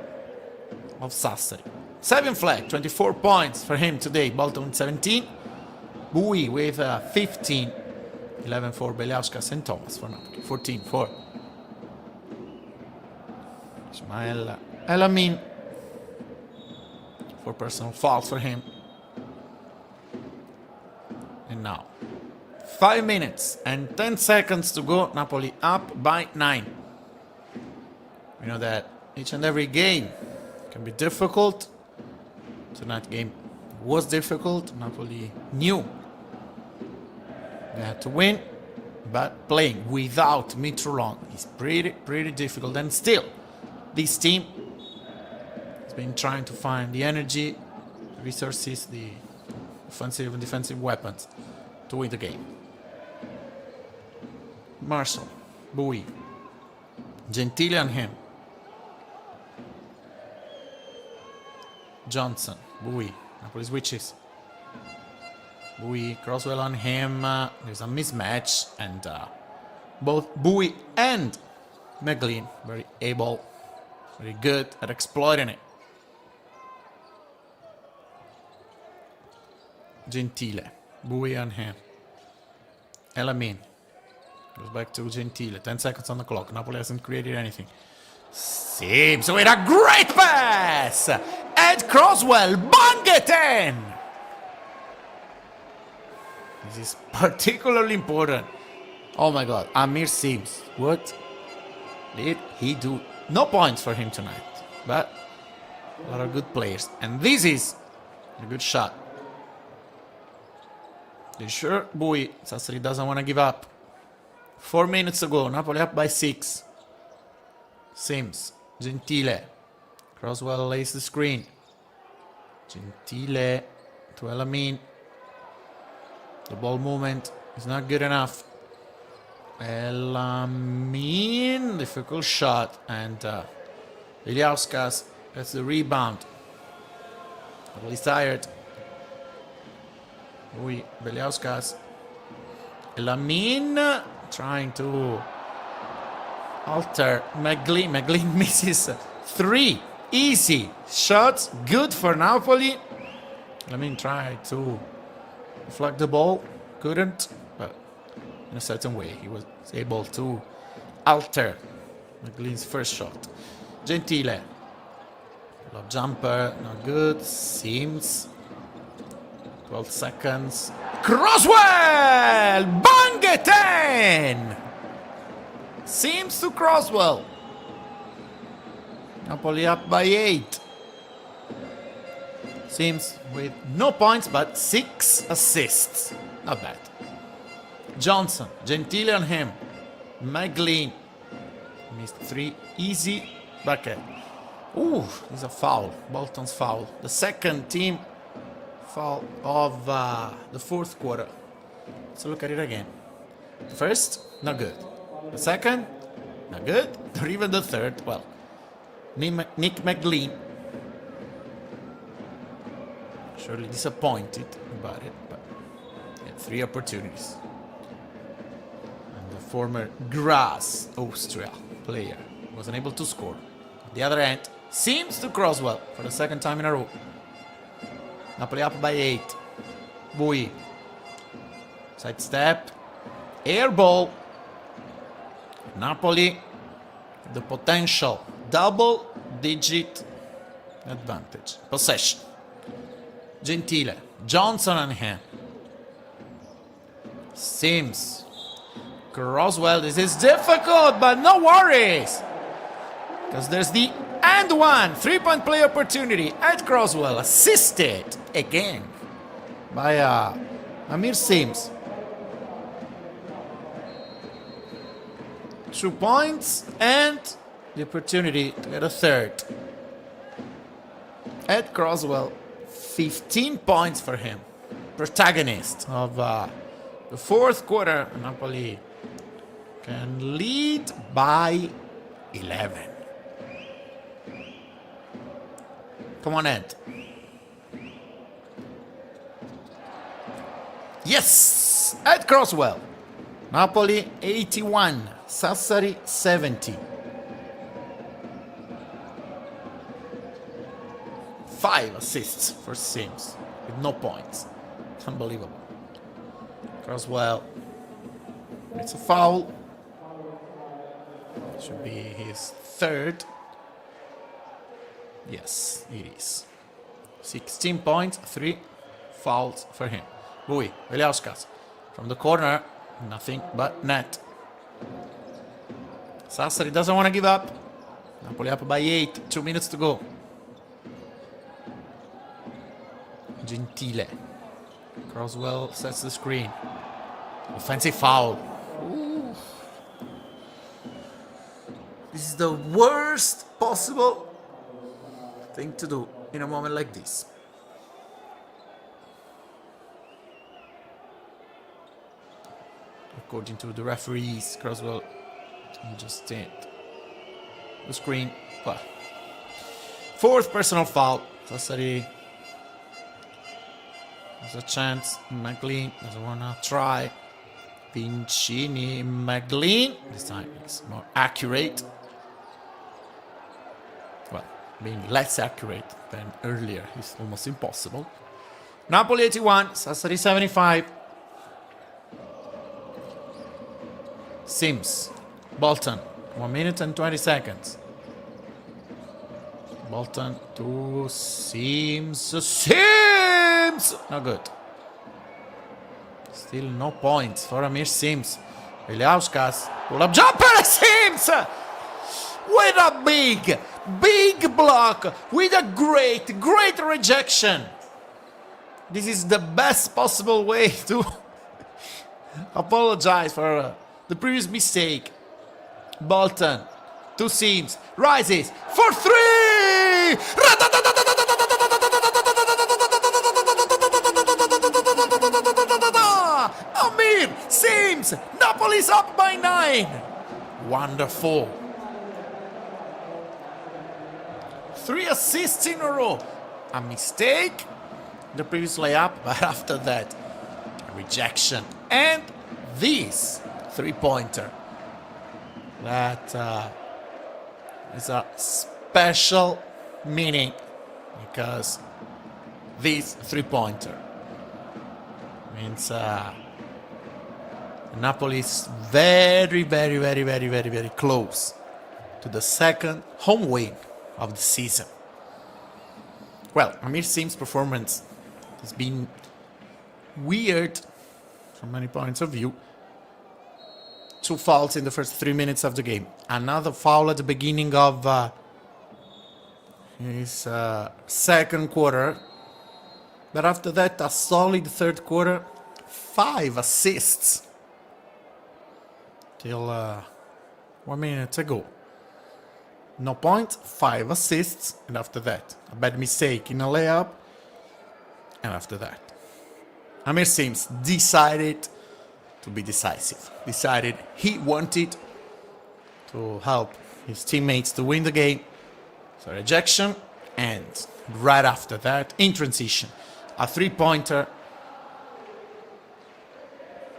of Sassari. 7 flag, 24 points for him today. Bolton 17. Bui with 15. 11 for Beliauskas and Thomas for Napoli. 14 for Ismael Elamin. 4 personal fouls for him. And now 5 minutes and 10 seconds to go. Napoli up by 9. We know that each and every game can be difficult. Tonight's game was difficult. Napoli knew they had to win, but playing without Mitrolong is pretty difficult. And still, this team has been trying to find the energy, the resources, the offensive and defensive weapons to win the game. Marshall, Bui, Gentile on him. Johnson, Bui, Napoli switches. Bui, Croswell on him. There's a mismatch, and both Bui and McLean very able, very good at exploiting it. Gentile, Bui on him. Elamin goes back to Gentile. 10 seconds on the clock. Napoli hasn't created anything. Sims with a great pass! Ed Croswell, bang it in! This is particularly important. Oh my god, Amir Sims. What did he do? No points for him tonight, but a lot of good players. And this is a good shot. You sure, Bui? Sassari doesn't want to give up. 4 minutes to go. Napoli up by 6. Sims, Gentile. Croswell lays the screen. Gentile to Elamin. The ball movement is not good enough. Elamin, difficult shot, and Ilyauskas gets the rebound. He's tired. Beliauskas. Elamin trying to alter McGlynn. McGlynn misses 3 easy shots. Good for Napoli. Elamin tried to deflect the ball. Couldn't, but in a certain way he was able to alter McGlynn's first shot. Gentile. Lob jumper, not good. Sims. 12 seconds. Croswell! Bang it 10! Sims to Croswell. Napoli up by 8. Sims with no points but 6 assists. Not bad. Johnson, Gentile on him. McGlynn missed 3 easy bucket. Ooh, it's a foul. Bolton's foul. The second team foul of the fourth quarter. Let's look at it again. The first, not good. The second, not good. Or even the third, well, Nick McGlynn. Surely disappointed about it, but he had 3 opportunities. And the former Graz, Austria player was unable to score. On the other end, Sims to Croswell for the second time in a row. Napoli up by 8. Bui. Side step. Air ball. Napoli, the potential double-digit advantage. Possession. Gentile. Johnson on him. Sims. Croswell. This is difficult, but no worries. Because there's the and one 3-point play opportunity at Croswell, assisted again by Amir Sims. 2 points and the opportunity to get a third. At Croswell, 15 points for him. Protagonist of the fourth quarter. Napoli can lead by 11. Come on, Ed. Yes! At Croswell. Napoli 81. Sassari 70. 5 assists for Sims with no points. Unbelievable. Croswell. It's a foul. Should be his third. Yes, it is. 16 points, 3 fouls for him. Bui, Veliauskas. From the corner, nothing but net. Sassari doesn't want to give up. Napoli up by 8, 2 minutes to go. Gentile. Croswell sets the screen. Offensive foul. Ooh. This is the worst possible thing to do in a moment like this. According to the referees, Croswell just did the screen. Well, 4th personal foul. Sassari has a chance. McGlynn doesn't want to try. Pincini, McGlynn. This time it's more accurate. Well, being less accurate than earlier is almost impossible. Napoli 81, Sassari 75. Sims, Bolton, 1 minute and 20 seconds. Bolton to Sims. Sims! No good. Still no points for Amir Sims. Veliauskas, pull-up jumper, Sims! With a big block, with a great rejection. This is the best possible way to apologize for the previous mistake. Bolton Two seams, rises for three! Amir seams! Napoli's up by 9! Wonderful. 3 assists in a row. A mistake, the previous layup, but after that, a rejection. And this three-pointer. That is a special meaning because this three-pointer means Napoli is very close to the second home win of the season. Well, Amir Sim's performance has been weird from many points of view. 2 fouls in the first 3 minutes of the game. Another foul at the beginning of his second quarter. But after that, a solid third quarter. 5 assists. Till 1 minute ago. No points, 5 assists. And after that, a bad mistake in a layup. And after that, Amir Sims decided to be decisive. Decided he wanted to help his teammates to win the game. So rejection, and right after that, in transition, a three-pointer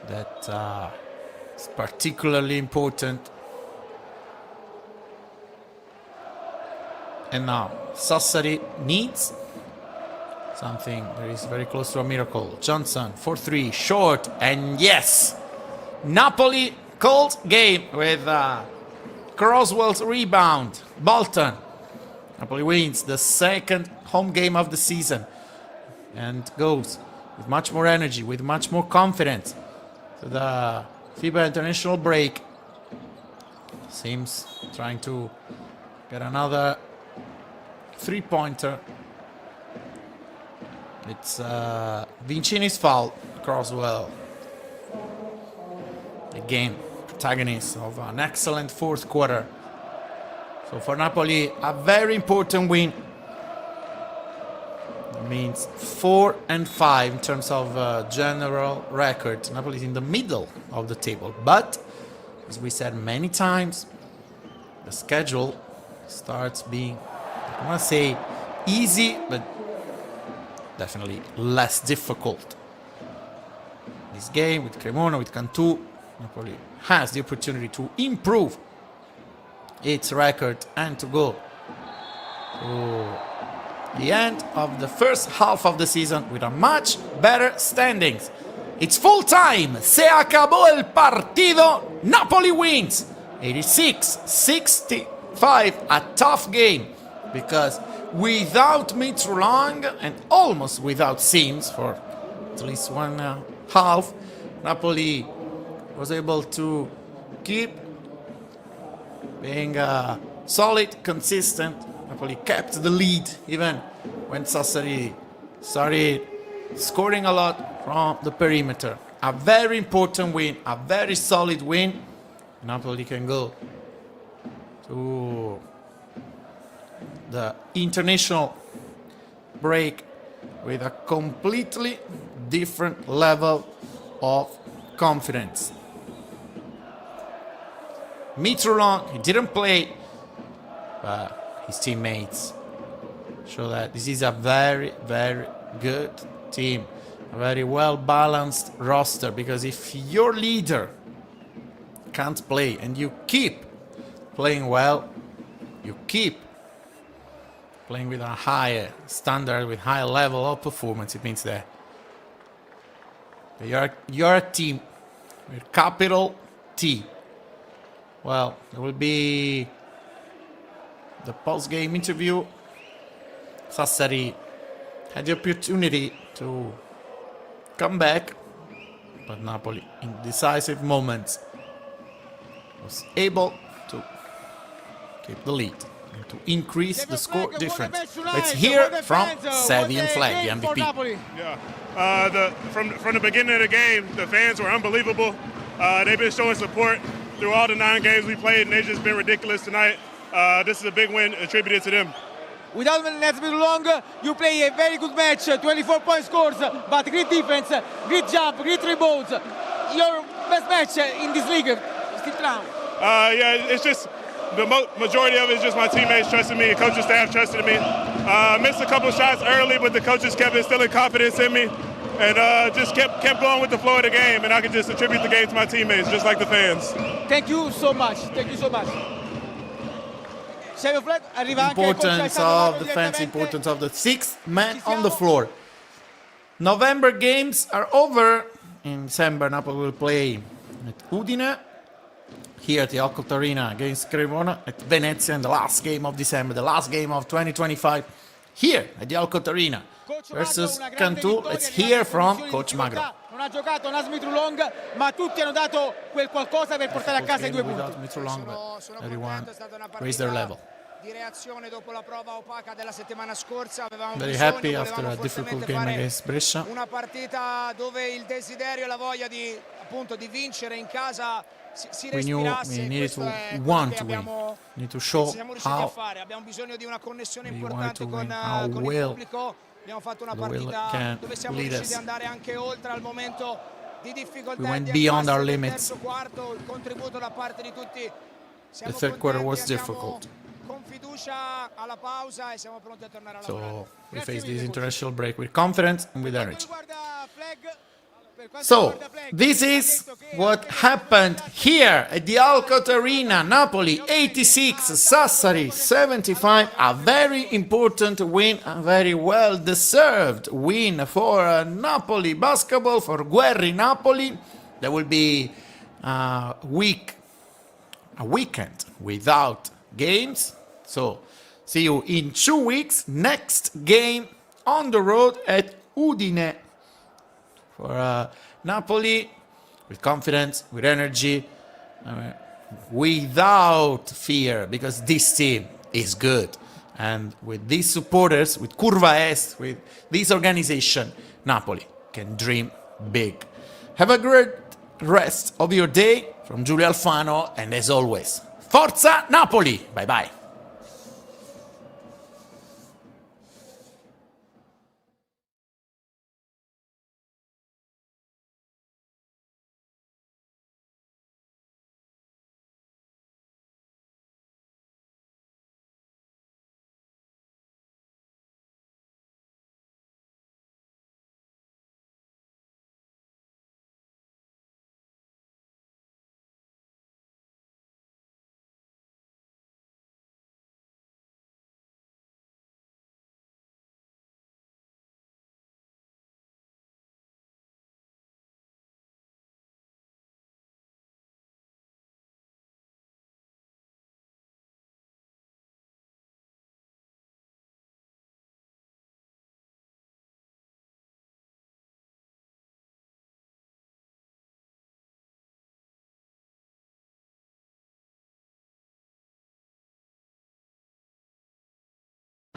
that is particularly important. And now Sassari needs something that is very close to a miracle. Johnson for 3, short, and yes! Napoli called game with Croswell's rebound. Bolton. Napoli wins the second home game of the season and goes with much more energy, with much more confidence to the FIBA international break. Seems trying to get another three-pointer. It's Vincini's foul. Croswell, again, protagonist of an excellent fourth quarter. So for Napoli, a very important win. It means 4-5 in terms of general record. Napoli is in the middle of the table. But, as we said many times, the schedule starts being, I want to say, easy, but definitely less difficult. This game with Cremona, with Cantù, Napoli has the opportunity to improve its record and to go to the end of the first half of the season with a much better standings. It's full time. Se acabó el partido. Napoli wins 86-65. A tough game because without Mitrolong and almost without Sims for at least one half, Napoli was able to keep being solid, consistent. Napoli kept the lead even when Sassari started scoring a lot from the perimeter. A very important win, a very solid win. Napoli can go to the international break with a completely different level of confidence. Mitrolong, he didn't play, but his teammates show that this is a very good team, a very well-balanced roster, because if your leader can't play and you keep playing well, you keep playing with a higher standard, with higher level of performance, it means that you're a team with capital T. Well, there will be the post-game interview. Sassari had the opportunity to come back, but Napoli, in decisive moments, was able to keep the lead and to increase the score difference. Let's hear from Sevian Flag, the MVP. Yeah, from the beginning of the game, the fans were unbelievable. They've been showing support through all the 9 games we played, and they've just been ridiculous tonight. this is a big win attributed to them. Without let's be long, you play a very good match, 24 point scores, but great defense, great jump, great rebounds. Your best match in this league, still now. Yeah, it's just the majority of it is just my teammates trusting me, the coaching staff trusted me. Missed a couple shots early, but the coaches kept instilling confidence in me, and just kept going with the flow of the game. And I can just attribute the game to my teammates, just like the fans. Thank you so much. Thank you so much. Importance of defense, importance of the sixth man on the floor. November games are over. In December, Napoli will play at Udine, here at the ALCOTT Arena against Cremona, at Venezia in the last game of December, the last game of 2025, here at the ALCOTT Arena versus Cantù. Let's hear from Coach Magro. Non ha giocato Nasmi Trulong, ma tutti hanno dato quel qualcosa per portare a casa i 2 punti. Everyone raised their level. Di reazione dopo la prova opaca della settimana scorsa, avevamo Very bisogno, happy after a difficult game against Brescia. una partita dove il desiderio e la voglia di appunto di vincere in casa si We knew respirasse. we needed Questo to è quello want che to win. abbiamo Need to show siamo riusciti a how fare. Abbiamo bisogno di una connessione we wanted importante to con, win, how con il will pubblico. Abbiamo fatto una the will partita can dove siamo lead riusciti us. ad andare anche oltre al momento di difficoltà. We went di beyond our impasse del limits. terzo quarto, il contributo da parte di tutti. The Siamo third quarter was contenti, andiamo difficult. con fiducia alla pausa e siamo pronti a tornare a lavorare. So we face this international break with confidence and with energy. So this is what happened here at the ALCOTT Arena. Napoli 86, Sassari 75. A very important win, a very well deserved win for Napoli basketball, for Guerri Napoli. There will be a weekend without games. So see you in 2 weeks. Next game on the road at Udine for Napoli, with confidence, with energy, without fear, because this team is good. And with these supporters, with Curva Est, with this organization, Napoli can dream big. Have a great rest of your day from Giulio Alfano, and as always, Forza Napoli! Bye bye!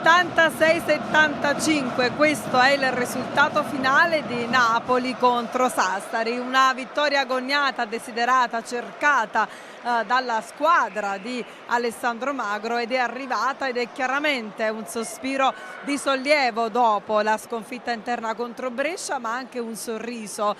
...86-75, questo è il risultato finale di Napoli contro Sassari, una vittoria agognata, desiderata, cercata dalla squadra di Alessandro Magro, ed è arrivata, ed è chiaramente un sospiro di sollievo dopo la sconfitta interna contro Brescia, ma anche un sorriso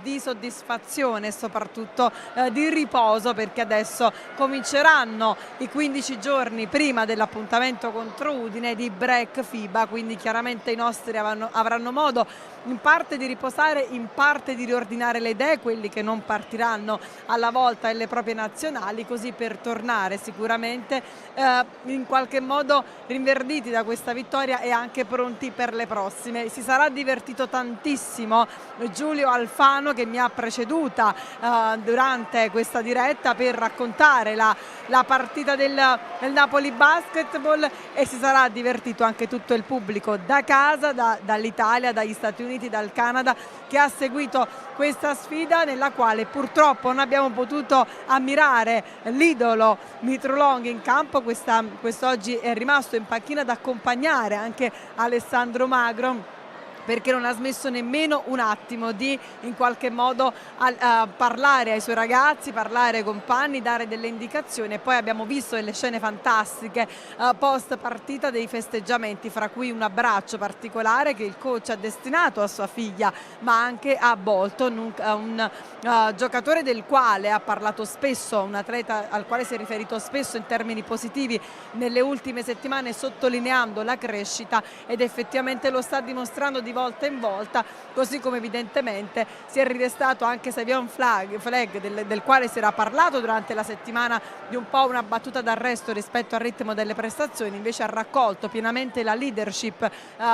di soddisfazione e soprattutto di riposo, perché adesso cominceranno i 15 giorni prima dell'appuntamento contro Udine di break FIBA, quindi chiaramente i nostri avranno modo in parte di riposare, in parte di riordinare le idee, quelli che non partiranno alla volta alle proprie nazionali, così per tornare sicuramente in qualche modo rinverditi da questa vittoria e anche pronti per le prossime. Si sarà divertito tantissimo Giulio Alfano, che mi ha preceduta durante questa diretta per raccontare la partita del Napoli Basketball, e si sarà divertito anche tutto il pubblico da casa, dall'Italia, dagli Stati Uniti, dal Canada, che ha seguito questa sfida, nella quale purtroppo non abbiamo potuto ammirare l'idolo Mitrulong in campo. Quest'oggi è rimasto in panchina ad accompagnare anche Alessandro Magro perché non ha smesso nemmeno un attimo di in qualche modo parlare ai suoi ragazzi, parlare ai compagni, dare delle indicazioni. E poi abbiamo visto delle scene fantastiche post partita, dei festeggiamenti, fra cui un abbraccio particolare che il coach ha destinato a sua figlia, ma anche a Bolton, un giocatore del quale ha parlato spesso, un atleta al quale si è riferito spesso in termini positivi nelle ultime settimane, sottolineando la crescita, ed effettivamente lo sta dimostrando di volta in volta, così come evidentemente si è ridestato anche Savion Flag del quale si era parlato durante la settimana di un po' una battuta d'arresto rispetto al ritmo delle prestazioni. Invece ha raccolto pienamente la leadership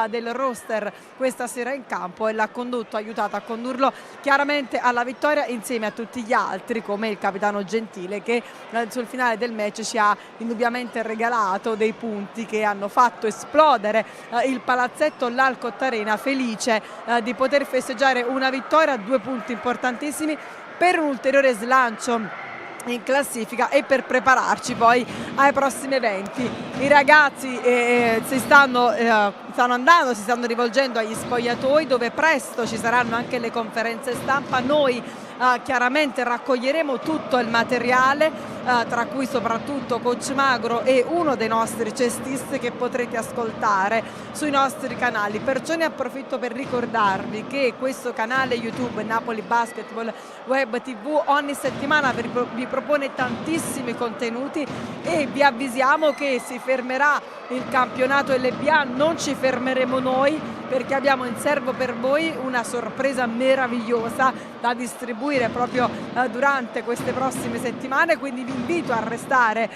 del roster questa sera in campo e l'ha condotto, ha aiutato a condurlo chiaramente alla vittoria insieme a tutti gli altri, come il capitano Gentile, che sul finale del match ci ha indubbiamente regalato dei punti che hanno fatto esplodere il palazzetto, l'Alcott Arena, felice di poter festeggiare una vittoria, 2 punti importantissimi per un ulteriore slancio in classifica e per prepararci poi ai prossimi eventi. I ragazzi si stanno rivolgendo agli spogliatoi, dove presto ci saranno anche le conferenze stampa. Noi chiaramente raccoglieremo tutto il materiale, tra cui soprattutto Coach Magro e uno dei nostri cestisti che potrete ascoltare sui nostri canali. Perciò ne approfitto per ricordarvi che questo canale YouTube Napoli Basketball Web TV ogni settimana vi propone tantissimi contenuti, e vi avvisiamo che si fermerà il campionato LBA, non ci fermeremo noi, perché abbiamo in serbo per voi una sorpresa meravigliosa da distribuire proprio durante queste prossime settimane. Quindi vi invito a restare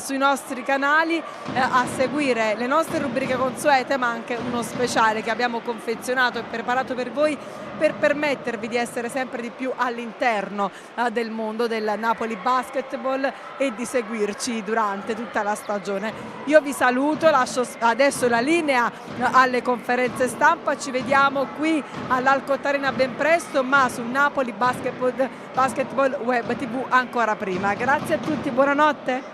sui nostri canali, a seguire le nostre rubriche consuete, ma anche uno speciale che abbiamo confezionato e preparato per voi, per permettervi di essere sempre di più all'interno del mondo del Napoli Basketball e di seguirci durante tutta la stagione. Io vi saluto, lascio adesso la linea alle conferenze stampa, ci vediamo qui all'Alcott Arena ben presto, ma su Napoli Basketball Web TV ancora prima. Grazie a tutti, buonanotte.